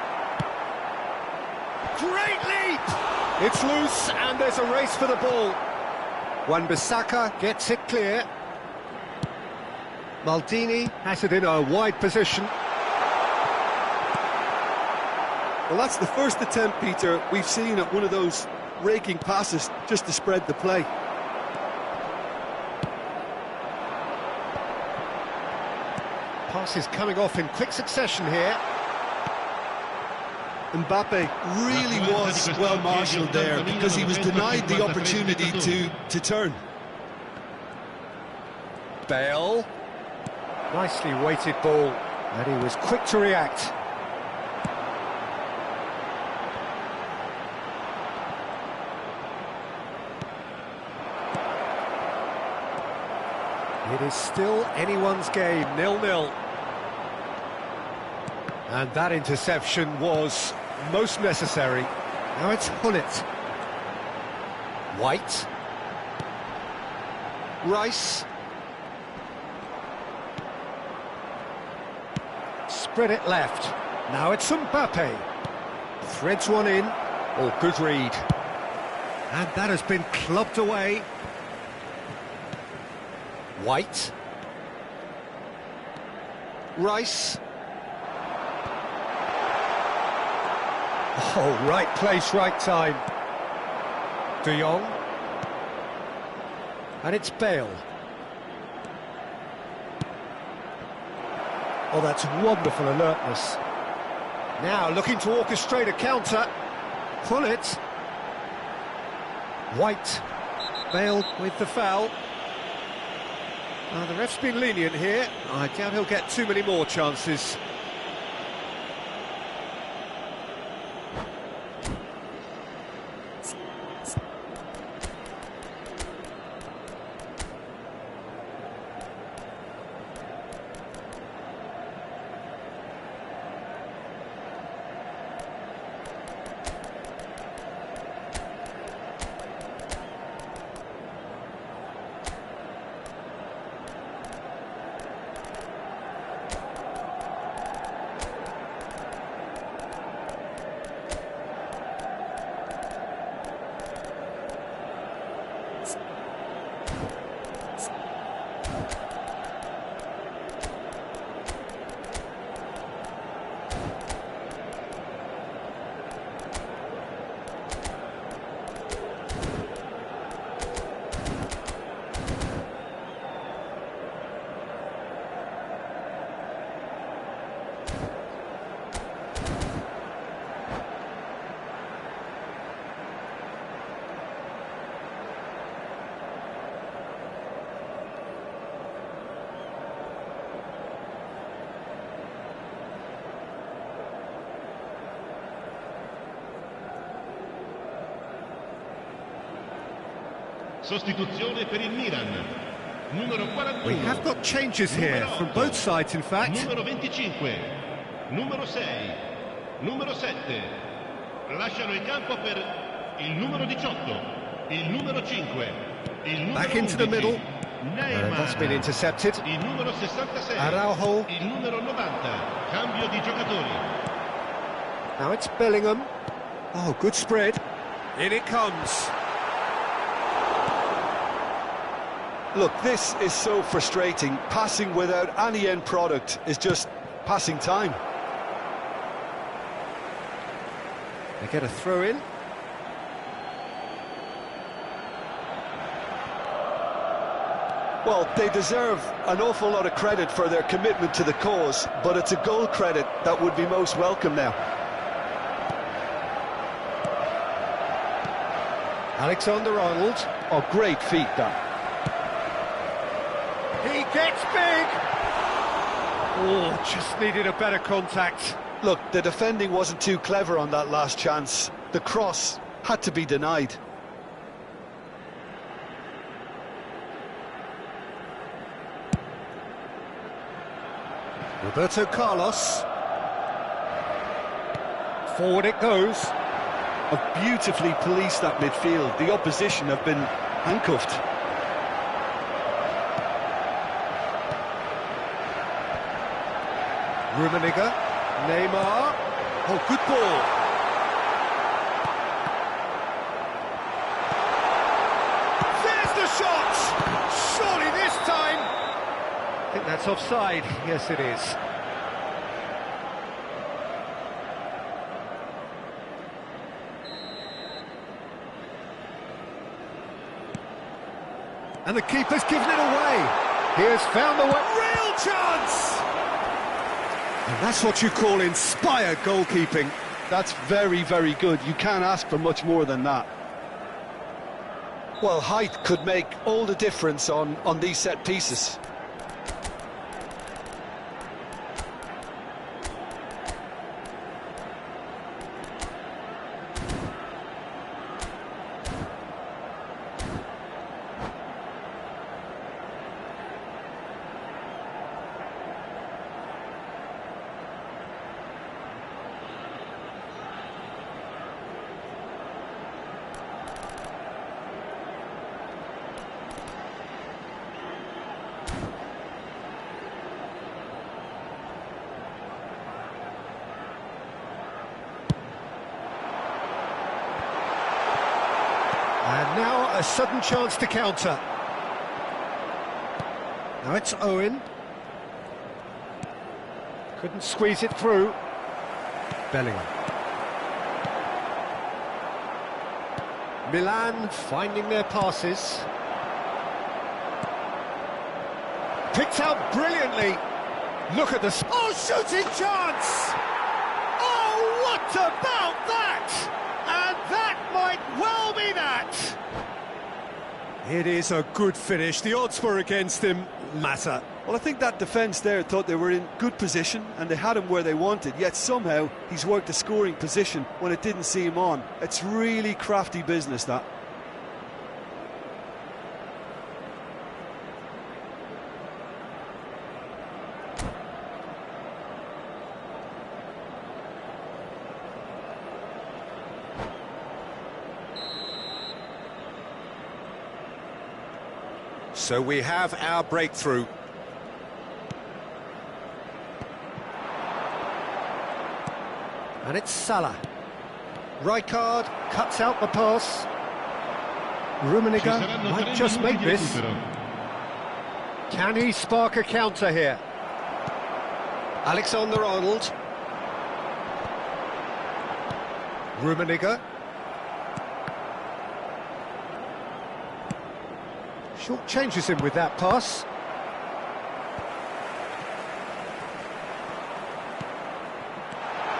Great leap! It's loose and there's a race for the ball. Wan-Bissaka gets it clear. Maldini has it in a wide position. Well, that's the first attempt, Peter, we've seen at one of those raking passes just to spread the play. Passes coming off in quick succession here. Mbappe really was well marshalled there because he was denied the opportunity to turn. Bale. Nicely weighted ball, and he was quick to react. It is still anyone's game, 0-0. And that interception was most necessary. Now it's Gullit. White. Rice. Spread it left. Now it's Mbappe. Threads one in. Oh, good read. And that has been clubbed away. White. Rice. Oh, right place, right time. De Jong. And it's Bale. Oh, that's wonderful alertness. Now looking to orchestrate a counter. Gullit. White. Bale with the foul. The ref's been lenient here. I doubt he'll get too many more chances. Sostituzione per il Milan. Numero 41. We have got changes here from both sides, in fact. Numero 25. Numero 6. Numero 7. Lasciano il campo per il numero 18. Il numero 5. Il numero Back into the 11. middle. Neymar. That's been intercepted. Il numero 66. Araujo. Il numero 90. Cambio di giocatori. Now it's Bellingham. Oh, good spread. In it comes. Look, this is so frustrating. Passing without any end product is just passing time. They get a throw in. Well, they deserve an awful lot of credit for their commitment to the cause, but it's a goal credit that would be most welcome now. Alexander-Arnold. Oh, great feat, that. He gets big! Oh, just needed a better contact. Look, the defending wasn't too clever on that last chance. The cross had to be denied. Roberto Carlos. Forward it goes. Have beautifully policed that midfield. The opposition have been handcuffed. Rummenigge. Neymar. Oh, good ball. There's the shot! Surely this time! I think that's offside. Yes, it is. And the keeper's given it away. He has found the way. Real chance! And that's what you call inspired goalkeeping. That's very, very good. You can't ask for much more than that. Well, height could make all the difference on these set pieces. And now a sudden chance to counter. Now it's Owen. Couldn't squeeze it through. Bellingham. Milan finding their passes. Picked out brilliantly. Look at this. Oh, shooting chance! Oh, what about that? And that might well be that. It is a good finish. The odds were against him. Mata. Well, I think that defence there thought they were in good position and they had him where they wanted, yet somehow he's worked a scoring position when it didn't see him on. It's really crafty business, that. So we have our breakthrough. And it's Salah. Rijkaard cuts out the pass. Rummenigge might just make this. Can he spark a counter here? Alexander-Arnold. Rummenigge. Short changes him with that pass.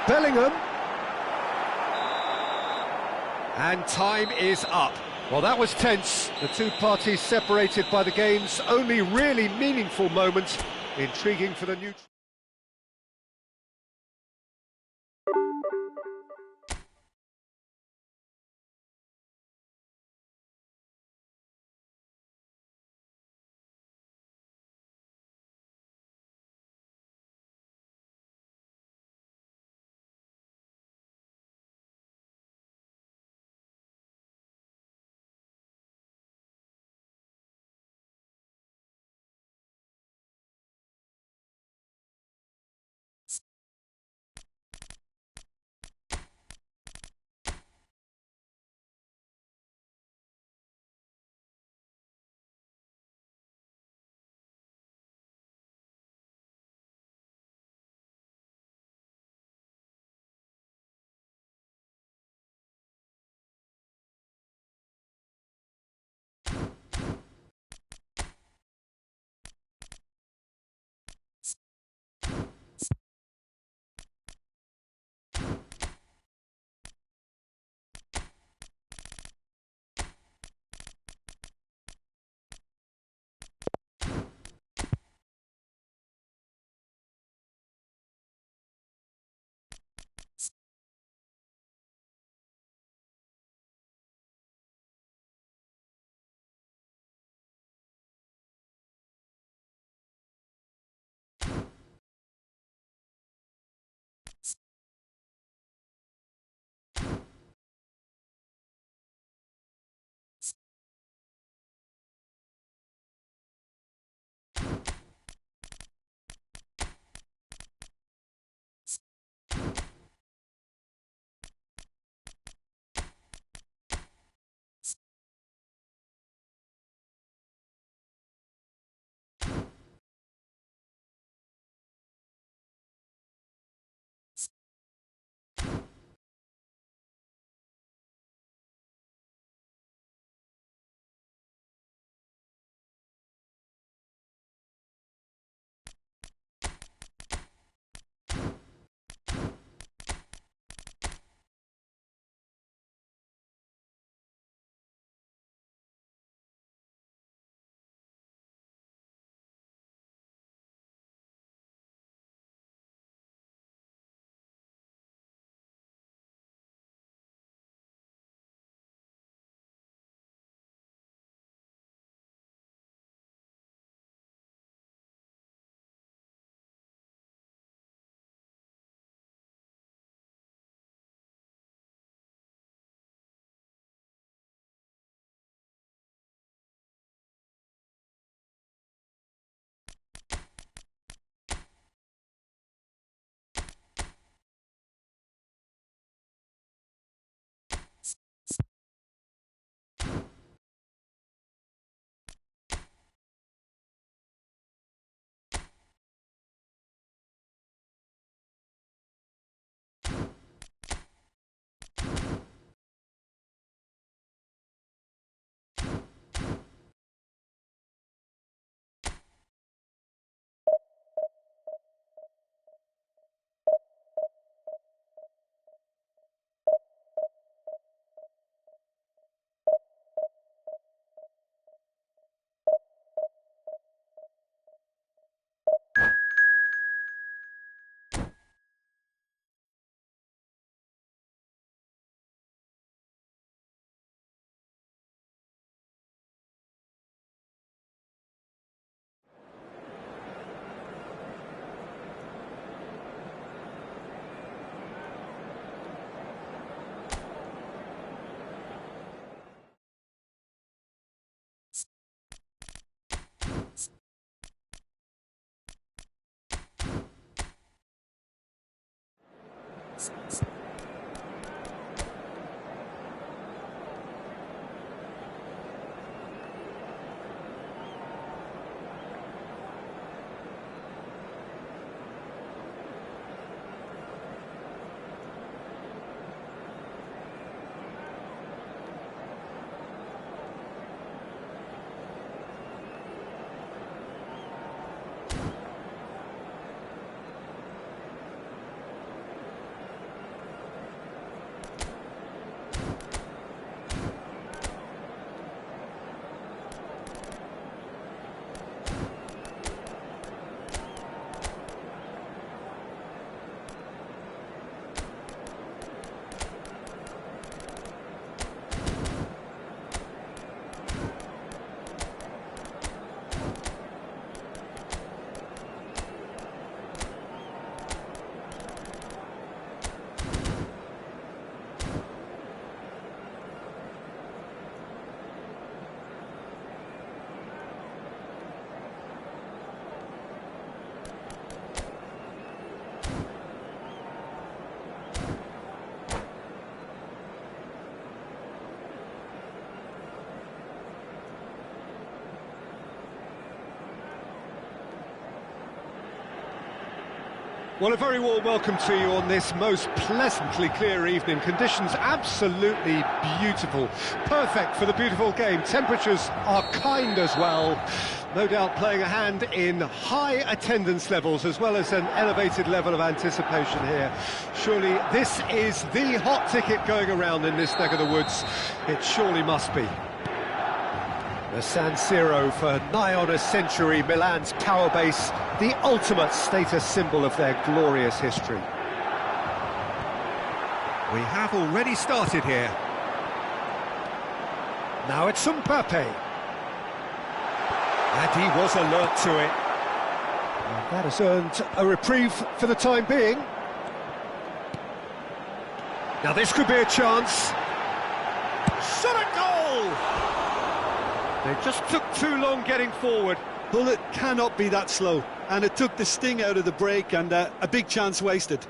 Bellingham. And time is up. Well, that was tense. The two parties separated by the game's only really meaningful moment. Intriguing for the neutral. Well, a very warm welcome to you on this most pleasantly clear evening. Conditions absolutely beautiful. Perfect for the beautiful game. Temperatures are kind as well. No doubt playing a hand in high attendance levels as well as an elevated level of anticipation here. Surely this is the hot ticket going around in this neck of the woods. It surely must be. The San Siro for nigh on a century, Milan's power base, the ultimate status symbol of their glorious history. We have already started here. Now it's Mbappe. And he was alert to it. And that has earned a reprieve for the time being. Now this could be a chance. Shot at goal! They just took too long getting forward. Bullet cannot be that slow, and it took the sting out of the break, and a big chance wasted.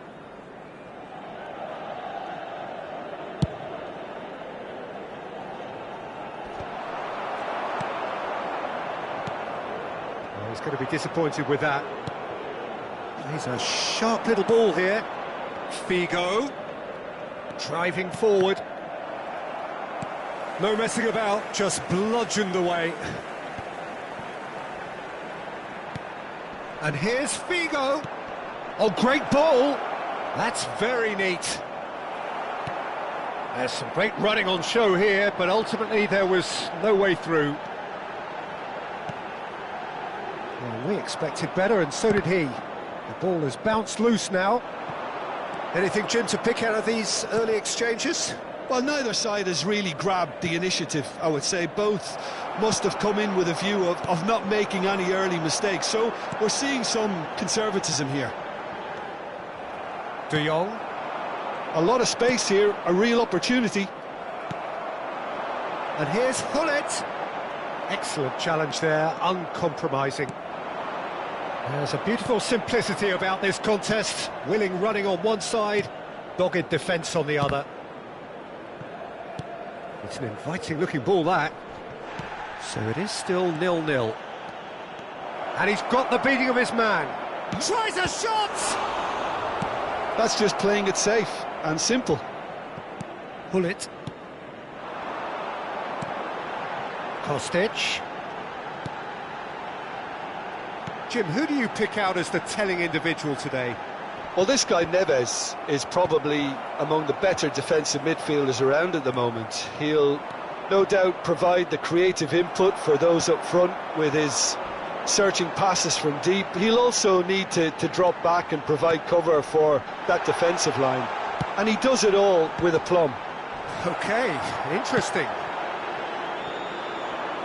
Oh, he's going to be disappointed with that. He's a sharp little ball here. Figo driving forward. No messing about, just bludgeoned away. And here's Figo. Oh, great ball. That's very neat. There's some great running on show here, but ultimately there was no way through. Well, we expected better, and so did he. The ball has bounced loose now. Anything, Jim, to pick out of these early exchanges? Well, neither side has really grabbed the initiative, I would say. Both must have come in with a view of not making any early mistakes. So we're seeing some conservatism here. De Jong. A lot of space here, a real opportunity. And here's Hullet. Excellent challenge there, uncompromising. There's a beautiful simplicity about this contest. Willing running on one side, dogged defence on the other. It's an inviting-looking ball, that. So it is still 0-0. And he's got the beating of his man. Tries a shot! That's just playing it safe and simple. Hullet. Kostic. Jim, who do you pick out as the telling individual today? Well, this guy Neves is probably among the better defensive midfielders around at the moment. He'll no doubt provide the creative input for those up front with his searching passes from deep. He'll also need to drop back and provide cover for that defensive line. And he does it all with aplomb. Okay, interesting.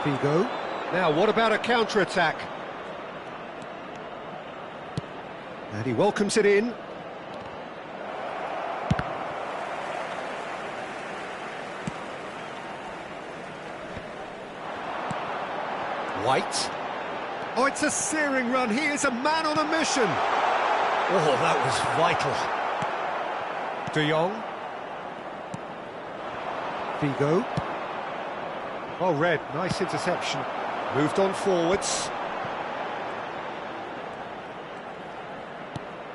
Figo. Now, what about a counter-attack? And he welcomes it in. White. Oh, it's a searing run. He is a man on a mission. Oh, that was vital. De Jong. Figo. Oh, Red, nice interception. Moved on forwards.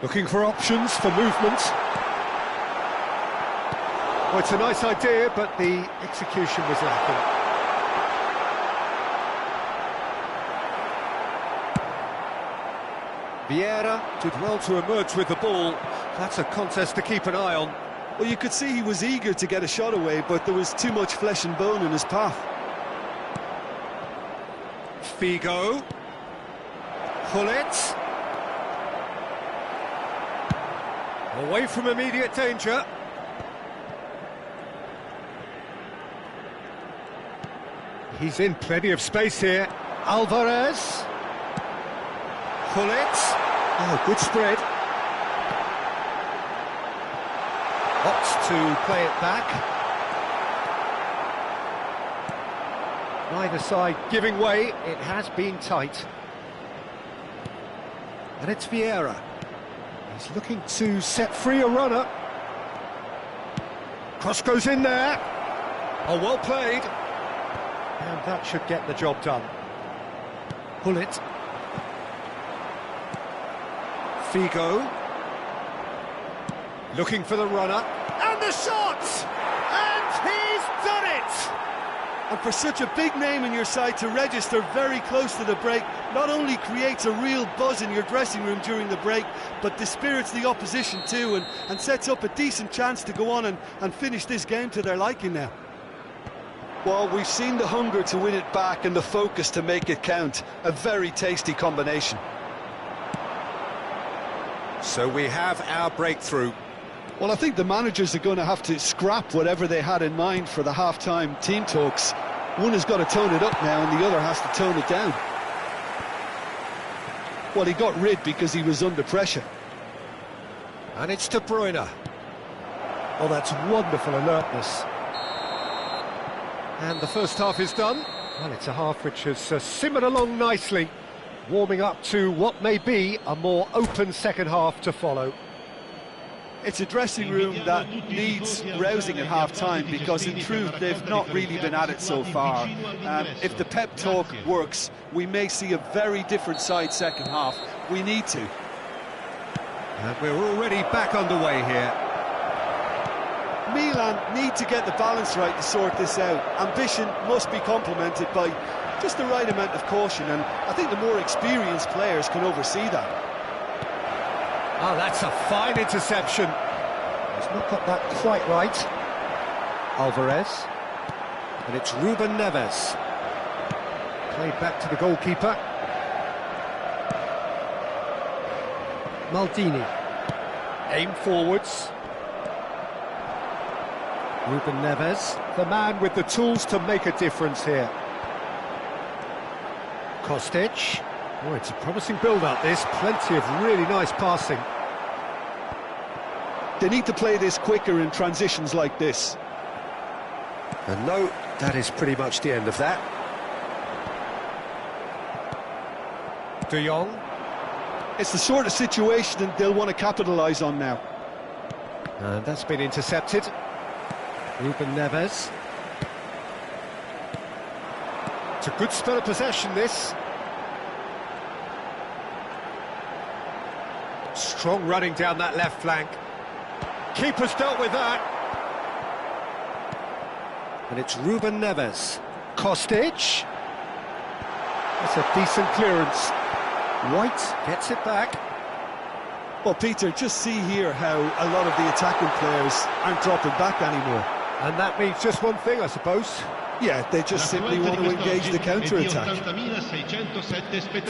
Looking for options for movement. Well, it's a nice idea, but the execution was lacking. Vieira did well to emerge with the ball. That's a contest to keep an eye on. Well, you could see he was eager to get a shot away, but there was too much flesh and bone in his path. Figo. Gullit. Away from immediate danger. He's in plenty of space here. Alvarez. Gullit. Oh, good spread. Opts to play it back. Neither side giving way. It has been tight. And it's Vieira. He's looking to set free a runner. Cross goes in there. Oh, well played. And that should get the job done. Gullit. Figo. Looking for the runner. And the shot! And he's done it! And for such a big name in your side to register very close to the break, not only creates a real buzz in your dressing room during the break, but dispirits the opposition too, and sets up a decent chance to go on and finish this game to their liking now. Well, we've seen the hunger to win it back and the focus to make it count. A very tasty combination. So we have our breakthrough. Well, I think the managers are going to have to scrap whatever they had in mind for the half-time team talks. One has got to tone it up now and the other has to tone it down. Well, he got rid because he was under pressure. And it's De Bruyne. Oh, that's wonderful alertness. And the first half is done. Well, it's a half which has simmered along nicely, warming up to what may be a more open second half to follow. It's a dressing room that needs rousing at half-time because in truth they've not really been at it so far. If the pep talk works, we may see a very different side second half. We need to. And we're already back underway here. Milan need to get the balance right to sort this out. Ambition must be complemented by just the right amount of caution, and I think the more experienced players can oversee that. Oh, that's a fine interception. He's not got that quite right. Alvarez. And it's Ruben Neves. Played back to the goalkeeper. Maldini. Aim forwards. Ruben Neves, the man with the tools to make a difference here. Kostic. Oh, it's a promising build-up, this. Plenty of really nice passing. They need to play this quicker in transitions like this. And no, that is pretty much the end of that. De Jong. It's the sort of situation that they'll want to capitalise on now. And that's been intercepted. Ruben Neves. It's a good spell of possession, this. Strong running down that left flank. Keeper's dealt with that. And it's Ruben Neves. Kostic. That's a decent clearance. White gets it back. Well, Peter, just see here how a lot of the attacking players aren't dropping back anymore. And that means just one thing, I suppose. Yeah, they just simply want to engage the counter-attack.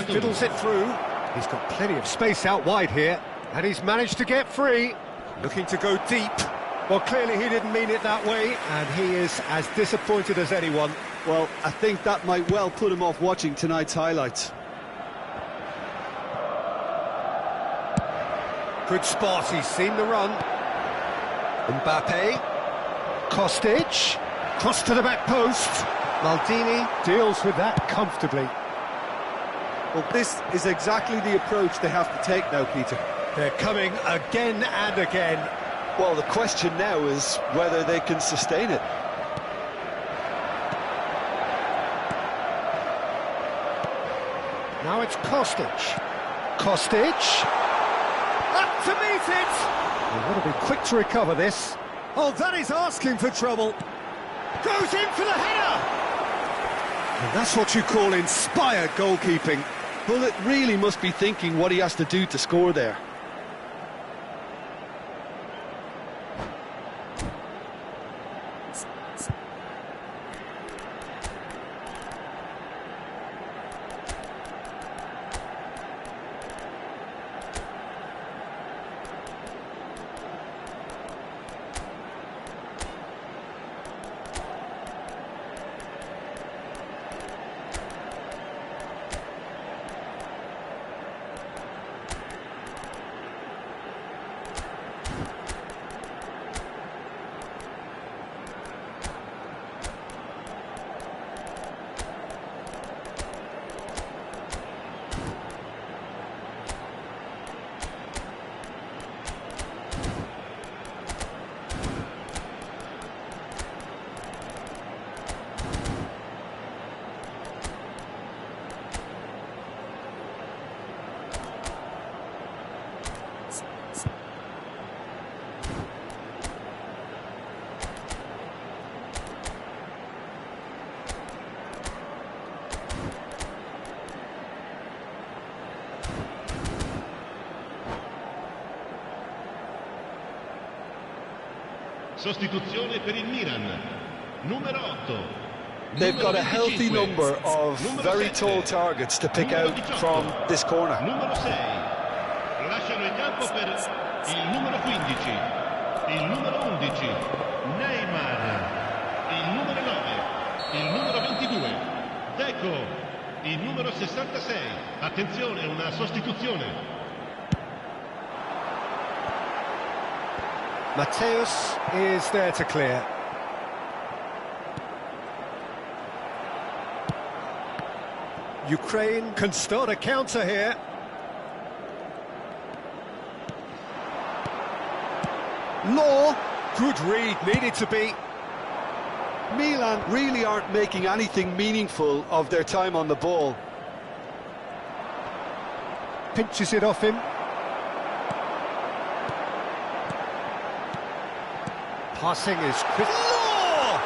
Fiddles it through. He's got plenty of space out wide here, and he's managed to get free. Looking to go deep. Well, clearly he didn't mean it that way, and he is as disappointed as anyone. Well, I think that might well put him off watching tonight's highlights. Good spot, he's seen the run. Mbappe. Kostic. Cross to the back post. Maldini deals with that comfortably. Well, this is exactly the approach they have to take now, Peter. They're coming again and again. Well, the question now is whether they can sustain it. Now it's Kostic. Kostic. Up to meet it! They've got to be quick to recover this. Oh, that is asking for trouble. Goes in for the header! And that's what you call inspired goalkeeping. Bullet really must be thinking what he has to do to score there. Sostituzione per il Milan. Numero 8. They've got a healthy number of very 7. tall targets to pick out from this corner. Numero 6. Lasciano il campo per il numero 15. Il numero 11. Neymar. Il numero 9. Il numero 22. Deco. Il numero 66. Attenzione, una sostituzione. Mateus is there to clear. Ukraine can start a counter here. Law, good read, needed to be. Milan really aren't making anything meaningful of their time on the ball. Pinches it off him. Passing is quick. Law!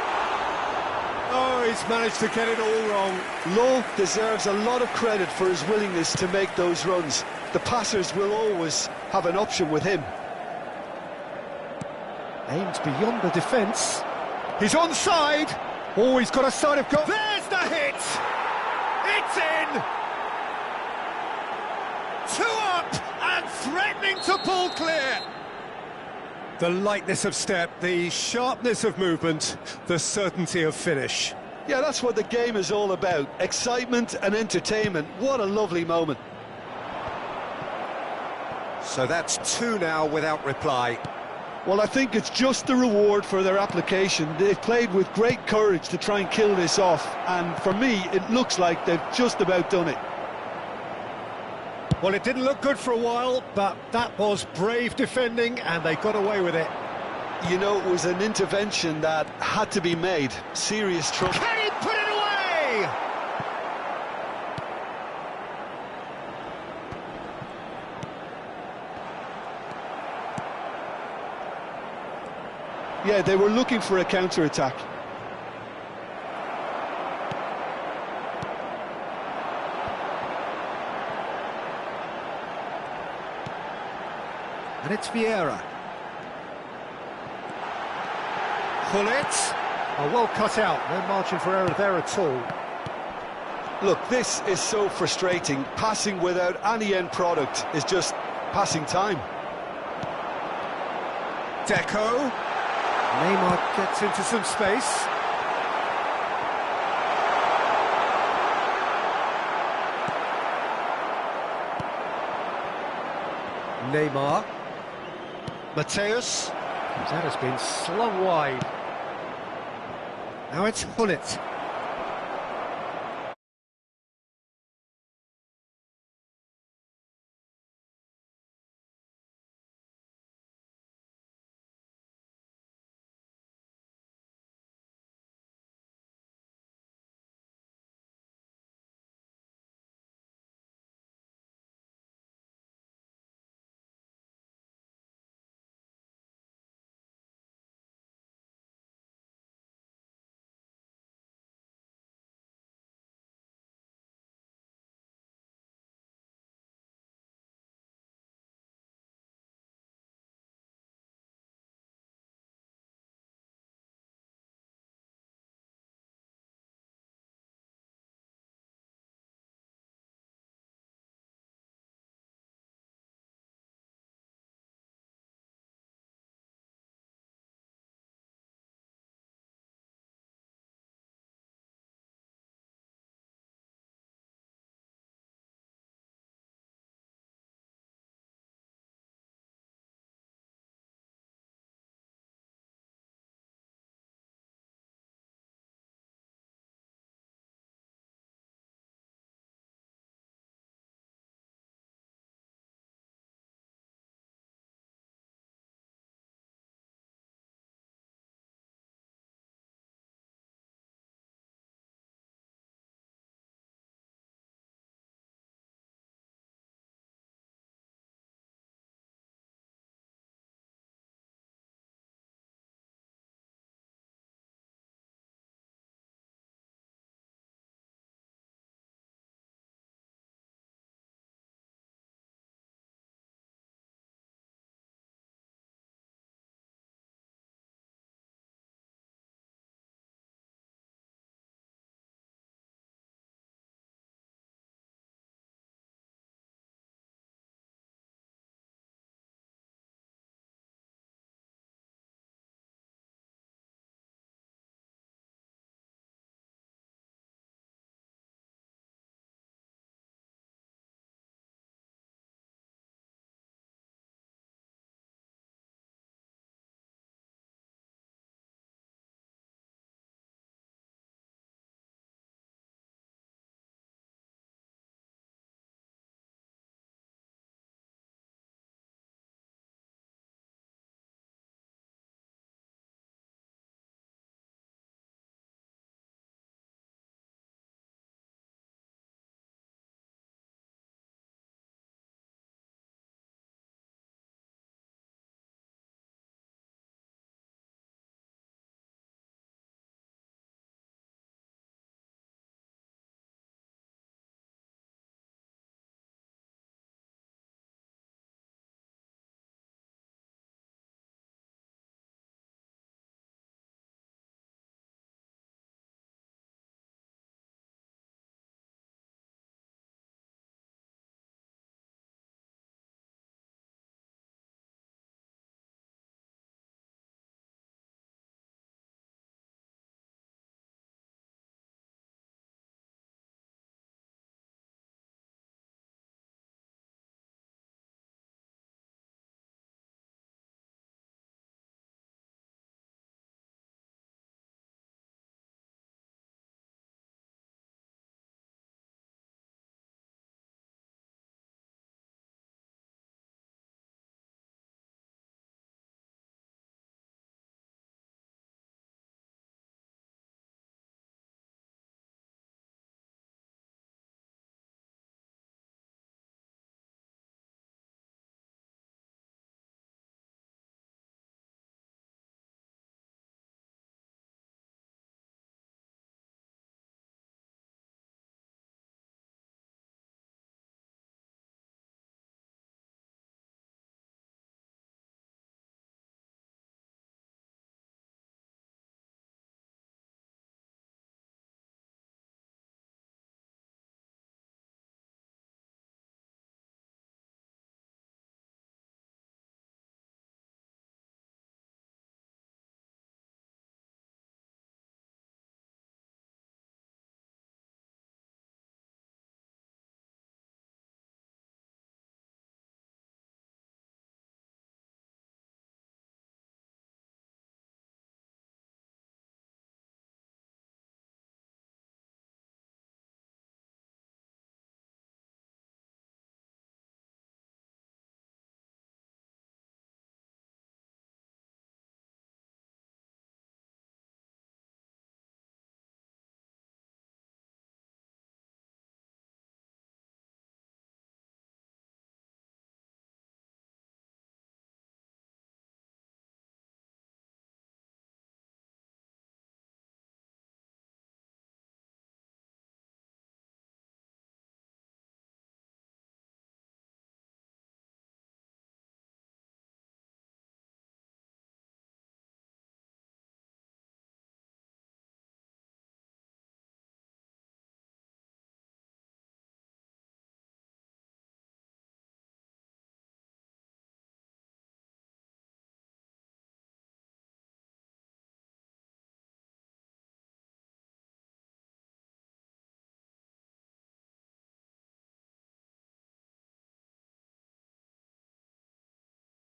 Oh, he's managed to get it all wrong. Law deserves a lot of credit for his willingness to make those runs. The passers will always have an option with him. Aimed beyond the defence. He's onside. Oh, he's got a side of goal. There's the hit! It's in! 2 up and threatening to pull clear. The lightness of step, the sharpness of movement, the certainty of finish. Yeah, that's what the game is all about. Excitement and entertainment. What a lovely moment. So that's 2 now without reply. Well, I think it's just the reward for their application. They've played with great courage to try and kill this off, and for me, it looks like they've just about done it. Well, it didn't look good for a while, but that was brave defending, and they got away with it. You know, it was an intervention that had to be made. Serious trouble. Can he put it away? Yeah, they were looking for a counter-attack. And it's Vieira. Gullit. Oh, well cut out. No margin for error there at all. Look, this is so frustrating. Passing without any end product is just passing time. Deco. Neymar gets into some space. Neymar. Mateus. That has been slung wide. Now it's Gullit.